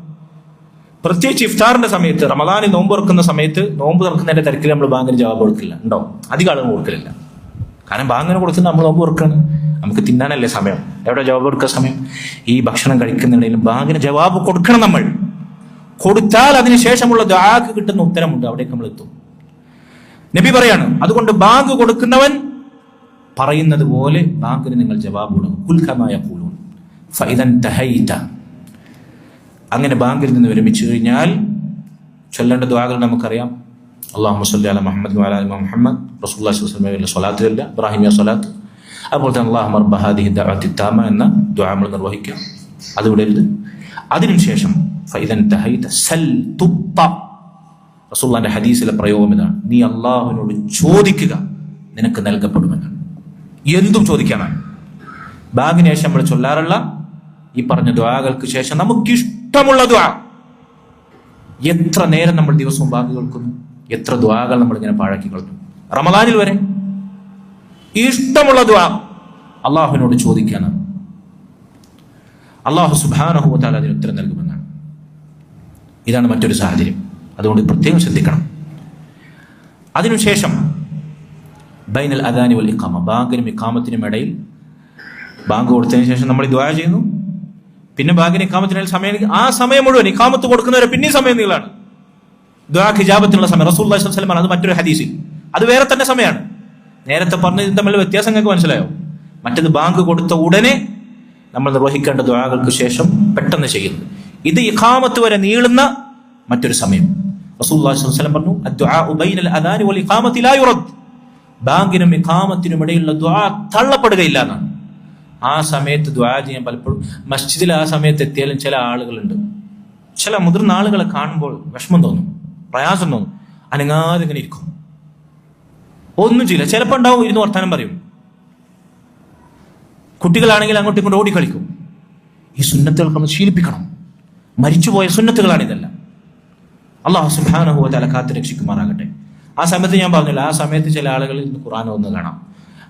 പ്രത്യേകിച്ച് ഇഫ്താറിന്റെ സമയത്ത്, റമദാനിൽ നോമ്പ് തുറക്കുന്ന സമയത്ത്, നോമ്പ് തുറക്കുന്നതിന്റെ തിരക്കിൽ നമ്മൾ ബാങ്കിന് ജവാബ് കൊടുക്കില്ല, ഉണ്ടോ? അധികം ആളുകൾ കൊടുക്കലില്ല. കാരണം ബാങ്കിന് കൊടുക്കുന്ന നമ്മൾ നോമ്പ് തുറക്കാണ്, നമുക്ക് തിന്നാനല്ലേ സമയം, എവിടെ ജവാബ് കൊടുക്കുന്ന സമയം? ഈ ഭക്ഷണം കഴിക്കുന്നിടയിലും ബാങ്കിന് ജവാബ് കൊടുക്കണം. നമ്മൾ കൊടുത്താൽ അതിനുശേഷമുള്ള ദുആക്ക് കിട്ടുന്ന ഉത്തരമുണ്ട്, അവിടേക്ക് നമ്മൾ എത്തും. നബി പറയാണ്, അതുകൊണ്ട് ബാങ്ക് കൊടുക്കുന്നവൻ പറയുന്നത് പോലെ ബാങ്കിന് നിങ്ങൾ ജവാബ് കൊടുക്കും. ഖുൽ കമാ യഖൂലൂൻ ഫഇദൻ തഹൈത. അങ്ങനെ ബാങ്കിൽ നിന്ന് വിരമിച്ചു കഴിഞ്ഞാൽ ചൊല്ലേണ്ട ദുആകൾ നമുക്കറിയാം. അല്ലാഹുമ്മ സ്വല്ലി അലാ മുഹമ്മദ് വഅലാ ആലി മുഹമ്മദ്, റസൂലുള്ളാഹി സ്വല്ലല്ലാഹു അലൈഹി വസല്ലം സ്വലാത്ത് ചൊല്ലുക, ഇബ്രാഹിമിയ സ്വലാത്ത്. അതുപോലെ തന്നെ അല്ലാഹുമ്മ റബ്ബ ഹാദിഹി ദഅവത്തി താമ എന്ന ദുആ നമ്മൾ നിർവഹിക്കുക, അത് വിടരുത്. അതിനുശേഷം ഫഇദൻ തഹൈത സൽ തുത്ത. റസൂലുള്ളാഹിന്റെ ഹദീസിലെ പ്രയോഗം ഇതാണ്, നീ അള്ളാഹുവിനോട് ചോദിക്കുക, നിനക്ക് നൽകപ്പെടുമെന്നാണ്. എന്തും ചോദിക്കാനാണ്. ബാങ്കിന് ശേഷം നമ്മൾ ചൊല്ലാറുള്ള ഈ പറഞ്ഞ ദുആകൾക്ക് ശേഷം നമുക്കിഷ്ടമുള്ള ദുആ. എത്ര നേരം നമ്മൾ ദിവസവും ബാങ്ക് കേൾക്കുന്നു, എത്ര ദുആകൾ നമ്മൾ ഇങ്ങനെ പാഴാക്കി കളഞ്ഞു. റമദാനിൽ വരെ ഇഷ്ടമുള്ള ദുആ അള്ളാഹുവിനോട് ചോദിക്കാനാണ്. അള്ളാഹു സുബ്ഹാനഹു വ തആല അതിന് ഉത്തരം നൽകുമെന്നാണ്. ഇതാണ് മറ്റൊരു സാഹചര്യം, അതുകൊണ്ട് പ്രത്യേകം ശ്രദ്ധിക്കണം. അതിനുശേഷം ബൈനൽ അദാനി വൽ ഇഖാമ, ബാങ്കിനും ഇഖാമത്തിനും ഇടയിൽ ബാങ്ക് കൊടുത്തതിന് ശേഷം നമ്മൾ ദുആ ചെയ്യുന്നു. പിന്നെ ബാങ്കിന് ഇഖാമത്തിനിടയിൽ സമയം, ആ സമയം മുഴുവൻ ഇഖാമത്ത് കൊടുക്കുന്നവരെ പിന്നെയും സമയം നീളാണ്. ദുആക്ക് ഇജാബത്തിനുള്ള സമയം റസൂലുള്ളാഹി സ്വല്ലല്ലാഹു അലൈഹി വസല്ലം, അത് മറ്റൊരു ഹദീസിൽ അത് വേറെ തന്നെ സമയമാണ്. നേരത്തെ പറഞ്ഞത് തമ്മിൽ വ്യത്യാസം നിങ്ങൾക്ക് മനസ്സിലായോ? മറ്റത് ബാങ്ക് കൊടുത്ത ഉടനെ നമ്മൾ നിർവഹിക്കേണ്ട ദുആകൾക്ക് ശേഷം പെട്ടെന്ന് ചെയ്യുന്നത്. ഇത് ഇഖാമത്ത് വരെ നീളുന്ന മറ്റൊരു സമയം. റസൂലുള്ളാഹി സ്വല്ലല്ലാഹു അലൈഹി വസല്ലം പറഞ്ഞു, അദ്ദുആഉ ബൈനൽ അദാനി വൽ ഇഖാമത്തി ലാ യുറദ്. ബാങ്കിനും ഇഖാമത്തിനും ഇടയിലുള്ള ദുആ തള്ളപ്പെടുകയില്ല എന്നാണ്. ആ സമയത്ത് ദുആ ചെയ്യാൻ പലപ്പോഴും മസ്ജിദിൽ ആ സമയത്ത് എത്തിയാലും ചില ആളുകളുണ്ട്, ചില മുതിർന്ന ആളുകളെ കാണുമ്പോൾ വിഷമം തോന്നും, പ്രയാസം തോന്നും. അനങ്ങാതെ ഇങ്ങനെ ഇരിക്കും, ഒന്നും ചെയ്യില്ല. ചിലപ്പോൾ ഉണ്ടാവും ഇരുന്ന് വർത്താനം പറയും. കുട്ടികളാണെങ്കിൽ അങ്ങോട്ടും ഇങ്ങോട്ട് ഓടിക്കളിക്കും. ഈ സുന്നത്തുകൾ നമ്മൾ ശീലിപ്പിക്കണം. മരിച്ചുപോയ സുന്നത്തുകളാണ് ഇതെല്ലാം. അല്ലാഹു സുബ്ഹാനഹു വ തആല കാത്ത് രക്ഷിക്കുമാറാകട്ടെ. ആ സമയത്ത് ഞാൻ പറഞ്ഞില്ല, ആ സമയത്ത് ചില ആളുകളിൽ നിന്ന് ഖുർആൻ ഒന്ന് കാണാം.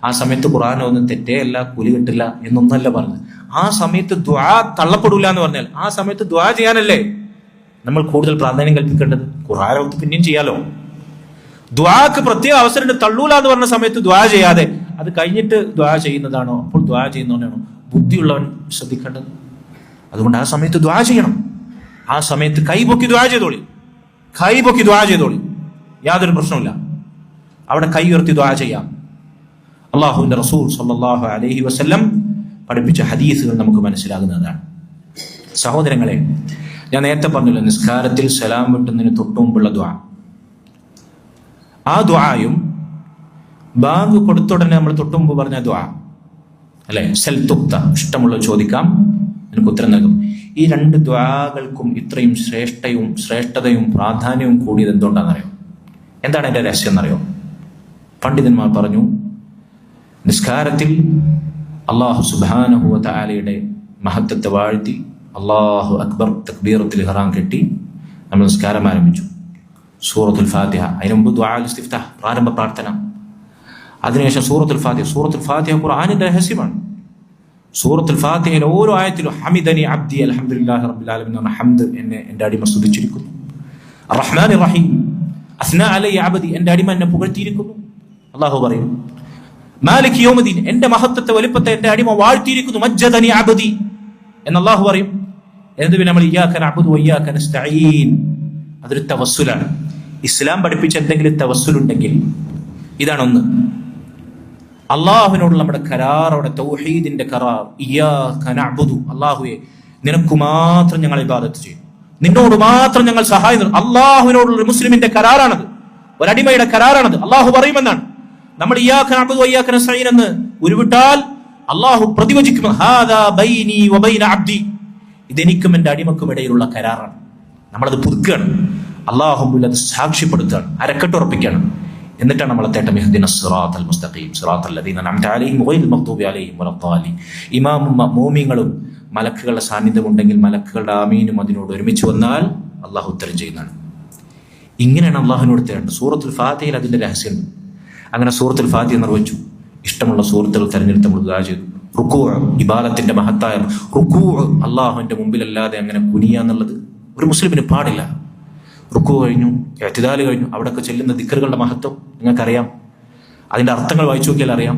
ആ സമയത്ത് ഖുർആൻ ഒന്ന് തെറ്റേ അല്ല, കൂലി കിട്ടില്ല എന്നൊന്നല്ല പറഞ്ഞത്. ആ സമയത്ത് ദുആ തള്ളപ്പെടില്ല എന്ന് പറഞ്ഞാൽ ആ സമയത്ത് ദുആ ചെയ്യാനല്ലേ നമ്മൾ കൂടുതൽ പ്രാധാന്യം കൽപ്പിക്കേണ്ടത്. ഖുർആൻ പിന്നെയും ചെയ്യാലോ. ദുആക്ക് പ്രത്യേക അവസരം തള്ളൂല എന്ന് പറഞ്ഞ സമയത്ത് ദുആ ചെയ്യാതെ അത് കഴിഞ്ഞിട്ട് ദുആ ചെയ്യുന്നതാണോ, അപ്പോൾ ദുആ ചെയ്യുന്നവനാണോ ബുദ്ധിയുള്ളവൻ ശ്രദ്ധിക്കേണ്ടത്. അതുകൊണ്ട് ആ സമയത്ത് ദുആ ചെയ്യണം. ആ സമയത്ത് കൈപൊക്കി ദുആ ചെയ്തോളി, കൈപൊക്കി ദുആ ചെയ്തോളി, യാതൊരു പ്രശ്നമില്ല. അവിടെ കൈ ഉയർത്തി ദുആ ചെയ്യാം. അല്ലാഹുവിന്റെ റസൂൽ സല്ലല്ലാഹു അലൈഹി വസല്ലം പഠിപ്പിച്ച ഹദീസുകൾ നമുക്ക് മനസ്സിലാകുന്നതാണ്. സഹോദരങ്ങളെ, ഞാൻ നേരത്തെ പറഞ്ഞല്ലോ, നിസ്കാരത്തിൽ സലാം വിട്ടുന്നതിന് തൊട്ടു മുമ്പുള്ള ദുആ, ആ ദുആയും ബാങ്ക് കൊടുത്തുടനെ നമ്മൾ തൊട്ടു മുമ്പ് പറഞ്ഞ ദുആ അല്ലെ, സൽതുക്ത, ഇഷ്ടമുള്ളത് ചോദിക്കാം, എനിക്ക് ഉത്തരം നൽകും. ഈ രണ്ട് ദുആകൾക്കും ഇത്രയും ശ്രേഷ്ഠതയും പ്രാധാന്യവും കൂടിയത് എന്തുകൊണ്ടാണെന്നറിയോ? എന്താണ് എൻ്റെ രഹസ്യം എന്നറിയോ? പണ്ഡിതന്മാർ പറഞ്ഞു, നിസ്കാരത്തിൽ അല്ലാഹു സുബ്ഹാനഹു വ തആലയുടെ മഹത്വത്തെ വാഴ്ത്തി അല്ലാഹു അക്ബർ തക്ബീറത്തുൽ ഇഹ്റാം കെട്ടി നമ്മൾ നിസ്കാരം ആരംഭിച്ചു. സൂറത്തുൽ ഫാത്തിഹ, അതിനു മുമ്പ് ദുആഉൽ ഇസ്തിഫ്താഹ്, പ്രാരംഭ പ്രാർത്ഥന, അതിനുശേഷം സൂറത്തുൽ ഫാത്തിഹ. സൂറത്തുൽ ഫാത്തിഹ ഖുർആനിന്റെ രഹസ്യമാണ്. സൂറത്തുൽ ഫാത്തിഹയിലെ ഓരോ ആയത്തിലും ഹമിദനി അബ്ദി അൽഹംദുലില്ലാഹി റബ്ബിൽ ആലമീൻ എന്ന ഹംദ്, എന്നെ എൻ്റെ അടിമ സ്തുതിച്ചിരിക്കുന്നു. അർറഹ്മാനിർ റഹീം അസ്നാ അലയ്യ അബ്ദി, എൻ്റെ അടിമ എന്നെ പുകഴ്ത്തിയിരിക്കുന്നു. അല്ലാഹു പറയും മാലിക് യൗമുദ്ദീൻ, എൻ്റെ മഹത്വത്തെ വലിപ്പത്തെ എൻ്റെ അടിമ വാഴ്ത്തിയിരിക്കുന്നു. മജ്ജദനി അബ്ദി എന്ന് അല്ലാഹു പറയും. എന്നിട്ട് പിന്നെ നമ്മൾ ഇയ്യാക നഅ്ബുദു വ ഇയ്യാക നസ്തഈൻ, അതൊരു തവസ്സുലാണ്. ഇസ്ലാം പഠിപ്പിച്ച എന്തെങ്കിലും തവസ്സുലുണ്ടെങ്കിൽ ഇതാണ് ഒന്ന്. അള്ളാഹുവിനോടുള്ള നമ്മുടെ കരാർ, അവിടെ തൗഹീദിന്റെ കരാർ. ഇയ്യാക നഅ്ബുദു, അല്ലാഹുവേ നിനക്ക് മാത്രം ഞങ്ങൾ ഇബാദത്ത് ചെയ്യും, നിന്നോട് മാത്രം ഞങ്ങൾ സഹായം. അള്ളാഹുവിനോടുള്ള മുസ്ലിമിന്റെ കരാറാണത്, ഒരടിമയുടെ കരാറാണത്. അള്ളാഹു പറയുമെന്നാണ്. നമ്മൾ ഇയ്യാക നഅ്ബുദു വ ഇയ്യാക നസ്തഈൻ എന്ന് ഉരുവിട്ടാൽ അള്ളാഹു പ്രതിവചിക്കും, ഹാദാ ബൈനി വ ബൈന അബ്ദി, ഇതെനിക്കും എൻ്റെ അടിമക്കും ഇടയിലുള്ള കരാറാണ്. നമ്മളത് പുതുക്കുകയാണ്, അള്ളാഹുവിൽ അത് സാക്ഷ്യപ്പെടുത്തുകയാണ്, അരക്കെട്ടുറപ്പിക്കുകയാണ്. എന്നിട്ടാണ് നമ്മളെ തേട്ടം ഇഹ്ദിനസ് സിറാത്തൽ മുസ്തഖീം സിറാത്തൽ ലദീന അൻഅംത അലൈഹിം ഗൈറിൽ മഗ്ദൂബി അലൈഹിം വലദ്ദാലിൻ. ഇമാമും മഅ്മൂമീങ്ങളും മലക്കുകളുടെ സാന്നിധ്യം ഉണ്ടെങ്കിൽ മലക്കുകളുടെ ആമീനും അതിനോട് ഒരുമിച്ച് വന്നാൽ അള്ളാഹു ഉത്തരം ചെയ്യുന്നതാണ്. ഇങ്ങനെയാണ് അള്ളാഹുവിനോട് തേടേണ്ടത്. സൂറത്തുൽ ഫാത്തിഹയിൽ അതിന്റെ രഹസ്യമുണ്ട്. അങ്ങനെ സൂറത്തുൽ ഫാത്തിഹ നിർവഹിച്ചു, ഇഷ്ടമുള്ള സൂറത്തുകൾ തെരഞ്ഞെടുത്ത് നമ്മൾ ദുആ ചെയ്തു. റുക്കൂ, ഇബാദത്തിന്റെ മഹത്തായ റുക്കൂ, അള്ളാഹുവിന്റെ മുമ്പിലല്ലാതെ അങ്ങനെ കുനിയ എന്നുള്ളത് ഒരു മുസ്ലിമിന് പാടില്ല. റുക്കൂ കഴിഞ്ഞു, ഇഅ്തിദാൽ കഴിഞ്ഞു, അവിടെയൊക്കെ ചെല്ലുന്ന ദിക്റുകളുടെ മഹത്വം നിങ്ങൾക്കറിയാം, അതിന്റെ അർത്ഥങ്ങൾ വായിച്ചു നോക്കിയാൽ അറിയാം.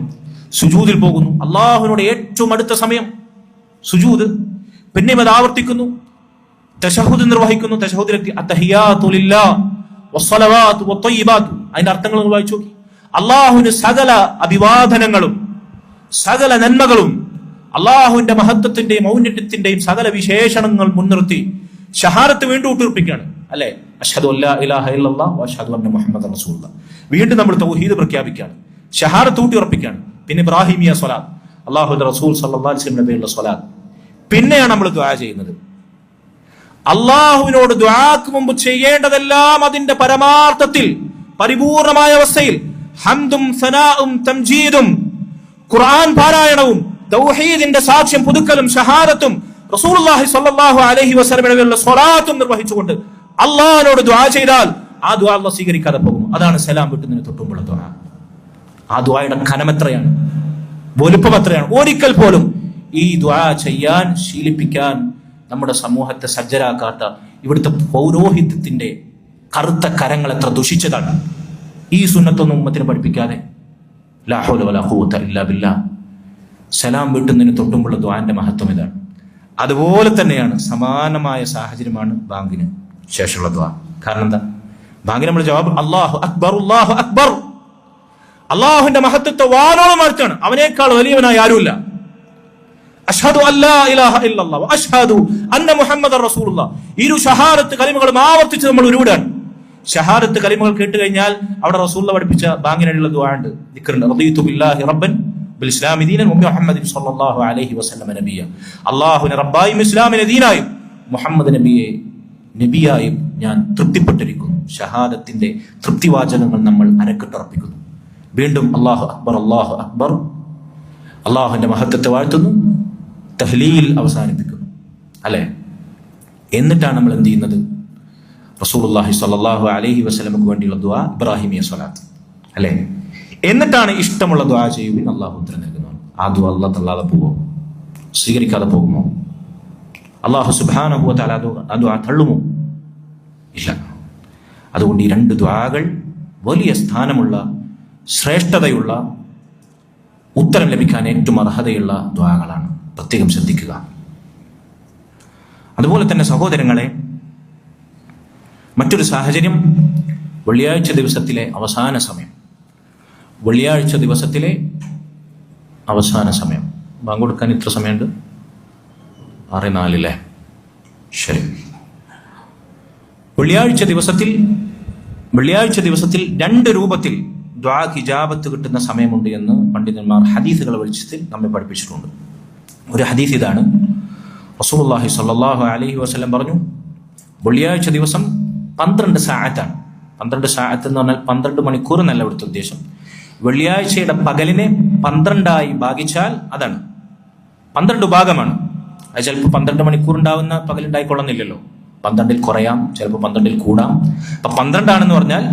സുജൂദിൽ പോകുന്നു, അള്ളാഹുവിനോട് ഏറ്റവും അടുത്ത സമയം സുജൂദ്, പിന്നെയും അത് ആവർത്തിക്കുന്നു. തശഹുദ് നിർവഹിക്കുന്നു, തശഹുദിലെത്തി അത്തഹിയാതു ലില്ലാഹ് വസ്സലവാതു വത്തയ്യിബാതു, അതിന്റെ അർത്ഥങ്ങൾ വായിച്ചു നോക്കി. അള്ളാഹുവിന് സകല അഭിവാദനങ്ങളും സകല നന്മകളും, അള്ളാഹുവിന്റെ മഹത്വത്തിന്റെയും ഔന്നത്യത്തിന്റെയും സകല വിശേഷണങ്ങൾ മുൻനിർത്തി ഷഹാദത്ത് വീണ്ടും ഉറപ്പിക്കുകയാണ് അല്ലെ, അഷ്ഹദു അല്ലാ ഇലാഹ ഇല്ലല്ലാഹ് വ അഷ്ഹദു അന്ന മുഹമ്മദൻ റസൂലുള്ളാഹ്. വീണ്ടും നമ്മൾ തൗഹീദ് പ്രഖ്യാപിക്കുകയാണ്, ഷഹാദത്ത് ഊട്ടി ഉറപ്പിക്കുകയാണ്. പിന്നെ ഇബ്രാഹിമിയ സ്വലാത്ത്, അല്ലാഹുവിന്റെ റസൂൽ സല്ലല്ലാഹു അലൈഹി വസല്ലം പേരുള്ള സ്വലാത്ത്. പിന്നെയാണ് നമ്മൾ ദുആ ചെയ്യുന്നത്. അള്ളാഹുവിനോട് ദുആക്ക് മുമ്പ് ചെയ്യേണ്ടതെല്ലാം അതിന്റെ പരമാർത്ഥത്തിൽ പരിപൂർണമായ അവസ്ഥയിൽ ഹംദും സനാഉം തംജീദും ഖുർആൻ പാരായണവും തൗഹീദിന്റെ സാക്ഷ്യം പുതുക്കലും ഷഹാദത്തും റസൂലുള്ളാഹി സ്വല്ലല്ലാഹു അലൈഹി വസല്ലമയുടെ സ്വലാത്തും നിർവഹിച്ചുകൊണ്ട് അള്ളാഹിനോട് ദുആ ചെയ്താൽ ആ ദുആ അല്ലാഹു സ്വീകരിക്കാതെ പോകും. അതാണ് സലാം വിട്ടുന്നതിന് തൊട്ടുമുള്ള ദുആ. ആ ദുആയുടെ ഘനമെത്രയാണ്, വലുപ്പം എത്രയാണ്. ഒരിക്കൽ പോലും ഈ ദുആ ചെയ്യാൻ ശീലിപ്പിക്കാൻ നമ്മുടെ സമൂഹത്തെ സജ്ജരാക്കാത്ത ഇവിടുത്തെ പൗരോഹിത്യത്തിന്റെ കറുത്ത കരങ്ങൾ എത്ര ദുഷിച്ചതാണ്. ഈ സുന്നത്തൊന്നും ഉമ്മത്തിന് പഠിപ്പിക്കാതെ ലാ ഹൗല വലാ ഖുവത ഇല്ലാ ബില്ലാഹ്. സലാം വീട്ടുന്നതിന് തൊട്ടുമുള്ള ദുആന്റെ മഹത്വം ഇതാണ്. അതുപോലെ തന്നെയാണ് സമാനമായ സാഹചര്യമാണ് ബാങ്കിന് ശേഷമുള്ള ദുആ. കാരണം എന്താ? ബാങ്കിന് നമ്മൾ ജവാബ് അല്ലാഹു അക്ബർ അല്ലാഹു അക്ബർ, അള്ളാഹുവിന്റെ മഹത്വത്തെ വാനോളം വാഴ്ത്താണ്. അവനേക്കാൾ വലിയവനായി ആരുമില്ല. അഷ്ഹദു അല്ലാ ഇലാഹ ഇല്ലല്ലാഹ് വ അഷ്ഹദു അന്ന മുഹമ്മദർ റസൂലുള്ളാഹ്. ഇരു ഷഹാദത്ത് കലിമകളും ആവർത്തിച്ച് നമ്മൾ ഉരുവിടാൻ. ഷഹാദത്ത് കലിമകൾ കേട്ട് കഴിഞ്ഞാൽ അവിടെ റസൂലുള്ളാഹി പഠിപ്പിച്ച ബാങ്കിനുള്ള ദുആ ഉണ്ട്, ദിക്റുണ്ട്. റദീതു ബില്ലാഹി റബ്ബൻ ബിൽ ഇസ്ലാമി ദീനൻ വ മുഹമ്മദിൻ സ്വല്ലല്ലാഹു അലൈഹി വസല്ലം നബിയ. അല്ലാഹുവിനെ റബ്ബായും ഇസ്ലാമിനെ ദീനായും മുഹമ്മദ് നബിയെ നബിയായും ഞാൻ തൃപ്തിപ്പെട്ടിരിക്കുന്നു. ഷഹാദത്തിന്റെ തൃപ്തിവാചകങ്ങൾ നമ്മൾ അരക്കിട്ടുറപ്പിക്കുന്നു. വീണ്ടും അല്ലാഹു അക്ബർ, അല്ലാഹു അക്ബർ, അള്ളാഹുവിന്റെ മഹത്വത്തെ വാഴ്ത്തുന്നു, തഹ്ലീൽ അവസാനിപ്പിക്കുന്നു, അല്ലെ? എന്നിട്ടാണ് നമ്മൾ എന്ത് ചെയ്യുന്നത്? റസൂലുള്ളാഹി സ്വല്ലല്ലാഹു അലൈഹി വസല്ലമക്ക് വേണ്ടിയുള്ള ദുആ, ഇബ്രാഹിമിയ സ്വലാത്ത്, അല്ലെ? എന്നിട്ടാണ് ഇഷ്ടമുള്ള ദുആ ചെയ്യുവിൻ, അള്ളാഹു ഉത്തരം നൽകുന്നു. ആ ദുആ അല്ലാഹു തആല പോകുമോ? സ്വീകരിക്കാതെ പോകുമോ? അള്ളാഹു സുബ്ഹാനഹു വ തആല ആ ദുആ തള്ളുമോ? ഇല്ല. അതുകൊണ്ട് ഈ രണ്ട് ദുആകൾ വലിയ സ്ഥാനമുള്ള, ശ്രേഷ്ഠതയുള്ള, ഉത്തരം ലഭിക്കാൻ ഏറ്റവും അർഹതയുള്ള ദുആകളാണ്. പ്രത്യേകം ശ്രദ്ധിക്കുക. അതുപോലെ തന്നെ സഹോദരങ്ങളെ, മറ്റൊരു സാഹചര്യം വെള്ളിയാഴ്ച ദിവസത്തിലെ അവസാന സമയം. വെള്ളിയാഴ്ച ദിവസത്തിലെ അവസാന സമയം. ബാങ്ക് കൊടുക്കാൻ ഇത്ര സമയമുണ്ട്? 6:04. ശരി. വെള്ളിയാഴ്ച ദിവസത്തിൽ രണ്ട് രൂപത്തിൽ ദുആക്ക് ഇജാബത്ത് കിട്ടുന്ന സമയമുണ്ട് എന്ന് പണ്ഡിതന്മാർ ഹദീസുകളെ വെളിച്ചത്തിൽ നമ്മെ പഠിപ്പിച്ചിട്ടുണ്ട്. ഒരു ഹദീസ് ഇതാണ്. റസൂലുള്ളാഹി സ്വല്ലല്ലാഹു അലൈഹി വസല്ലം പറഞ്ഞു, വെള്ളിയാഴ്ച ദിവസം 12 സാഅത്താണ്. 12 സാഅത്ത് എന്ന് പറഞ്ഞാൽ 12 മണിക്കൂർ എന്നല്ല ഇവിടുത്തെ ഉദ്ദേശം. വെള്ളിയാഴ്ചയുടെ പകലിനെ 12 ഭാഗിച്ചാൽ അതാണ് 12 ഭാഗമാണ്. അത് ചിലപ്പോൾ 12 മണിക്കൂർ ഉണ്ടാവുന്ന പകലുണ്ടായിക്കൊള്ളുന്നില്ലല്ലോ. 12 കുറയാം, ചിലപ്പോൾ 12 കൂടാം. അപ്പൊ 12 ആണെന്ന് പറഞ്ഞാൽ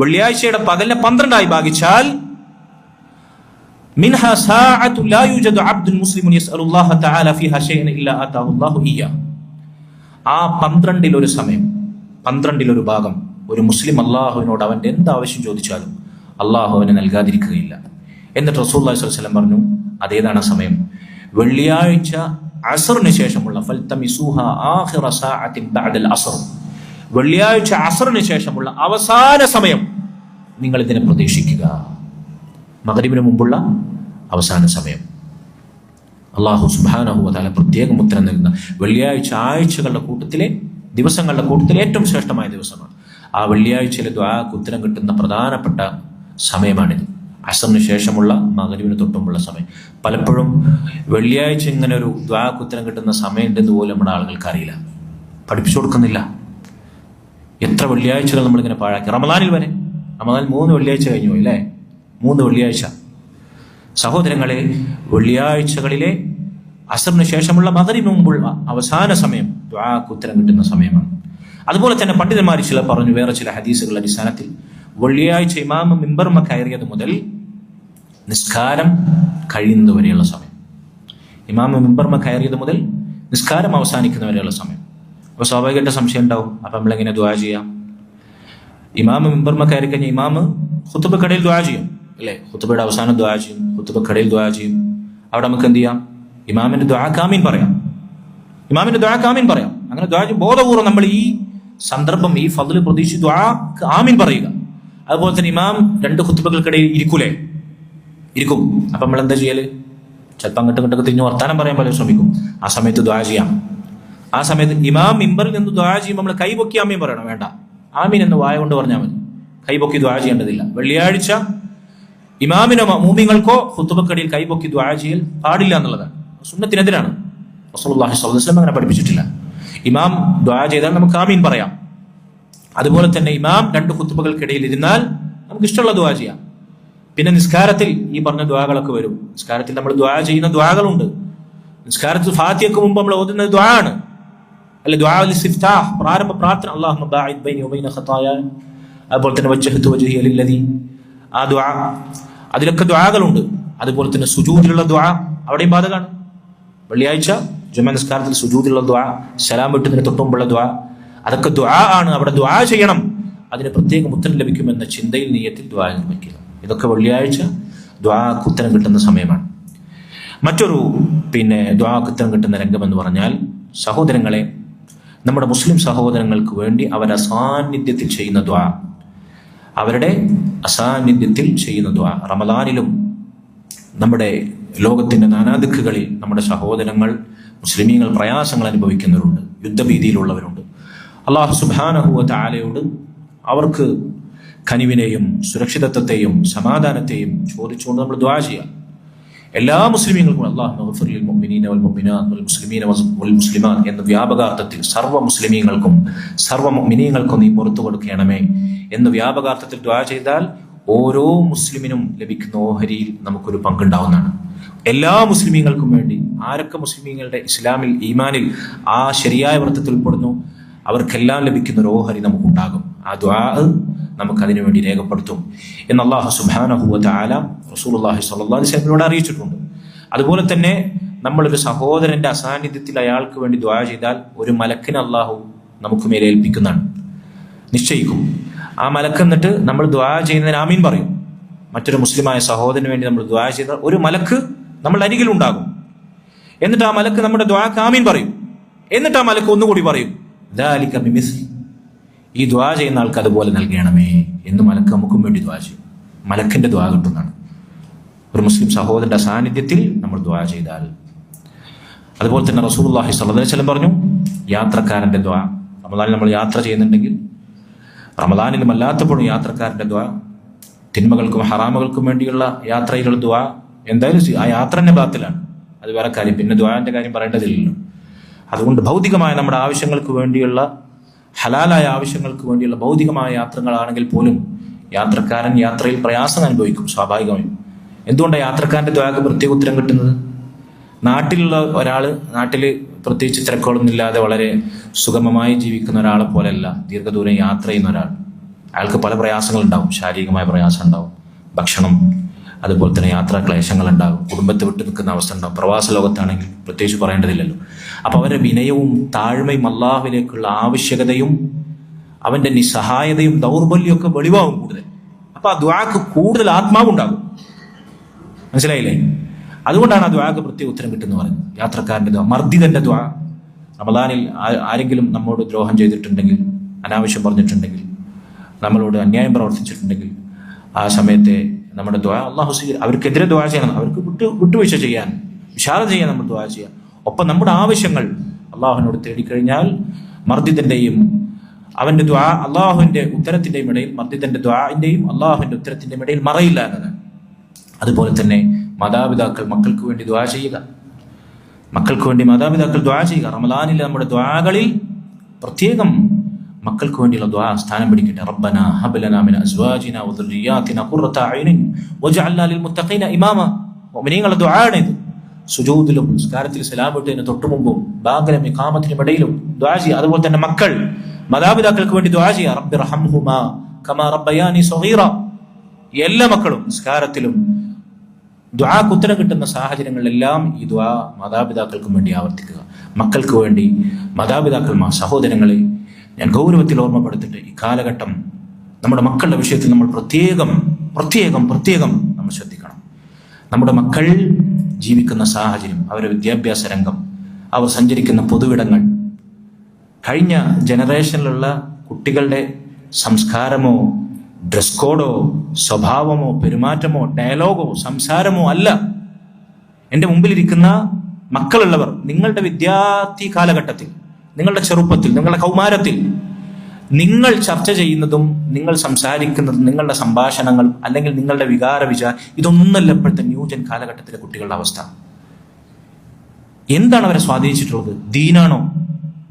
വെള്ളിയാഴ്ചയുടെ പകലിനെ 12 ഭാഗിച്ചാൽ മിൻഹാ സാഅത്തു ലാ യൂജദു അബ്ദുൻ മുസ്ലിമുൻ യസ്അലുല്ലാഹ തആല ഫീഹാ ശൈഅൻ ഇല്ലാ ആതാഹു അല്ലാഹു ഇയ്യാ. ആ 12 ഒരു സമയം, 12 ഒരു ഭാഗം ഒരു മുസ്ലിം അള്ളാഹുവിനോട് അവന്റെ എന്ത് ആവശ്യം ചോദിച്ചാലും അള്ളാഹു അവനെ നൽകാതിരിക്കുകയില്ല. എന്നിട്ട് റസൂലുള്ളാഹി സ്വല്ലല്ലാഹു അലൈഹി വസല്ലം പറഞ്ഞു, അതേതാണ് സമയം? വെള്ളിയാഴ്ച അസ്റിന് ശേഷമുള്ള ഫൽതമിസൂഹാ ആഖിറ സാഅത്തിൻ ബഅദൽ അസ്ർ, വെള്ളിയാഴ്ച അസ്റിന് ശേഷമുള്ള അവസാന സമയം നിങ്ങൾ ഇതിനെ പ്രതീക്ഷിക്കുക. മഗ്രിബിന് മുമ്പുള്ള അവസാന സമയം. അല്ലാഹു സുബ്ഹാനഹു വ തആല പ്രത്യേകം ഉത്തരം നൽകുന്ന വെള്ളിയാഴ്ച ആഴ്ചകളുടെ കൂട്ടത്തിലെ, ദിവസങ്ങളുടെ കൂട്ടത്തിലെ ഏറ്റവും ശ്രേഷ്ഠമായ ദിവസമാണ്. ആ വെള്ളിയാഴ്ചയിലെ ദുആക്ക് ഉത്തരം കിട്ടുന്ന പ്രധാനപ്പെട്ട സമയമാണിത്. അസ്റിന് ശേഷമുള്ള മഗ്രിബിന് തൊട്ടുമുള്ള സമയം. പലപ്പോഴും വെള്ളിയാഴ്ച ഇങ്ങനെ ഒരു ദുആക്ക് ഉത്തരം കിട്ടുന്ന സമയം ഉണ്ടെന്ന് പോലും നമ്മുടെ ആളുകൾക്ക് അറിയില്ല, പഠിപ്പിച്ചു കൊടുക്കുന്നില്ല. എത്ര വെള്ളിയാഴ്ചകൾ നമ്മളിങ്ങനെ പാഴാക്കി. റമദാനിൽ വരെ, റമദാനിൽ 3 വെള്ളിയാഴ്ച കഴിഞ്ഞു അല്ലേ? 3 വെള്ളിയാഴ്ച. സഹോദരങ്ങളെ, വെള്ളിയാഴ്ചകളിലെ അസ്റിന് ശേഷമുള്ള മഗ്രിബിന് മുമ്പുള്ള അവസാന സമയം ദുആക്ക് ഉത്തരം കിട്ടുന്ന സമയമാണ്. അതുപോലെ തന്നെ പണ്ഡിതന്മാർ ചില പറഞ്ഞു, വേറെ ചില ഹദീസുകളുടെ അടിസ്ഥാനത്തിൽ വെള്ളിയാഴ്ച ഇമാം മിമ്പർമ കയറിയത് മുതൽ നിസ്കാരം കഴിയുന്നത് വരെയുള്ള സമയം, ഇമാം മിമ്പർമ കയറിയത് മുതൽ നിസ്കാരം അവസാനിക്കുന്ന വരെയുള്ള സമയം. അപ്പോൾ സ്വാഭാവികമായിട്ട് സംശയം ഉണ്ടാവും, അപ്പം നമ്മളെങ്ങനെ ദുആ ചെയ്യാം? ഇമാം മിമ്പർമ കയറി കഴിഞ്ഞാൽ ഇമാമ് ഖുതുബക്കടയിൽ ദുആ ചെയ്യും അല്ലേ? ഖുതുബയുടെ അവസാനം ദുആ ചെയ്യും, ഖുതുബക്കടയിൽ ദുആ ചെയ്യും. അവിടെ നമുക്ക് എന്ത് ചെയ്യാം? ഇമാമിന്റെ ദുആക്ക് ആമീൻ പറയാം, ഇമാമിന്റെ ദുആക്ക് ആമീൻ പറയാം. അങ്ങനെ ദുആ ചെയ്യും. ബോധപൂർവ്വം നമ്മൾ ഈ സന്ദർഭം, ഈ ഫദ്ല് പ്രതീക്ഷിച്ച് ദുആക്ക് ആമീൻ പറയുക. അതുപോലെ തന്നെ ഇമാം 2 ഖുതുബകൾക്കിടയിൽ ഇരിക്കും. അപ്പം നമ്മൾ എന്താ ചെയ്യല്? ചിലപ്പോൾ അങ്ങോട്ട് തിരിഞ്ഞു വർത്താനം പറയാൻ പോലെ ശ്രമിക്കും. ആ സമയത്ത് ദുആ ചെയ്യാം. ആ സമയത്ത് ഇമാം മിമ്പറിൽ നിന്ന് ദുആ ചെയ്യുമ്പോൾ നമ്മൾ കൈപൊക്കി ആമീൻ പറയണം, വേണ്ട. ആമീൻ എന്ന് വായ കൊണ്ട് പറഞ്ഞാൽ മതി, കൈപൊക്കി ദുആ ചെയ്യേണ്ടതില്ല. വെള്ളിയാഴ്ച ഇമാമിനോ മുഅ്മിനീങ്ങൾക്കോ ഖുതുബക്കടിയിൽ കൈപൊക്കി ദുആ ചെയ്യൽ പാടില്ല എന്നുള്ളതാണ്, സുന്നത്തിനെതിരാണ്. റസൂലുള്ളാഹി സ്വല്ലല്ലാഹു അലൈഹി വസല്ലം അങ്ങനെ പഠിപ്പിച്ചിട്ടില്ല. ഇമാം ദുആ ചെയ്താൽ നമുക്ക് ആമീൻ പറയാം. അതുപോലെ തന്നെ ഇമാം 2 ഖുതുബകൾക്കിടയിൽ ഇരുന്നാൽ നമുക്ക് ഇഷ്ടമുള്ള ദുആ ചെയ്യാം. പിന്നെ നിസ്കാരത്തിൽ ഈ പറഞ്ഞ ദുആകളൊക്കെ വരും. നിസ്കാരത്തിൽ നമ്മൾ ദുആ ചെയ്യുന്ന ദുആകളുണ്ട്. നിസ്കാരത്തിൽ ഫാത്തിഹയ്ക്ക് മുമ്പ് നമ്മൾ ഓതുന്ന ദുആ ആണ് അല്ലെ? ദുആ ഉൽ ഇസ്തിഫ്താഹ്, പ്രാരംഭ പ്രാർത്ഥന, അല്ലാഹുമ്മ ബാഇദ് ബൈനി വബൈന ഖതായാ. അതുപോലെ തന്നെ വജ്ജഹ്തു വജ്ഹിയ ലില്ലദീ, ആ ദുആ, അതിലൊക്കെ ദുആകളുണ്ട്. അതുപോലെ തന്നെ സുജൂദിലുള്ള ദുആ അവിടെയും ബാധകമാണ്. വെള്ളിയാഴ്ച ജുമാ നിസ്കാരത്തിൽ സുജൂദിലുള്ള ദുആ, സലാം വിട്ടുന്നതിന് തൊട്ടുമുമ്പുള്ള ദുആ, അതൊക്കെ ദുആ ആണ്. അവിടെ ദുആ ചെയ്യണം, അതിന് പ്രത്യേകം ഉത്തരം ലഭിക്കുമെന്ന ചിന്തയിൽ, നിയ്യത്തിൽ ദുആ നിർവഹിക്കുക. ഇതൊക്കെ വെള്ളിയാഴ്ച ദുആക്ക് ഉത്തരം കിട്ടുന്ന സമയമാണ്. മറ്റൊരു ദുആക്ക് ഉത്തരം കിട്ടുന്ന രംഗം എന്ന് പറഞ്ഞാൽ, സഹോദരങ്ങളെ, നമ്മുടെ മുസ്ലിം സഹോദരങ്ങൾക്ക് വേണ്ടി അവരുടെ അസാന്നിധ്യത്തിൽ ചെയ്യുന്ന ദുആ, അവരുടെ അസാന്നിധ്യത്തിൽ ചെയ്യുന്ന ദുആ. റമദാനിലും നമ്മുടെ ലോകത്തിന്റെ നാനാദിക്കുകളിൽ നമ്മുടെ സഹോദരങ്ങൾ, മുസ്ലിമീങ്ങൾ പ്രയാസങ്ങൾ അനുഭവിക്കുന്നവരുണ്ട്, യുദ്ധഭീതിയിലുള്ളവരുണ്ട്. അല്ലാഹു സുബ്ഹാനഹു വ തആലയോട് അവർക്ക് കനിവിനെയും സുരക്ഷിതത്വത്തെയും സമാധാനത്തെയും ചോദിച്ചുകൊണ്ട് നമ്മൾ ദുആ ചെയ്യുക. എല്ലാ മുസ്ലിമീങ്ങൾക്കും അല്ലാഹുമ്മ ഗ്ഫിർ ലിൽ മുഅ്മിനീന വൽ മുഅ്മിനാത്ത് വൽ മുസ്ലിമീന വൽ മുസ്ലിമാത്ത് എന്ന വ്യാപകാർത്ഥത്തിൽ സർവ്വ മുസ്ലിമീങ്ങൾക്കും സർവ്വ മുഅ്മിനീങ്ങൾക്കും നീ പുറത്തു കൊടുക്കണമേ എന്ന് വ്യാപകാർത്ഥത്തിൽ ദുആ ചെയ്താൽ ഓരോ മുസ്ലിമിനും ലഭിക്കുന്ന ഓഹരിയിൽ നമുക്കൊരു പങ്കുണ്ടാവുന്നതാണ്. എല്ലാ മുസ്ലിമീങ്ങൾക്കും വേണ്ടി, ആരൊക്കെ മുസ്ലിമീങ്ങളുടെ ഇസ്ലാമിൽ ഈമാനിൽ ആ ശരിയായ വൃത്തത്തിൽ ഉൾപ്പെടുന്നു അവർക്കെല്ലാം ലഭിക്കുന്ന ഒരു ഓഹരി നമുക്കുണ്ടാകും. ആ ദുആ നമുക്കതിനു വേണ്ടി രേഖപ്പെടുത്തും എന്ന് അല്ലാഹു സുബ്ഹാനഹു വ തആല റസൂലുള്ളാഹി സ്വല്ലല്ലാഹു അലൈഹി വസല്ലമയോട് അറിയിച്ചിട്ടുണ്ട്. അതുപോലെ തന്നെ നമ്മളൊരു സഹോദരന്റെ അസാന്നിധ്യത്തിൽ അയാൾക്ക് വേണ്ടി ദുആ ചെയ്താൽ ഒരു മലക്കിനെ അല്ലാഹു നമുക്ക് മേലെ ഏൽപ്പിക്കുന്നതാണ്, നിശ്ചയിക്കും. ആ മലക്ക് എന്നിട്ട് നമ്മൾ ദുആ ചെയ്യുന്നതിന് ആമീൻ പറയും. മറ്റൊരു മുസ്ലിമായ സഹോദരന് വേണ്ടി നമ്മൾ ദുആ ചെയ്താൽ ഒരു മലക്ക് നമ്മുടെ അരികിലുണ്ടാകും. എന്നിട്ട് ആ മലക്ക് നമ്മുടെ ദുആക്ക് ആമീൻ പറയും. എന്നിട്ട് ആ മലക്ക് ഒന്നുകൂടി പറയും, ദാലിക ബിമിസ്ലി, ഈ ദുആ ചെയ്യുന്ന ആൾക്ക് അതുപോലെ നൽകണമേ എന്ന് മലക്ക് നമുക്കും വേണ്ടി ദുആ ചെയ്യും. മലക്കിന്റെ ദുആ കിട്ടുന്നതാണ് ഒരു മുസ്ലിം സഹോദരന്റെ സാന്നിധ്യത്തിൽ നമ്മൾ ദുആ ചെയ്താൽ. അതുപോലെ തന്നെ റസൂലുള്ളാഹി സ്വല്ലല്ലാഹു അലൈഹി വസല്ലം പറഞ്ഞു, യാത്രക്കാരന്റെ ദുആ. റമദാനിൽ നമ്മൾ യാത്ര ചെയ്യുന്നുണ്ടെങ്കിൽ, റമദാനിലും അല്ലാത്തപ്പോഴും യാത്രക്കാരന്റെ ദുആ, തിന്മകൾക്കും ഹറാമുകൾക്കും വേണ്ടിയുള്ള യാത്രയിലുള്ള ദുആ, എന്തായാലും ആ യാത്ര തന്നെ ബാത്തിലാണ്, അത് വേറെ കാര്യം. പിന്നെ ദുആന്റെ കാര്യം പറയേണ്ടതില്ലല്ലോ. അതുകൊണ്ട് ഭൗതികമായ നമ്മുടെ ആവശ്യങ്ങൾക്ക് വേണ്ടിയുള്ള, ഹലാലായ ആവശ്യങ്ങൾക്ക് വേണ്ടിയുള്ള ഭൗതികമായ യാത്രകളാണെങ്കിൽ പോലും യാത്രക്കാരൻ യാത്രയിൽ പ്രയാസം അനുഭവിക്കും സ്വാഭാവികമായും. എന്തുകൊണ്ടാണ് യാത്രക്കാരന്റെ ദുആക്ക് പ്രത്യേക ഉത്തരം കിട്ടുന്നത്? നാട്ടിലുള്ള ഒരാൾ, നാട്ടിൽ പ്രത്യേകിച്ച് തിരക്കുകളൊന്നും ഇല്ലാതെ വളരെ സുഗമമായി ജീവിക്കുന്ന ഒരാളെ പോലെയല്ല ദീർഘദൂരം യാത്ര ചെയ്യുന്ന ഒരാൾ. അയാൾക്ക് പല പ്രയാസങ്ങളുണ്ടാവും, ശാരീരികമായ പ്രയാസം ഉണ്ടാവും, ഭക്ഷണം, അതുപോലെ തന്നെ യാത്രാ ക്ലേശങ്ങളുണ്ടാകും, കുടുംബത്തെ വിട്ടു നിൽക്കുന്ന അവസ്ഥ ഉണ്ടാകും. പ്രവാസ ലോകത്താണെങ്കിൽ പ്രത്യേകിച്ച് പറയേണ്ടതില്ലല്ലോ. അപ്പൊ അവരുടെ വിനയവും താഴ്മയും അള്ളാഹുവിലേക്കുള്ള ആവശ്യകതയും അവന്റെ നിസ്സഹായതയും ദൗർബല്യവും ഒക്കെ വെളിവാകും കൂടുതൽ. അപ്പൊ ആ ദുആക്ക് കൂടുതൽ ആത്മാവുണ്ടാകും. മനസ്സിലായില്ലേ? അതുകൊണ്ടാണ് ആ ദുആക്ക് പ്രത്യേക ഉത്തരം കിട്ടുന്നു പറയുന്നത്. യാത്രക്കാരന്റെ ദുആ, മർദിദന്റെ ദുആ. റമദാനിൽ ആരെങ്കിലും നമ്മോട് ദ്രോഹം ചെയ്തിട്ടുണ്ടെങ്കിൽ, അനാവശ്യം പറഞ്ഞിട്ടുണ്ടെങ്കിൽ, നമ്മളോട് അന്യായം പ്രവർത്തിച്ചിട്ടുണ്ടെങ്കിൽ, ആ സമയത്തെ നമ്മുടെ ദുആ അല്ലാഹു അവർക്കെതിരെ ദുആ ചെയ്യണം, അവർക്ക് വിട്ടുവീഴ്ച ചെയ്യാൻ, ഇശാറ ചെയ്യാൻ നമ്മൾ ദുആ ചെയ്യാം. ഒപ്പം നമ്മുടെ ആവശ്യങ്ങൾ അള്ളാഹുവിനോട് തേടിക്കഴിഞ്ഞാൽ മർദിദന്റെയും അവന്റെ ദുആ അള്ളാഹുവിന്റെ ഉത്തരത്തിന്റെയും ഇടയിൽ, മർദിദന്റെ ദുആന്റെയും അള്ളാഹുവിന്റെ ഉത്തരത്തിന്റെയും ഇടയിൽ മറയില്ല എന്നതാണ്. അതുപോലെ തന്നെ മാതാപിതാക്കൾ മക്കൾക്ക് വേണ്ടി ദുആ ചെയ്യുക, മക്കൾക്ക് വേണ്ടി മാതാപിതാക്കൾ ദുആ ചെയ്യുക. റമദാനിലെ നമ്മുടെ ദുആകളിൽ പ്രത്യേകം മക്കൾക്ക് വേണ്ടിയുള്ള ദുആ സ്ഥാനം പിടിക്കട്ടെ. റബ്ബനാ ഹബ് ലനാ മിൻ അസ്വാജിനാ വദുർരിയാതിനാ ഖുർറത അയുനിൻ വജഅൽനാ ലിൽ മുത്തഖീന ഇമാമ. മുഅ്മിനീങ്ങളുടെ ദുആയാണ് ഇത്. സുജൂദിലും നിസ്കാരത്തിൽ സലാം വിട്ടതിന് തൊട്ടു മുമ്പും ബാങ്കലും ഇഖാമത്തിനും ഇടയിലും ദുആ ചെയ്യുക. അതുപോലെ തന്നെ മക്കൾ മാതാപിതാക്കൾക്ക് വേണ്ടി ദുആ ചെയ്യുക. റബ്ബി റഹംഹുമാ കമാ റബ്ബയാനി സഗീറ. എല്ലാ മക്കളും നിസ്കാരത്തിലും ദുആക്ക് ഉത്തരം കിട്ടുന്ന സാഹചര്യങ്ങളിലെല്ലാം ഈ ദുആ മാതാപിതാക്കൾക്കും വേണ്ടി ആവർത്തിക്കുക. മക്കൾക്ക് വേണ്ടി മാതാപിതാക്കൾ, സഹോദരങ്ങളെ ഞാൻ ഗൗരവത്തിൽ ഓർമ്മപ്പെടുത്തിട്ട്, ഈ കാലഘട്ടം നമ്മുടെ മക്കളുടെ വിഷയത്തിൽ നമ്മൾ പ്രത്യേകം നമ്മൾ ശ്രദ്ധിക്കണം. നമ്മുടെ മക്കൾ ജീവിക്കുന്ന സാഹചര്യം, അവരുടെ വിദ്യാഭ്യാസ രംഗം, അവർ സഞ്ചരിക്കുന്ന പൊതുവിടങ്ങൾ, കഴിഞ്ഞ ജനറേഷനിലുള്ള കുട്ടികളുടെ സംസ്കാരമോ ഡ്രസ് കോഡോ സ്വഭാവമോ പെരുമാറ്റമോ ഡയലോഗോ സംസാരമോ അല്ല. എൻ്റെ മുമ്പിലിരിക്കുന്ന മക്കളുള്ളവർ നിങ്ങളുടെ വിദ്യാർത്ഥി കാലഘട്ടത്തിൽ, നിങ്ങളുടെ ചെറുപ്പത്തിൽ, നിങ്ങളുടെ കൗമാരത്തിൽ നിങ്ങൾ ചർച്ച ചെയ്യുന്നതും നിങ്ങൾ സംസാരിക്കുന്നതും നിങ്ങളുടെ സംഭാഷണങ്ങൾ അല്ലെങ്കിൽ നിങ്ങളുടെ ഇതൊന്നല്ല ഇപ്പോഴത്തെ ന്യൂജൻ കാലഘട്ടത്തിലെ കുട്ടികളുടെ അവസ്ഥ. എന്താണ് അവരെ സ്വാധീനിച്ചിട്ടുള്ളത്? ദീനാണോ?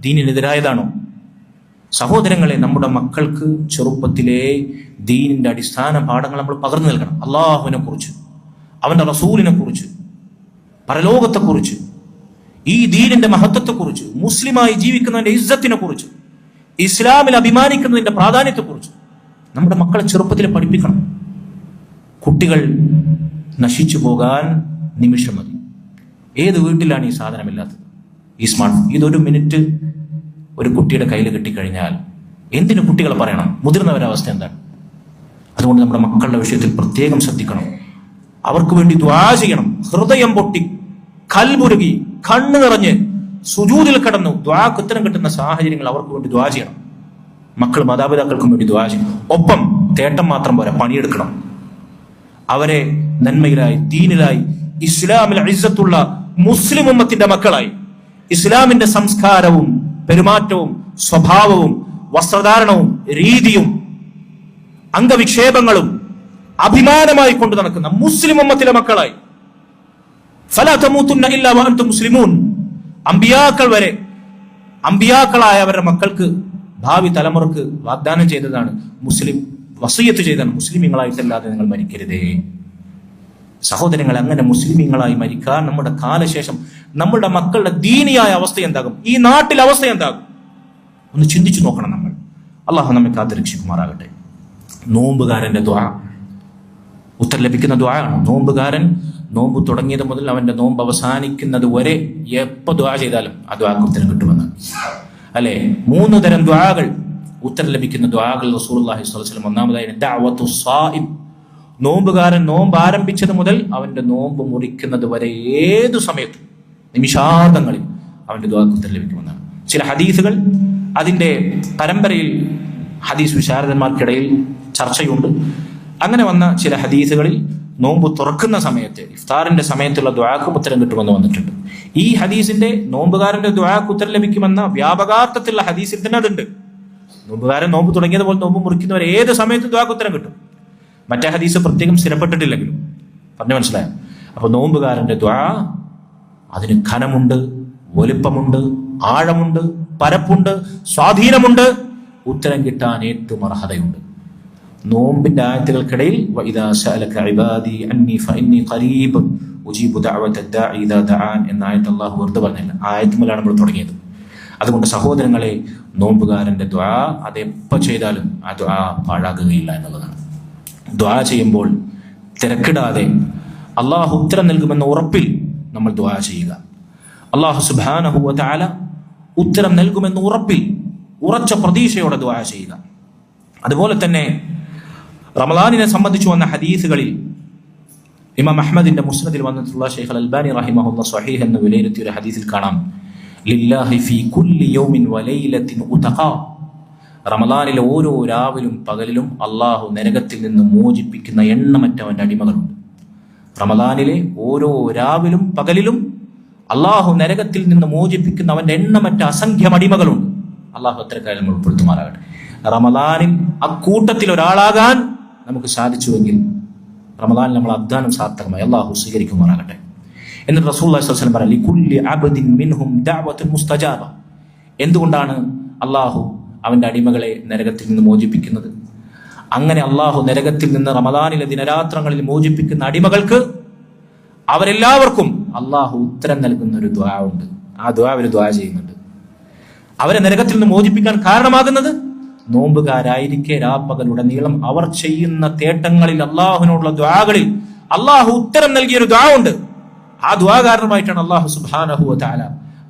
ദീനിനെതിരായതാണോ? സഹോദരങ്ങളെ, നമ്മുടെ മക്കൾക്ക് ചെറുപ്പത്തിലെ ദീനിന്റെ അടിസ്ഥാന പാഠങ്ങൾ നമ്മൾ പകർന്നു നൽകണം. അള്ളാഹുവിനെ കുറിച്ച്, അവന്റെ റസൂലിനെ കുറിച്ച്, പരലോകത്തെക്കുറിച്ച്, ഈ ദീനിന്റെ മഹത്വത്തെക്കുറിച്ച്, മുസ്ലിമായി ജീവിക്കുന്നതിന്റെ ഇസ്സത്തിനെ കുറിച്ച്, ഇസ്ലാമിൽ അഭിമാനിക്കുന്നതിന്റെ പ്രാധാന്യത്തെക്കുറിച്ച് നമ്മുടെ മക്കളെ ചെറുപ്പത്തിൽ പഠിപ്പിക്കണം. കുട്ടികൾ നശിച്ചു പോകാൻ നിമിഷം മതി. ഏത് വീട്ടിലാണ് ഈ സാധനമില്ലാത്തത്? ഈ സ്മാർട്ട് ഫോൺ. ഇതൊരു മിനിറ്റ് ഒരു കുട്ടിയുടെ കയ്യിൽ കിട്ടിക്കഴിഞ്ഞാൽ എന്തിനു കുട്ടികളെ പറയണം? മുതിർന്നവരുടെ അവസ്ഥ എന്താണ്? അതുകൊണ്ട് നമ്മുടെ മക്കളുടെ വിഷയത്തിൽ പ്രത്യേകം ശ്രദ്ധിക്കണം. അവർക്ക് വേണ്ടി ദുആ ചെയ്യണം. ഹൃദയം പൊട്ടി, കൽബുരുകി, കണ്ണു നിറഞ്ഞ് സുജൂദിൽ കടന്നു ദുആക്ക് ഉത്തരം കിട്ടുന്ന സാഹചര്യങ്ങൾ അവർക്ക് വേണ്ടി ദുആ ചെയ്യണം. മക്കൾ മാതാപിതാക്കൾക്കും വേണ്ടി ദുആ ചെയ്യണം. ഒപ്പം തേട്ടം മാത്രം പോരാ, പണിയെടുക്കണം. അവരെ നന്മയിലായി, ദീനിലായി, ഇസ്ലാമിൽ ഇസ്സത്തുള്ള മുസ്ലിം ഉമ്മത്തിന്റെ മക്കളായി, ഇസ്ലാമിന്റെ സംസ്കാരവും പെരുമാറ്റവും സ്വഭാവവും വസ്ത്രധാരണവും രീതിയും അംഗവിക്ഷേപങ്ങളും അഭിമാനമായി കൊണ്ടു നടക്കുന്ന മുസ്ലിം ഉമ്മത്തിലെ മക്കളായി ഫലാ തമൂതുന്ന ഇല്ലാ വഅൻതും മുസ്ലിമൂൻ. അമ്പിയാക്കൾ വരെ, അമ്പിയാക്കളായ അവരുടെ മക്കൾക്ക് ഭാവി തലമുറക്ക് വാഗ്ദാനം ചെയ്തതാണ്, വസിയ്യത്ത് ചെയ്താണ്, മുസ്ലിമീങ്ങളായിട്ടല്ലാതെ നിങ്ങൾ മരിക്കരുതേ. സഹോദരങ്ങൾ, അങ്ങനെ മുസ്ലിമീങ്ങളായി മരിക്കാൻ നമ്മുടെ കാലശേഷം നമ്മുടെ മക്കളുടെ ദീനിയായ അവസ്ഥ എന്താകും, ഈ നാട്ടിലെ അവസ്ഥ എന്താകും, ഒന്ന് ചിന്തിച്ചു നോക്കണം നമ്മൾ. അള്ളാഹു നമ്മെ കാത്തുരക്ഷിക്കുമാറാകട്ടെ. നോമ്പുകാരന്റെ ദുആ ഉത്തരം ലഭിക്കുന്ന ദുആയാണ്. നോമ്പുകാരൻ നോമ്പ് തുടങ്ങിയത് മുതൽ അവന്റെ നോമ്പ് അവസാനിക്കുന്നത് വരെ എപ്പോൾ ദുആ ചെയ്താലും ആ ദുആക്ക് ഉത്തരം കിട്ടുമെന്ന് അല്ലെ. 3 തരം ദുആകൾ ഉത്തരം ലഭിക്കുന്ന ദുആകൾ റസൂലുള്ളാഹി സ്വല്ലല്ലാഹു അലൈഹി വസല്ലം. ഒന്നാമതായി ദഅവത്തു സായിം, നോമ്പുകാരൻ നോമ്പ് ആരംഭിച്ചത് മുതൽ അവന്റെ നോമ്പ് മുറിക്കുന്നത് വരെ ഏതു സമയത്തും നിമിഷാർദ്ധങ്ങളിൽ അവന്റെ ദുആക്ക് ഉത്തരം ലഭിക്കുമെന്നാണ്. ചില ഹദീസുകൾ അതിന്റെ പരമ്പരയിൽ ഹദീസ് വിശാരദന്മാർക്കിടയിൽ ചർച്ചയുണ്ട്. അങ്ങനെ വന്ന ചില ഹദീസുകളിൽ നോമ്പ് തുറക്കുന്ന സമയത്ത് ഇഫ്താറിന്റെ സമയത്തുള്ള ദുആക്ക് ഉത്തരം കിട്ടുമെന്ന് വന്നിട്ടുണ്ട്. ഈ ഹദീസിന്റെ നോമ്പുകാരന്റെ ദുആക്ക് ഉത്തരം ലഭിക്കുമെന്ന വ്യാപകാർത്ഥത്തിലുള്ള ഹദീസിൽ തന്നെ അതുണ്ട്. നോമ്പുകാരൻ നോമ്പ് തുടങ്ങിയത് പോലെ നോമ്പ് മുറിക്കുന്നവരെ ഏത് സമയത്ത് ദുആക്ക് ഉത്തരം കിട്ടും. മറ്റേ ഹദീസ് പ്രത്യേകം സ്ഥിരപ്പെട്ടിട്ടില്ലെങ്കിലും പറഞ്ഞു മനസ്സിലായോ? അപ്പൊ നോമ്പുകാരന്റെ ദുആ അതിന് ഘനമുണ്ട്, വലുപ്പമുണ്ട്, ആഴമുണ്ട്, പരപ്പുണ്ട്, സ്വാധീനമുണ്ട്, ഉത്തരം കിട്ടാൻ ഏറ്റവും അർഹതയുണ്ട്. നോമ്പിന്റെ ആയത്തുകൾക്കിടയിൽ വഇദാ സഅലക ഇബാദി അന്നി ഫഇന്നി ഖരീബ് ഉജീബു ദഅവത ദാഇ ഇദാ ദഅൻ എന്ന ആയത്ത് അല്ലാഹു വെറുതെ പറഞ്ഞില്ല. ആയത്തുമലാണ് നമ്മൾ തുടങ്ങിയത്. അതുകൊണ്ട് സഹോദരങ്ങളെ, നോമ്പുകാരന്റെ ദുആ അതെപ്പോൾ ചെയ്താലും ആ ദുആ പാഴാകുകയില്ല എന്നുള്ളതാണ്. ദുആ ചെയ്യുമ്പോൾ തിരക്കിടാതെ അള്ളാഹു ഉത്തരം നൽകുമെന്ന ഉറപ്പിൽ നമ്മൾ ദുആ ചെയ്യുക. അള്ളാഹു സുബ്ഹാനഹു വ തആല ഉത്തരം നൽകുമെന്ന ഉറപ്പിൽ ഉറച്ച പ്രതീക്ഷയോടെ ദുആ ചെയ്യുക. അതുപോലെ തന്നെ റമളാനിനെ സംബന്ധിച്ചു വന്ന ഹദീസുകളിൽ ഇമാം അഹ്മദിന്റെ മുസ്നദിൽ വന്നിട്ടുള്ള ഷെയ്ഖ് അൽബാനി റഹിമഹുല്ലാഹ് സ്വഹീഹ് എന്ന് വിലയിരുത്തിയ ഒരു ഹദീസിൽ കാണാം, ലില്ലാഹി ഫീ കുല്ലി യൗമിൻ വലൈലത്തിൻ ഉതഖാ, റമളാനിലെ ഓരോ രാവിലും പകലിലും അള്ളാഹു നരകത്തിൽ നിന്ന് മോചിപ്പിക്കുന്ന എണ്ണമറ്റവന്റെ അടിമകളുണ്ട്. റമളാനിലെ ഓരോ രാവിലും പകലിലും അള്ളാഹു നരകത്തിൽ നിന്ന് മോചിപ്പിക്കുന്ന അവന്റെ എണ്ണമറ്റ അസംഖ്യം അടിമകളുണ്ട്. അള്ളാഹു അത്തരക്കാരിൽ നമ്മൾ ഉൾപ്പെടുത്തുമാറാകട്ടെ. റമളാനിൽ അക്കൂട്ടത്തിൽ ഒരാളാകാൻ നമുക്ക് സാധിച്ചുവെങ്കിൽ റമളാനിൽ നമ്മൾ അധ്വാനം സാർത്ഥകമായി അള്ളാഹു സ്വീകരിക്കുമാറാകട്ടെ. എന്നിട്ട് റസൂലുള്ളാഹി സ്വല്ലല്ലാഹു അലൈഹി വസല്ലം പറഞ്ഞു, ലികുല്ലി അബ്ദിൻ മിൻഹും ദഅവത്തുൻ മുസ്തജാബ. എന്തുകൊണ്ടാണ് അള്ളാഹു അവന്റെ അടിമകളെ നരകത്തിൽ നിന്ന് മോചിപ്പിക്കുന്നത്? അങ്ങനെ അള്ളാഹു നരകത്തിൽ നിന്ന് റമളാനിലെ ദിനരാത്രങ്ങളിൽ മോചിപ്പിക്കുന്ന അടിമകൾക്ക് അവരെല്ലാവർക്കും അള്ളാഹു ഉത്തരം നൽകുന്ന ഒരു ദുആ ഉണ്ട്. ആ ദുആ അവർ ദുആ ചെയ്യുന്നുണ്ട്. അവരെ നരകത്തിൽ നിന്ന് മോചിപ്പിക്കാൻ കാരണമാകുന്നത് നോമ്പുകാരായിരിക്കെ രാപ്പകലുടനീളം അവർ ചെയ്യുന്ന തേട്ടങ്ങളിൽ അള്ളാഹുവിനോടുള്ള ദുആകളിൽ അള്ളാഹു ഉത്തരം നൽകിയൊരു ദുആ ഉണ്ട്. ആ ദുആ കാരണമായിട്ടാണ് അള്ളാഹു സുബ്ഹാനഹു വ തആല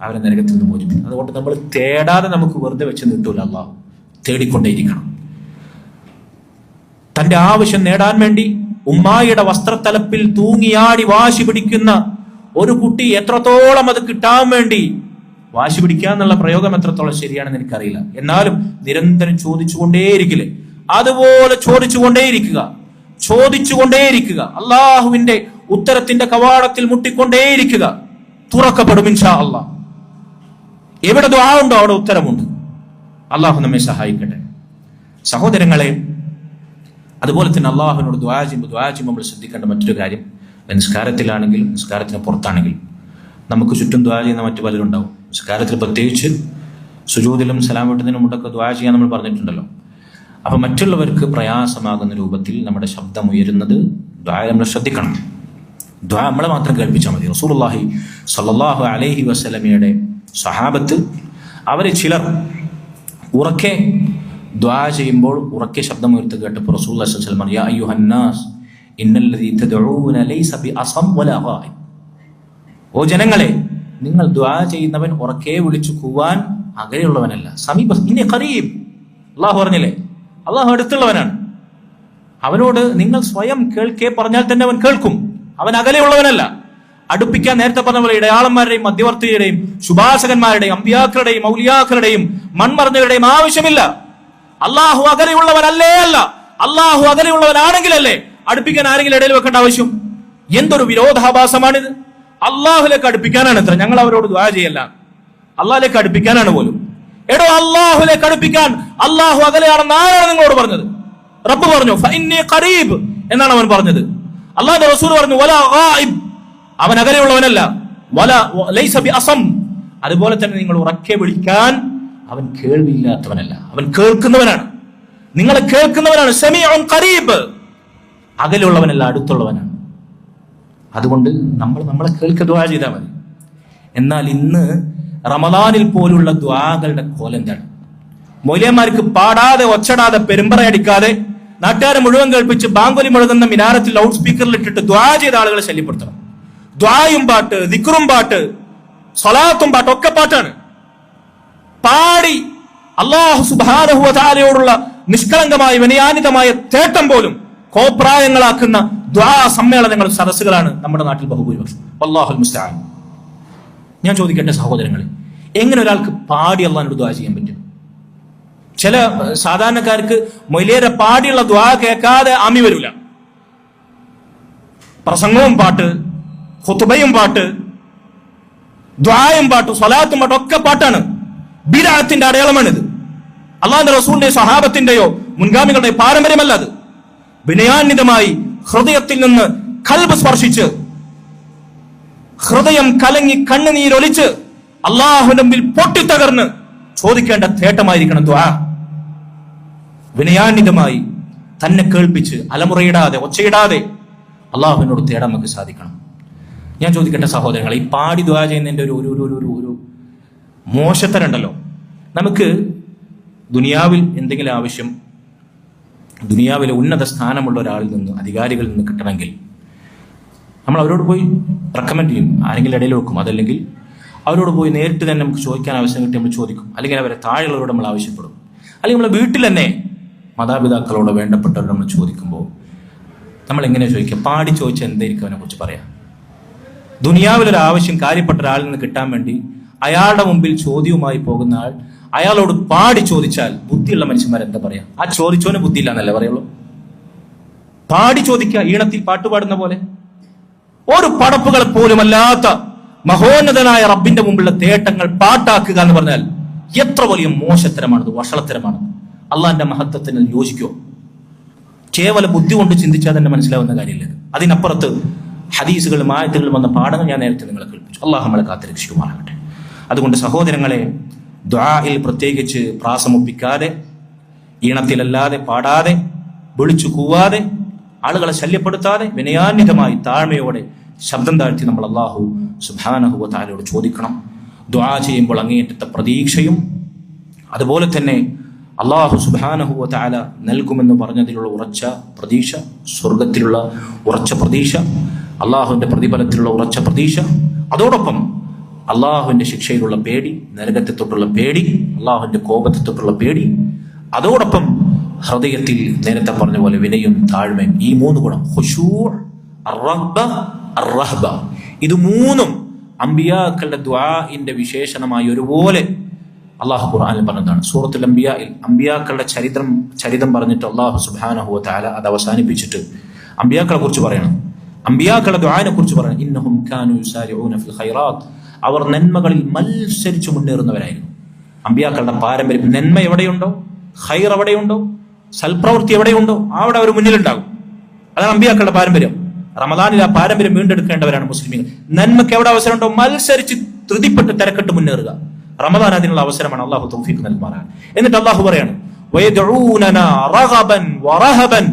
അവരെ നരകത്തിൽ നിന്ന് മോചിപ്പിക്കുന്നത്. അതുകൊണ്ട് നമ്മൾ തേടാതെ നമുക്ക് വെറുതെ വെച്ച് നീട്ടൂല. അള്ളാഹു തേടിക്കൊണ്ടേയിരിക്കണം. തന്റെ ആവശ്യം നേടാൻ വേണ്ടി ഉമ്മായിയുടെ വസ്ത്രത്തലപ്പിൽ തൂങ്ങിയാടി വാശി പിടിക്കുന്ന ഒരു കുട്ടി എത്രത്തോളം അത് കിട്ടാൻ വേണ്ടി വാശി പിടിക്കുക എന്നുള്ള പ്രയോഗം എത്രത്തോളം ശരിയാണെന്ന് എനിക്കറിയില്ല. എന്നാലും നിരന്തരം ചോദിച്ചുകൊണ്ടേയിരിക്കില്ലേ, അതുപോലെ ചോദിച്ചുകൊണ്ടേയിരിക്കുക. അള്ളാഹുവിന്റെ ഉത്തരത്തിന്റെ കവാടത്തിൽ മുട്ടിക്കൊണ്ടേയിരിക്കുക. തുറക്കപ്പെടും ഇൻഷാ അള്ളാഹ്. എവിടെ ദുആ ഉണ്ടോ അവിടെ ഉത്തരമുണ്ട്. അള്ളാഹു നമ്മെ സഹായിക്കട്ടെ. സഹോദരങ്ങളെ, അതുപോലെ തന്നെ അള്ളാഹുവിനോട് ദുആ ചെയ്യുമ്പോൾ നമ്മൾ ശ്രദ്ധിക്കേണ്ട മറ്റൊരു കാര്യം, നിസ്കാരത്തിലാണെങ്കിലും നിസ്കാരത്തിന് പുറത്താണെങ്കിലും നമുക്ക് ചുറ്റും ദുആ ചെയ്യുന്ന മറ്റു പലരും ഉണ്ടാവും. നിസ്കാരത്തിൽ പ്രത്യേകിച്ച് സുജൂദിലും സലാം വീട്ടുന്നതിനും മുമ്പൊക്കെ ദുആ ചെയ്യാൻ നമ്മൾ പറഞ്ഞിട്ടുണ്ടല്ലോ. അപ്പൊ മറ്റുള്ളവർക്ക് പ്രയാസമാകുന്ന രൂപത്തിൽ നമ്മുടെ ശബ്ദം ഉയരുന്നത് ദുആ നമ്മൾ ശ്രദ്ധിക്കണം. ദുആ നമ്മളെ മാത്രം കേൾപ്പിച്ചാൽ മതി. റസൂലുള്ളാഹി സ്വല്ലല്ലാഹു അലൈഹി വസല്ലമയുടെ സഹാബത്ത് അവരെ ചിലർ ഉറക്കെ ദുആ ചെയ്യുമ്പോൾ ഉറക്കെ ശബ്ദം ഉയർത്തി കേട്ടപ്പോൾ റസൂലുള്ളാഹി സ്വല്ലല്ലാഹു അലൈഹി വസല്ലം യാ അയ്യുഹന്നാസ് ഇന്നല്ലദീ തദ്ഊന ലൈസ ബിഅസം വലാ ഗായിബ്, ഓ ജനങ്ങളെ, നിങ്ങൾ ദുആ ചെയ്യുന്നവൻ ഉറക്കെ വിളിച്ചു കൂവാൻ അകലെയുള്ളവനല്ല, ഇന്നെ ഖരീബ്. അള്ളാഹു പറഞ്ഞില്ലേ, അള്ളാഹു അടുത്തുള്ളവനാണ്. അവനോട് നിങ്ങൾ സ്വയം കേൾക്കേ പറഞ്ഞാൽ തന്നെ അവൻ കേൾക്കും. അവൻ അകലെയുള്ളവനല്ല. അടുപ്പിക്കാൻ നേരത്തെ പറഞ്ഞ പോലെ ഇടയാളന്മാരുടെയും മധ്യവർത്തിയുടെയും ശുഭാസകന്മാരുടെയും അമ്പിയാക്കളുടെയും ഔലിയാക്കളുടെയും മൺമറഞ്ഞവരുടെയും ആവശ്യമില്ല. അള്ളാഹു അകലെയുള്ളവനല്ലേ അല്ല. അള്ളാഹു അകലെയുള്ളവനാണെങ്കിലല്ലേ അടുപ്പിക്കാൻ ആരെങ്കിലും ഇടയിൽ വെക്കേണ്ട ആവശ്യം? എന്തൊരു വിരോധാഭാസമാണിത്. അള്ളാഹുലേക്ക് അടുപ്പിക്കാനാണ് ഇത്ര. ഞങ്ങൾ അവരോട് ദുആ ചെയ്യല്ല, അള്ളാഹിലേക്ക് അടുപ്പിക്കാനാണ് പോലും. എടോ, അള്ളാഹുലേക്ക് അടുപ്പിക്കാൻ അള്ളാഹു അകലെയാണെന്ന് ആരാണ് നിങ്ങളോട് പറഞ്ഞത്? റബ്ബ് പറഞ്ഞു ഫഇന്നി ഖരീബ് എന്നാണ് അവൻ പറഞ്ഞത്. അള്ളാഹുവിന്റെ റസൂൽ പറഞ്ഞു വലാ ഗായിബ്, അവൻ അകലെയുള്ളവനല്ല. ലൈസ ബിഅസം, അതുപോലെ തന്നെ നിങ്ങൾ ഉറക്കെ വിളിക്കാൻ അവൻ കേൾവിയില്ലാത്തവനല്ല, അവൻ കേൾക്കുന്നവനാണ്. നിങ്ങളെ കേൾക്കുന്നവനാണ്. സമീഉൻ ഖരീബ്, അകലെയുള്ളവനല്ല, അടുത്തുള്ളവനാണ്. അതുകൊണ്ട് നമ്മളെ കേൾക്കുക, ദുആ ചെയ്താൽ മതി. എന്നാൽ ഇന്ന് റമദാനിൽ പോലുള്ള ദുആകളുടെ കോലം എന്താണ്? മൗലവിമാർക്ക് പാടാതെ ഒച്ചടാതെ പെരുമ്പറയടിക്കാതെ നാട്ടുകാരെ മുഴുവൻ കേൾപ്പിച്ച് ബാങ്കൊലി മുഴങ്ങുന്ന മിനാരത്തിൽ ലൗഡ് സ്പീക്കറിൽ ഇട്ടിട്ട് ദുആ ചെയ്ത ആളുകളെ ശല്യപ്പെടുത്തണം. ദുആയും പാട്ട്, ദിക്റും പാട്ട്, സ്വലാത്തും പാട്ട് ഒക്കെ പാട്ടാണ്. പാടി അല്ലാഹു സുബ്ഹാനഹു വ തആലയോടുള്ള നിഷ്കളങ്കമായ വിനയാനിതമായ തേട്ടം പോലും കോപ്രായങ്ങളാക്കുന്ന ദുആ സമ്മേളനങ്ങൾ, സദസ്സുകളാണ് നമ്മുടെ നാട്ടിൽ ബഹുഭൂരിപക്ഷം. വല്ലാഹുൽ മുസ്തആൻ. ഞാൻ ചോദിക്കട്ടെ സഹോദരങ്ങളെ, എങ്ങനെ ഒരാൾക്ക് പാടി അള്ളാഹിനോട് ദുആ ചെയ്യാൻ പറ്റും? ചില സാധാരണക്കാർക്ക് മൊയ്ലേറെ പാടിയുള്ള ദുആ കേൾക്കാതെ ആമി വരില്ല. പ്രസംഗവും പാട്ട്, ഖുതുബയും പാട്ട്, ദുആയും പാട്ട്, സ്വലാത്തും പാട്ട് ഒക്കെ പാട്ടാണ്. ബിദ്അത്തിന്റെ അടയാളമാണിത്. അള്ളാഹുവിന്റെ റസൂലിന്റെ സഹാബത്തിന്റെയോ മുൻഗാമികളുടെ പാരമ്പര്യമല്ല അത്. വിനയാന്വിതമായി ഹൃദയത്തിൽ നിന്ന് ഖൽബ് സ്പർശിച്ച്, ഹൃദയം കലങ്ങി കണ്ണുനീരൊലിച്ച് അള്ളാഹുവിന്റെ മുമ്പിൽ പൊട്ടിത്തകർന്ന് ചോദിക്കേണ്ട തേട്ടമായിരിക്കണം ദുആ. വിനയാന്വിതമായി തന്നെ കേൾപ്പിച്ച് അലമുറയിടാതെ ഒച്ചയിടാതെ അള്ളാഹുവിനോട് തേടാൻ നമുക്ക് സാധിക്കണം. ഞാൻ ചോദിക്കട്ടെ സഹോദരങ്ങളെ, ഈ പാടി ദുആ ചെയ്യുന്നതിന്റെ ഒരു മോശത്തരണ്ടല്ലോ. നമുക്ക് ദുനിയാവിൽ എന്തെങ്കിലും ആവശ്യം, ദുനിയാവിലെ ഉന്നത സ്ഥാനമുള്ള ഒരാളിൽ നിന്ന്, അധികാരികളിൽ നിന്ന് കിട്ടണമെങ്കിൽ നമ്മൾ അവരോട് പോയി റെക്കമെൻഡ് ചെയ്യും, ആരെങ്കിലും ഇടയിൽ വെക്കും. അതല്ലെങ്കിൽ അവരോട് പോയി നേരിട്ട് തന്നെ നമുക്ക് ചോദിക്കാൻ അവസരം കിട്ടി നമ്മൾ ചോദിക്കും. അല്ലെങ്കിൽ അവരെ താഴെയുള്ളവരോട് നമ്മൾ ആവശ്യപ്പെടും. അല്ലെങ്കിൽ നമ്മളെ വീട്ടിൽ തന്നെ മാതാപിതാക്കളോട് വേണ്ടപ്പെട്ടവരോട് നമ്മൾ ചോദിക്കുമ്പോൾ നമ്മൾ എങ്ങനെയാണ് ചോദിക്കുക? പാടി ചോദിച്ചാൽ എന്തായിരിക്കും അവനെ കുറിച്ച് പറയാം? ദുനിയാവിലൊരാവശ്യം കാര്യപ്പെട്ട ഒരാളിൽ നിന്ന് കിട്ടാൻ വേണ്ടി അയാളുടെ മുമ്പിൽ ചോദ്യവുമായി പോകുന്ന ആൾ അയാളോട് പാടി ചോദിച്ചാൽ ബുദ്ധിയുള്ള മനുഷ്യന്മാർ എന്താ പറയാ? ആ ചോദിച്ചോന് ബുദ്ധിയില്ല എന്നല്ലേ പറയുള്ളൂ. പാടി ചോദിക്കുക, ഈണത്തിൽ പാട്ടുപാടുന്ന പോലെ. ഒരു പടപ്പുകൾ പോലുമല്ലാത്ത മഹോന്നതനായ റബ്ബിന്റെ മുമ്പിലുള്ള തേട്ടങ്ങൾ പാട്ടാക്കുക എന്ന് പറഞ്ഞാൽ എത്ര വലിയ മോശത്തരമാണത്, വഷളത്തരമാണ്. അള്ളാഹിന്റെ മഹത്വത്തിന് യോജിക്കോ? കേവല ബുദ്ധി കൊണ്ട് ചിന്തിച്ചാൽ തന്നെ മനസ്സിലാവുന്ന കാര്യമില്ല. അതിനപ്പുറത്ത് ഹദീസുകളും ആയത്തുകളും വന്ന പാഠങ്ങൾ ഞാൻ നേരത്തെ നിങ്ങളെ കേൾപ്പിച്ചു. അള്ളാഹു നമ്മളെ കാത്തിരക്ഷിക്കുമാറാകട്ടെ. അതുകൊണ്ട് സഹോദരങ്ങളെ, ദുആയിൽ പ്രത്യേകിച്ച് പ്രാസമൊപ്പിക്കാതെ, ഈണത്തിലല്ലാതെ, പാടാതെ, വിളിച്ചു കൂവാതെ, ആളുകളെ ശല്യപ്പെടുത്താതെ, വിനയാന്വിതമായി താഴ്മയോടെ ശബ്ദം താഴ്ത്തി നമ്മൾ അല്ലാഹു സുബ്ഹാനഹു വ തആലയോട് ചോദിക്കണം. ദുആ ചെയ്യുമ്പോൾ അങ്ങേയറ്റത്തെ പ്രതീക്ഷയും അതുപോലെ തന്നെ അല്ലാഹു സുബ്ഹാനഹു വ തആല നൽകുമെന്ന് പറഞ്ഞതിലുള്ള ഉറച്ച പ്രതീക്ഷ, സ്വർഗത്തിലുള്ള ഉറച്ച പ്രതീക്ഷ, അള്ളാഹുവിന്റെ പ്രതിഫലത്തിലുള്ള ഉറച്ച പ്രതീക്ഷ, അതോടൊപ്പം അള്ളാഹുവിന്റെ ശിക്ഷയിലുള്ള പേടി, നരകത്തെ തൊട്ടുള്ള പേടി, അള്ളാഹുവിന്റെ കോപത്തെ തൊട്ടുള്ള പേടി, അതോടൊപ്പം ഹൃദയത്തിൽ നേരത്തെ പറഞ്ഞ പോലെ വിനയും താഴ്മയും, ഈ മൂന്ന് ഗുണം, ഖുശൂ', അർറഹ്ബ, അർറഹ്ബ, ഇത് മൂന്നും അമ്പിയാക്കളുടെ ദുആഇന്റെ വിശേഷണമായി ഒരുപോലെ അള്ളാഹു ഖുർആനിൽ പറഞ്ഞതാണ്. സൂറത്തുൽ അംബിയായിൽ അമ്പിയാക്കളുടെ ചരിതം പറഞ്ഞിട്ട് അള്ളാഹു സുബ്ഹാനഹു വ തആല അത് അവസാനിപ്പിച്ചിട്ട് അമ്പിയാക്കളെ കുറിച്ച് പറയണം. അമ്പിയാക്കളുടെ ദുആനെ കുറിച്ച് പറയണം. ഇന്നഹും കാനൂ യുസാരിഊന ഫിൽ ഖൈറാത്ത്, അവർ നന്മകളിൽ മത്സരിച്ചു മുന്നേറുന്നവരായിരുന്നു. അമ്പിയാക്കളുടെ പാരമ്പര്യം, നന്മ എവിടെയുണ്ടോ, ഖൈർ എവിടെയുണ്ടോ, സൽപ്രവൃത്തി എവിടെയുണ്ടോ അവിടെ അവർ മുന്നിലുണ്ടാകും. അതാണ് അമ്പിയാക്കളുടെ പാരമ്പര്യം. റമദാനിൽ ആ പാരമ്പര്യം വീണ്ടെടുക്കേണ്ടവരാണ് മുസ്ലിമീങ്ങൾ. നന്മയ്ക്ക് എവിടെ അവസരമുണ്ടോ മത്സരിച്ച് ധൃതിപ്പെട്ട് തിരക്കിട്ട് മുന്നേറുക. റമദാൻ അതിനുള്ള അവസരമാണ്. അള്ളാഹു തൗഫീഖ് നൽകുമാറാണ്. എന്നിട്ട് അള്ളാഹു പറയാണ്, വയദ്ഊനനാ റഗബൻ വറഹബൻ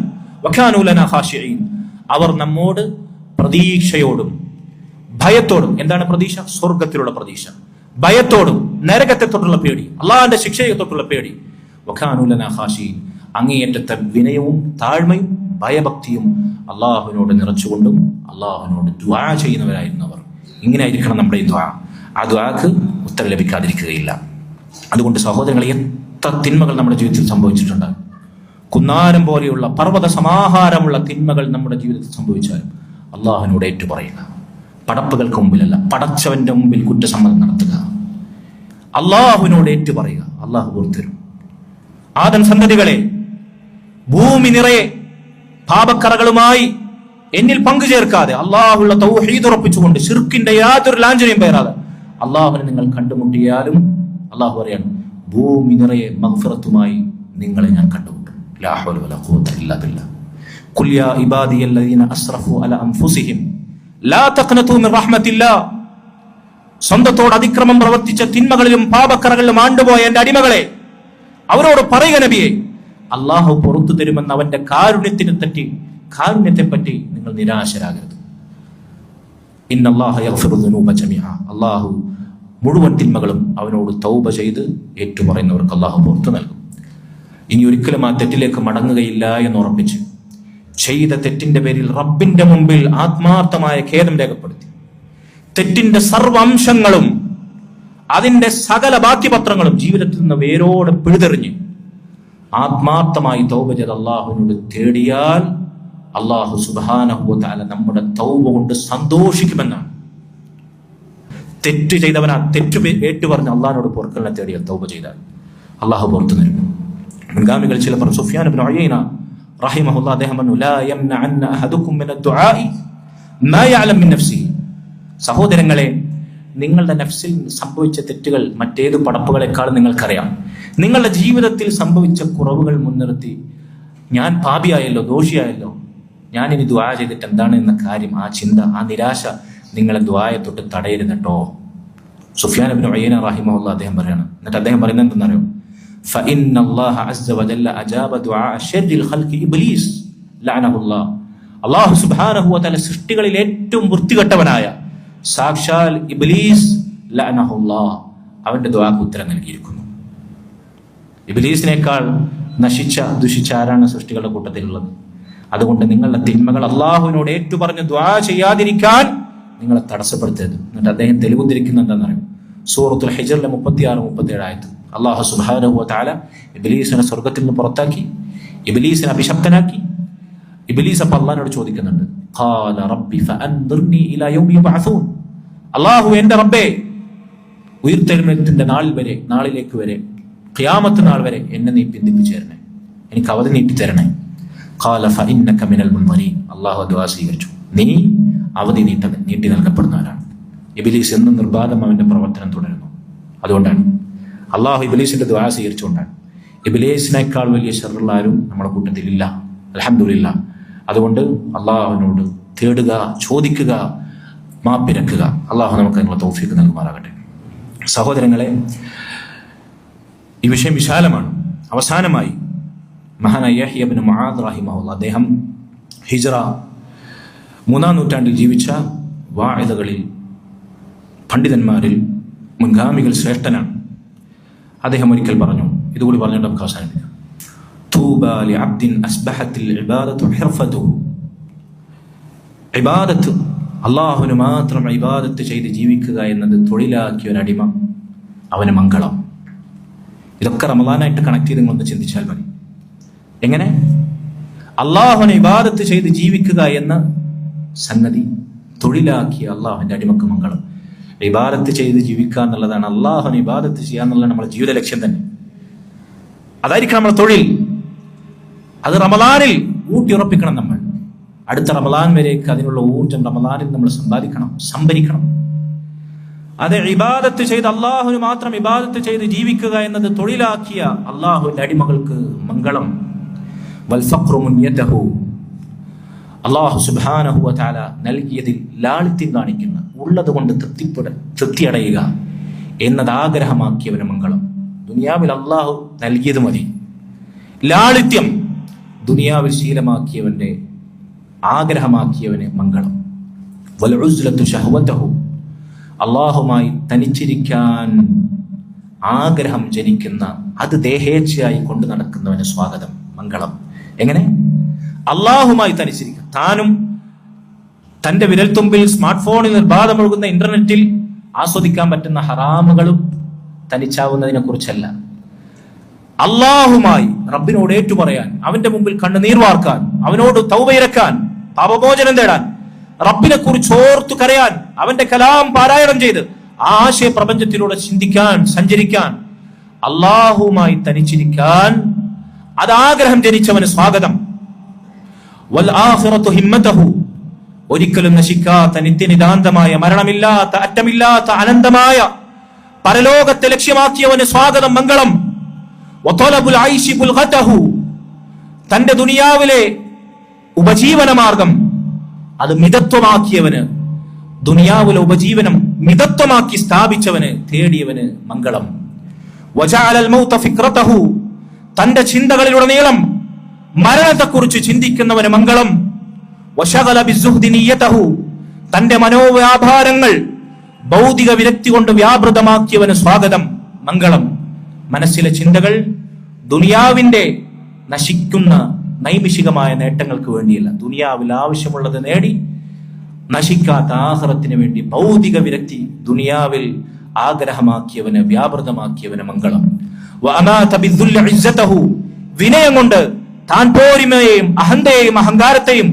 വകാനൂ ലനാ ഖാശിഈൻ, അവർ നമ്മോട് പ്രതീക്ഷയോടും ഭയത്തോടും, എന്താണ് പ്രതീക്ഷ? സ്വർഗത്തിലുള്ള പ്രതീക്ഷ. ഭയത്തോടും നരകത്തെ തൊട്ടുള്ള പേടി, അള്ളാഹിന്റെ ശിക്ഷയെ തൊട്ടുള്ള പേടി. വകാനൂ ലനാ ഖാശിഈൻ, അങ്ങേയറ്റത്തെ വിനയവും താഴ്മയും ഭയഭക്തിയും അള്ളാഹുവിനോട് നിറച്ചുകൊണ്ടും അള്ളാഹുവിനോട് ദുആ ചെയ്യുന്നവരായിരുന്നു അവർ. ഇങ്ങനെ ആയിരിക്കണം നമ്മുടെ ഈ ദുആ. ആ ദുആക്ക് ഉത്തരം ലഭിക്കാതിരിക്കുകയില്ല. അതുകൊണ്ട് സഹോദരങ്ങളെ, എത്ര തിന്മകൾ നമ്മുടെ ജീവിതത്തിൽ സംഭവിച്ചിട്ടുണ്ട്. കുന്നാരം പോലെയുള്ള പർവ്വത സമാഹാരമുള്ള തിന്മകൾ നമ്മുടെ ജീവിതത്തിൽ സംഭവിച്ചാലും അള്ളാഹുവിനോട് ഏറ്റുപറയുക. പടപ്പുകൾക്ക് മുമ്പിലല്ല, പടച്ചവന്റെ മുമ്പിൽ കുറ്റസമ്മതം നടത്തുക. അള്ളാഹുവിനോട് ഏറ്റുപറയുക. അള്ളാഹു ഓർത്തരും. ആദം സന്തതികളെ, ഭൂമി നിറയെ പാപക്കറകളുമായി എന്നിൽ പങ്കുചേർക്കാതെ അള്ളാഹുള്ള തൗഹീദ് ഉറപ്പിച്ചുകൊണ്ട് ശിർക്കിന്റെ യാതൊരു ലാഞ്ചനയും പേരാതെ അള്ളാഹുവിനെ നിങ്ങൾ കണ്ടുമുട്ടിയാലും അള്ളാഹു പറയാണ്, ഭൂമി നിറയെ മഗ്ഫിറത്തുമായി നിങ്ങളെ ഞാൻ കണ്ടുമുട്ടും. ലാ ഹൗല വലാ ഖുവത ഇല്ലാ ബില്ലാഹ്. ഖുൽ യാ ഇബാദിയല്ലദീന അസ്റഫു അലാ അൻഫുസിഹിം ലാ തഖ്നതു മിർ റഹ്മത്തില്ലാഹ്, സ്വന്തത്തോട് അതിക്രമം പ്രവർത്തിച്ച തിന്മകളിലും പാപക്കറകളിലും ആണ്ടുപോയ എന്റെ അടിമകളെ, അവരോട് പറയുക നബിയെ, അള്ളാഹു പുറത്തു തരുമെന്ന് അവന്റെ കാരുണ്യത്തെ പറ്റി നിങ്ങൾ നിരാശരാകരുത്. ഇന്നല്ലാഹ യഗ്ഫിറു ദുനൂബ ജമീഅ, അള്ളാഹു മുഴുവൻ തിന്മകളും അവനോട് തൗബ ചെയ്ത് ഏറ്റുപറയുന്നവർക്ക് അള്ളാഹു പുറത്തു നൽകും. ഇനി ഒരിക്കലും ആ തെറ്റിലേക്ക് മടങ്ങുകയില്ല എന്ന് ഉറപ്പിച്ച് ചെയ്ത തെറ്റിന്റെ പേരിൽ റബ്ബിന്റെ മുമ്പിൽ ആത്മാർത്ഥമായ ഖേദം രേഖപ്പെടുത്തി തെറ്റിന്റെ സർവംശങ്ങളും അതിന്റെ സകല ബാക്കി പത്രങ്ങളും ജീവിതത്തിൽ നിന്ന് വേരോടെ പിഴുതെറിഞ്ഞ് ആത്മാർത്ഥമായി തൗബ ചെയ്ത് അള്ളാഹുവിനോട് തേടിയാൽ അള്ളാഹു സുബ്ഹാനഹു വ തആല നമ്മുടെ തൗബ കൊണ്ട് സന്തോഷിക്കുമെന്നാണ്. തെറ്റ് ചെയ്തവനാ തെറ്റ് ഏറ്റുപറഞ്ഞ് അള്ളാഹിനോട് പൊറുക്കലിനെ തേടിയാൽ തൗബ ചെയ്താൽ അള്ളാഹു പുറത്തു നൽകും. മുൻഗാമികൾ ചില പറഞ്ഞു, സുഫ്യാൻ ഇബ്നു ഉയൈന റഹിമഹുല്ലാഹ് അദ്ദേഹം പറഞ്ഞു, ലാ യംനഅന്ന അഹദുകും മിന ദുആഇ മാ യഅലം മിൻ നഫ്സിഹി. സഹോദരങ്ങളെ, നിങ്ങളുടെ നഫ്സിൽ സംഭവിച്ച തെറ്റുകൾ മറ്റേത് പടപ്പുകളെക്കാളും നിങ്ങൾക്കറിയാം. നിങ്ങളുടെ ജീവിതത്തിൽ സംഭവിച്ച കുറവുകൾ മുൻനിർത്തി ഞാൻ പാപിയായല്ലോ, ദോഷിയായല്ലോ, ഞാനിനി ദുആ ചെയ്തിട്ട് എന്താണ് എന്ന കാര്യം, ആ ചിന്ത, ആ നിരാശ നിങ്ങളെ ദുആയെ തൊട്ട് തടയരുത് കേട്ടോ. സുഫ്യാൻ ഇബ്നു ഉയൈന റഹിമഹുല്ലാഹ് അദ്ദേഹം പറയാണ്. എന്നിട്ട് അദ്ദേഹം പറയുന്നത് എന്തെന്നറിയോ? ഫഇന്നല്ലാഹ അസ്സ വജല്ല അജാബ ദുആ ശർരിൽ ഖൽഖി ഇബ്ലീസ് ലഅനഹുല്ലാഹ്. അല്ലാഹു സുബ്ഹാനഹു വ തആല സൃഷ്ടികളിൽ ഏറ്റവും വൃത്തികെട്ടവനായ സാക്ഷാൽ ഇബ്ലീസ് ലഅനഹുല്ലാഹ് അവന്റെ ദുആക്ക് ഉത്തരം നൽകിയിരിക്കുന്നു. ഇബ്ലീസിനേക്കാൾ ദുഷിച്ച ആരാണ് സൃഷ്ടികളുടെ കൂട്ടത്തിലുള്ളത്? അതുകൊണ്ട് നിങ്ങളുടെ തിന്മകൾ അള്ളാഹുവിനോട് ഏറ്റുപറഞ്ഞ് ദുആ ചെയ്യാതിരിക്കാൻ നിങ്ങളെ തടസ്സപ്പെടുത്തരുത്. എന്നിട്ട് അദ്ദേഹം തെളിവുദ്ധരിക്കുന്ന എന്താണെന്നറിയും? സൂറത്തുൽ ഹിജ്റിലെ 36-37 ആയത്ത്. അള്ളാഹു സുബ്ഹാനഹു വ തആല ഇബ്ലീസിനെ സ്വർഗത്തിൽ നിന്ന് പുറത്താക്കി, ഇബ്ലീസിനെ അഭിശപ്തനാക്കി. ഇബ്ലീസ് അപ്പോൾ അള്ളാഹിനോട് ചോദിക്കുന്നുണ്ട്, ഖാല റബ്ബി ഫഅൻദിർനി ഇലാ യൗമി യുബ്അസൂൻ. അള്ളാഹു, എന്റെ റബ്ബേ, ഉയർത്തെഴുന്നേൽപ്പിന്റെ നാളിലേക്ക് വരെ, ഖിയാമത്ത് നാൾ വരെ എന്നെ നീ പിന്തിപ്പിച്ചു തരണേ, എനിക്ക് അവധി നീട്ടി തരണേ. ഖാല ഫഇന്നക മിനൽ മുൻദരീൻ. അള്ളാഹു ദുആ സ്വീകരിച്ചു, നീ അവധി നീട്ടി നൽകപ്പെടുന്നവരാണ്. ഇബ്ലീസ് എന്നും നിർബാധം അവന്റെ പ്രവർത്തനം തുടരുന്നു. അതുകൊണ്ടാണ് അള്ളാഹു ഇബ്ലീസിന്റെ ദുആ സ്വീകരിച്ചുകൊണ്ടാണ്. ഇബ്ലീസിനേക്കാൾ വലിയ ശർറുള്ള ആരും നമ്മുടെ കൂട്ടത്തിലില്ല, അൽഹംദുലില്ലാഹ്. അതുകൊണ്ട് അള്ളാഹുവിനോട് തേടുക, ചോദിക്കുക, മാപ്പിരക്കുക. അള്ളാഹു നമുക്ക് അതിനുള്ള തൗഫീഖ് നൽകുമാറാകട്ടെ. സഹോദരങ്ങളെ, ഈ വിഷയം വിശാലമാണ്. അവസാനമായി മഹാനായ യഹ്യ ഇബ്നു മുആദ് റഹിമഹുല്ലാഹ്, അദ്ദേഹം ഹിജ്റ 3-ാം നൂറ്റാണ്ടിൽ ജീവിച്ച വാഇദകളിൽ, പണ്ഡിതന്മാരിൽ മുൻഗാമികൾ ശ്രേഷ്ഠനാണ്. അദ്ദേഹം ഒരിക്കൽ പറഞ്ഞു, ഇതുകൂടി പറഞ്ഞിട്ട് നമുക്ക് അവസാനിപ്പിക്കാം. തൂബാ ലിഅബ്ദിൻ അസ്ബഹത്തിൽ ഇബാദത്തു ഹിർഫതുഹു. ഇബാദത്ത്, അള്ളാഹുവിന് മാത്രം ഇബാദത്ത് ചെയ്ത് ജീവിക്കുക എന്നത് തൊഴിലാക്കിയ ഒരു അടിമ, അവന് മംഗളം. ഇതൊക്കെ റമദാനായിട്ട് കണക്ട് ചെയ്ത് നിങ്ങളൊന്ന് ചിന്തിച്ചാൽ മതി. എങ്ങനെ അള്ളാഹുവിനെ ഇബാദത്ത് ചെയ്ത് ജീവിക്കുക എന്ന സംഗതി തൊഴിലാക്കിയ അള്ളാഹുവിന്റെ അടിമക്ക് മംഗളം. ഇബാദത്ത് ചെയ്ത് ജീവിക്കുക എന്നുള്ളതാണ്, അള്ളാഹുവിനെ ഇബാദത്ത് ചെയ്യുക എന്നുള്ളത് നമ്മുടെ ജീവിത ലക്ഷ്യം തന്നെ. അതായിരിക്കും നമ്മുടെ തൊഴിൽ. അത് റമദാനിൽ ഊട്ടിയുറപ്പിക്കണം. നമ്മൾ അടുത്ത റമദാൻ വരേക്ക് അതിനുള്ള ഊർജം റമദാനിൽ നമ്മൾ സംഭരിക്കണം. അത് ഇബാദത്ത് ചെയ്ത് അള്ളാഹുവിന് മാത്രം ഇബാദത്ത് ചെയ്ത് ജീവിക്കുക എന്നത് തൊഴിലാക്കിയ അള്ളാഹുവിന്റെ അടിമകൾക്ക് മംഗളം. വൽ ഫഖ്റു മുൻയതഹു. അള്ളാഹു സുബ്ഹാനഹു വ തആല നൽകിയതിൽ ലാളിത്യം കാണിക്കുന്ന, ഉള്ളത് കൊണ്ട് തൃപ്തിയടയുക എന്നത് ആഗ്രഹമാക്കിയവന് മംഗളം. ദുനിയാവിൽ അള്ളാഹു നൽകിയത് മതി. ലാളിത്യം ദുനിയാവിൽ ശീലമാക്കിയവന്റെ, ആഗ്രഹമാക്കിയവന് മംഗളം. വൽ ഉസ്ലത്തു ശഹ്വതഹു. അള്ളാഹുമായി തനിച്ചിരിക്കാൻ ആഗ്രഹം ജനിക്കുന്ന, അത് ദേഹേച്ഛയായി കൊണ്ടു നടക്കുന്നവന് സ്വാഗതം, മംഗളം. എങ്ങനെ? അള്ളാഹുമായി തനിച്ചിരിക്കുക. താനും തന്റെ വിരൽത്തുമ്പിൽ സ്മാർട്ട് ഫോണിൽ നിർബാധമൊഴുകുന്ന ഇന്റർനെറ്റിൽ ആസ്വദിക്കാൻ പറ്റുന്ന ഹറാമുകളും തനിച്ചാവുന്നതിനെ കുറിച്ചല്ല. അള്ളാഹുമായി റബ്ബിനോട് ഏറ്റുപറയാൻ, അവന്റെ മുമ്പിൽ കണ്ണുനീർ വാർക്കാൻ, അവനോട് തൗബയിരക്കാൻ, പാപമോചനം തേടാൻ, റബ്ബിനെ കുറിച്ച് ഓർത്തു കരയാൻ, അവന്റെ കലാം പാരായണം ചെയ്ത് ആ ആശയ പ്രപഞ്ചത്തിലൂടെ ചിന്തിക്കാൻ, സഞ്ചരിക്കാൻ, അള്ളാഹുമായി തനിച്ചിരിക്കാൻ, അത് ആഗ്രഹം ജനിച്ചവന് സ്വാഗതം. വൽ ആഖിറതു ഹിമ്മതഹു. ഒരിക്കലും നശിക്കാത്ത, നിത്യനിതാന്തമായ, മരണമില്ലാത്ത, അറ്റമില്ലാത്ത, അനന്തമായ പരലോകത്തെ ലക്ഷ്യമാക്കിയവന് സ്വാഗതം, മംഗളം. വതലബുൽ ഐശി ബുൽഗതഹു. തന്റെ ദുനിയാവിലെ ഉപജീവന മാർഗം അത് മിതത്വമാക്കിയവന് ദുനിയാവിലെ ഉപജീവനം മിതത്വമാക്കി സ്ഥാപിച്ചവന്, തേടിയവന് മംഗളം. വജഅലൽ മൗത ഫിക്റതഹു, തന്റെ ചിന്തകളിലുടനീളം മരണത്തെക്കുറിച്ച് ചിന്തിക്കുന്നവന് മംഗളം. വശഗല ബിസ്സുഹ്ദി നിയ്യതഹു, തന്റെ മനോവ്യാപാരങ്ങൾ ഭൗതിക വിരക്തി കൊണ്ട് വ്യാപൃതമാക്കിയവന് സ്വാഗതം, മംഗളം. മനസ്സിലെ ചിന്തകൾ ദുനിയാവിന്റെ നശിക്കുന്ന നൈമിഷികമായ നേട്ടങ്ങൾക്ക് വേണ്ടിയല്ല, ദുനിയാവിൽ ആവശ്യമുള്ളത് നേടി നശിക്കാത്ത ആഖിറത്തിന് വേണ്ടി ഭൗതിക വിരക്തി ദുനിയാവിൽ ആഗ്രഹമാക്കിയവന്, വ്യാപൃതമാക്കിയവന് മംഗളം. വഅമാത ബിദ്ദുല്ലി ഇസ്സതഹു, വിനയം കൊണ്ട് താൻ പോരിമയെയും അഹന്തയെയും അഹങ്കാരത്തെയും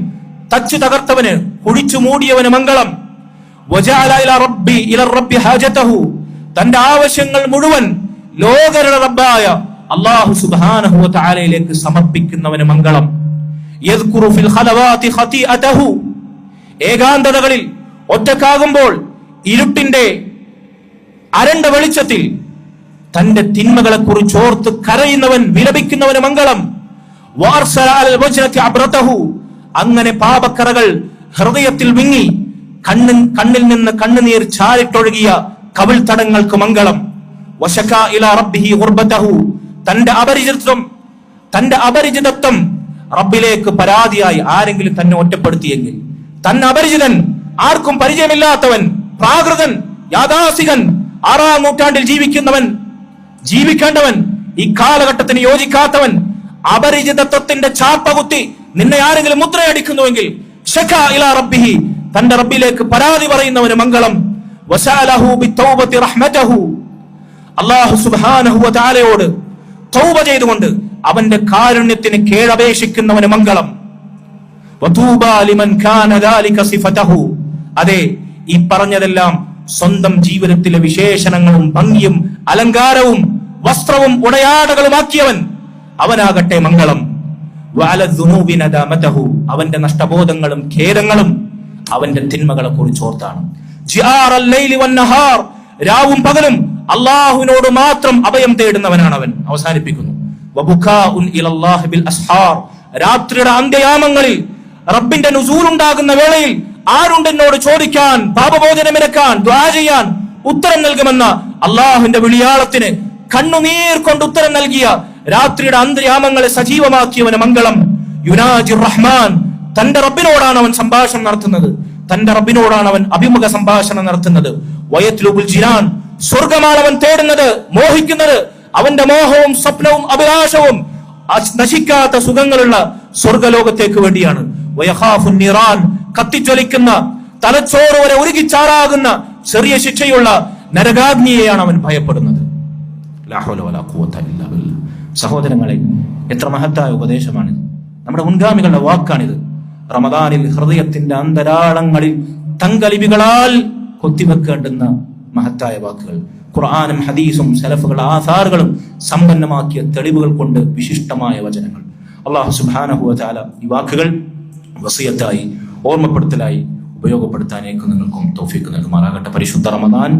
തച്ചു തകർത്തവന്, കുഴിച്ചു മൂടിയവന് മംഗളം. വജഅല ഇല റബ്ബി ഹാജതഹു, തന്റെ ആവശ്യങ്ങൾ മുഴുവൻ ലോകരുടെ റബ്ബായ അല്ലാഹു സുബ്ഹാനഹു വ തആലയിലേക്ക് സമർപ്പിക്കുന്നവന് മംഗളം. യദ്കുറു ഫിൽ ഖലവാതി ഖതീഅതഹു, ഏകാന്തതകളിൽ ഒറ്റക്കാകുമ്പോൾ ഇരുട്ടിന്റെ അരണ്ട വെളിച്ചത്തിൽ തന്റെ തിന്മകളെ കുറിച്ച് ഓർത്ത് കരയുന്നവൻ, വിലപിക്കുന്നവന് മംഗളം. വാർസല അലൽ വജ്നതി അബ്റതഹു, അങ്ങനെ പാപക്കറകൾ ഹൃദയത്തിൽ വിങ്ങി കണ്ണിൽ നിന്ന് കണ്ണുനീർ ചാരിട്ടൊഴുകിയ കവിൾ തടങ്ങൾക്ക് മംഗളം. വശകാ ഇലാ റബ്ബിഹി ഗുർബതഹു, തന്റെ അപരിചിതത്വം റബ്ബിലേക്ക് പരാതിയായി. ആരെങ്കിലും തന്നെ ഒറ്റപ്പെടുത്തിയെങ്കിൽ, തന്നെ അപരിചിതൻ, ആർക്കും പരിചയമില്ലാത്തവൻ, പ്രാകൃതൻ, യാഥാസികൻ, 6-ാം നൂറ്റാണ്ടിൽ ജീവിക്കേണ്ടവൻ, ഈ കാലഘട്ടത്തിന് യോജിക്കാത്തവൻ, അപരിചിതത്വത്തിന്റെ ചാപ്പകുത്തി നിന്നെ ആരെങ്കിലും മുദ്രയടിക്കുന്നുവെങ്കിൽ ശകാ ഇലാ റബ്ബിഹി, തന്റെ റബ്ബിലേക്ക് പരാതി പറയുന്നവന് മംഗളം. വസഅലഹു ബിത്തൗബതി റഹ്മതഹു, അല്ലാഹു സുബ്ഹാനഹു വ തആലയോട് തൗബ ചെയ്തുകൊണ്ട് അവന്റെ കാരുണ്യത്തിന് കീഴപേക്ഷിക്കുന്നവന് മംഗളം. വതൂബാ ലിമൻ കാന ദാലിക സിഫതഹു, അതെ, ഈ പറഞ്ഞതെല്ലാം സ്വന്തം ജീവിതത്തിലെ വിശേഷണങ്ങളും ഭംഗിയും അലങ്കാരവും വസ്ത്രവും ഉടയാടകളുമാക്കിയവൻ, അവനാകട്ടെ മംഗളം. വഅലദ്ദുനൂബി നദാമതഹു, അവന്റെ നഷ്ടബോധങ്ങളും ഖേദങ്ങളും അവന്റെ തിന്മകളെ കുറിച്ച് ഓർത്താണ്. ജിആറൽ ലൈലി വന്നഹാർ, രാവും പകലും അല്ലാഹുവിനോട് മാത്രം അഭയം തേടുന്നവനാണ് അവൻ. അവസാനിപ്പിക്കുന്നു, വബുകാഉൻ ഇലല്ലാഹി ബിൽ അസ്ഹാർ, രാത്രിയുടെ അന്ത്യയാമങ്ങളിൽ റബ്ബിന്റെ നുസൂൽ ഉണ്ടാകുന്ന വേളയിൽ ആരുണ്ട് എന്നോട് ചോദിക്കാൻ, പാപമോചനമിരക്കാൻ, ദുആ ചെയ്യാൻ, ഉത്തരം നൽകുമെന്ന അല്ലാഹുവിന്റെ വിളിയാളത്തിന് കണ്ണുനീർ കൊണ്ട് ഉത്തരം നൽകിയ രാത്രിയുടെ അന്ത്യയാമങ്ങളെ സജീവമാക്കിയവന് മംഗളം. യുനാജി റഹ്മാൻ, തന്റെ റബ്ബിനോടാണ് അവൻ സംഭാഷണം നടത്തുന്നത്, തന്റെ റബ്ബിനോടാണ് അവൻ അഭിമുഖ സംഭാഷണം നടത്തുന്നത്. വയത്ലുബുൽ ജിനാൻ, സ്വർഗമാണ് അവൻ തേടുന്നത്, മോഹിക്കുന്നത്. അവന്റെ മോഹവും സ്വപ്നവും അഭിലാഷവും നശിക്കാത്ത സുഖങ്ങളുള്ള സ്വർഗലോകത്തേക്ക് വേണ്ടിയാണ്. വയഖാഫുൻ നിറാൻ, കത്തിജ്വലിക്കുന്ന തലച്ചോറ് വരെ ഉരുകിച്ചാറാകുന്ന ചെറിയ ശിക്ഷയുള്ള നരകാഗ്നിയെയാണ് അവൻ ഭയപ്പെടുന്നത്. ലാ ഹൗല വലാ ഖുവത ഇല്ലാ ബില്ലാഹ്. സഹോദരങ്ങളെ, എത്ര മഹത്തായ ഉപദേശമാണ്, നമ്മുടെ മുൻഗാമികളുടെ വാക്കാണിത്. റമദാനിൽ ഹൃദയത്തിന്റെ അന്തരാളങ്ങളിൽ തങ്കലിപികളാൽ കൊത്തിവെക്കേണ്ടുന്ന മഹത്തായ വാക്കുകൾ. ഖുർആനും ഹദീസും സലഫുകൾ ആസാറുകളും സമ്പന്നമാക്കിയ തെളിവുകൾ കൊണ്ട് വിശിഷ്ടമായ വചനങ്ങൾ. അല്ലാഹു സുബ്ഹാനഹു വ തആല ഈ വാക്കുകൾ വസിയത്തായി, ഓർമ്മപ്പെടുത്തലായി ഉപയോഗപ്പെടുത്താനേക്കും നിങ്ങൾക്കും തൗഫീഖ് നൽകുമാറാകട്ടെ. പരിശുദ്ധ റമദാൻ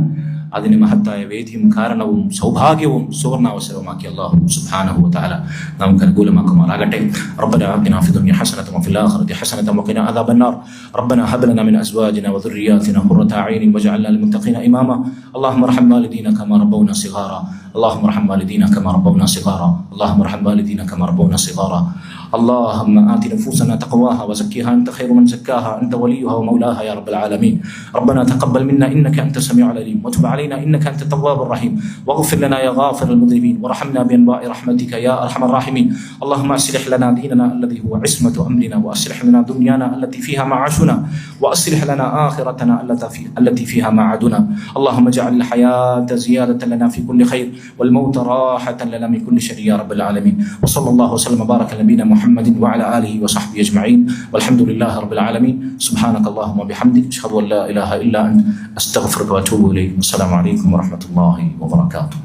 അതിന് മഹത്തായ വേദിയും കാരണവും സൗഭാഗ്യവും സുവർണാവസരവുമാക്കി അല്ലാഹു സുബ്ഹാനഹു വ തആല നമുക്ക് അനുകൂലമാക്കുമാറാകട്ടെ. റബ്ബനാ ആതിനാ ഫിദ്ദുനിയ ഹസനത വഫിൽ ആഖിറതി ഹസനത വഖിനാ അദാബന്നാർ. റബ്ബനാ ഹബ് ലനാ മിൻ അസ്വാജിനാ വദുർരിയാതിനാ ഖുർറത അയ്നിൻ വജഅൽനാ ലിൽ മുത്തഖീന ഇമാമാ. അല്ലാഹുമ്മ അർഹം വാലിദീന കമാ റബ്ബൗനാ സിഗാറാ. അല്ലാഹുമ്മ അർഹം വാലിദീന കമാ റബ്ബൗനാ സിഗാറാ. അല്ലാഹുമ്മ അർഹം വാലിദീന കമാ റബ്ബൗനാ സിഗാറാ. اللهم آت نفوسنا تقواها وزكها أنت خير من زكاها أنت وليها ومولاها يا رب العالمين. ربنا تقبل منا إنك أنت السميع العليم وتب علينا إنك أنت التواب الرحيم واغفر لنا يا غافر المذنبين وارحمنا بأنواع رحمتك يا أرحم الراحمين. اللهم أصلح لنا ديننا الذي هو عصمة أمرنا وأصلح لنا دنيانا التي فيها معاشنا وأصلح لنا آخرتنا التي فيها معادنا. اللهم اجعل الحياة زيادة لنا في كل خير والموت راحة لنا من كل شر يا رب العالمين. وصلى الله وسلم وبارك على نبينا محمد وعلى آله وصحبه أجمعين والحمد لله رب العالمين. سبحانك اللهم وبحمدك أشهد أن لا إله إلا أنت أستغفرك وأتوب إليك. والسلام عليكم ورحمة الله وبركاته.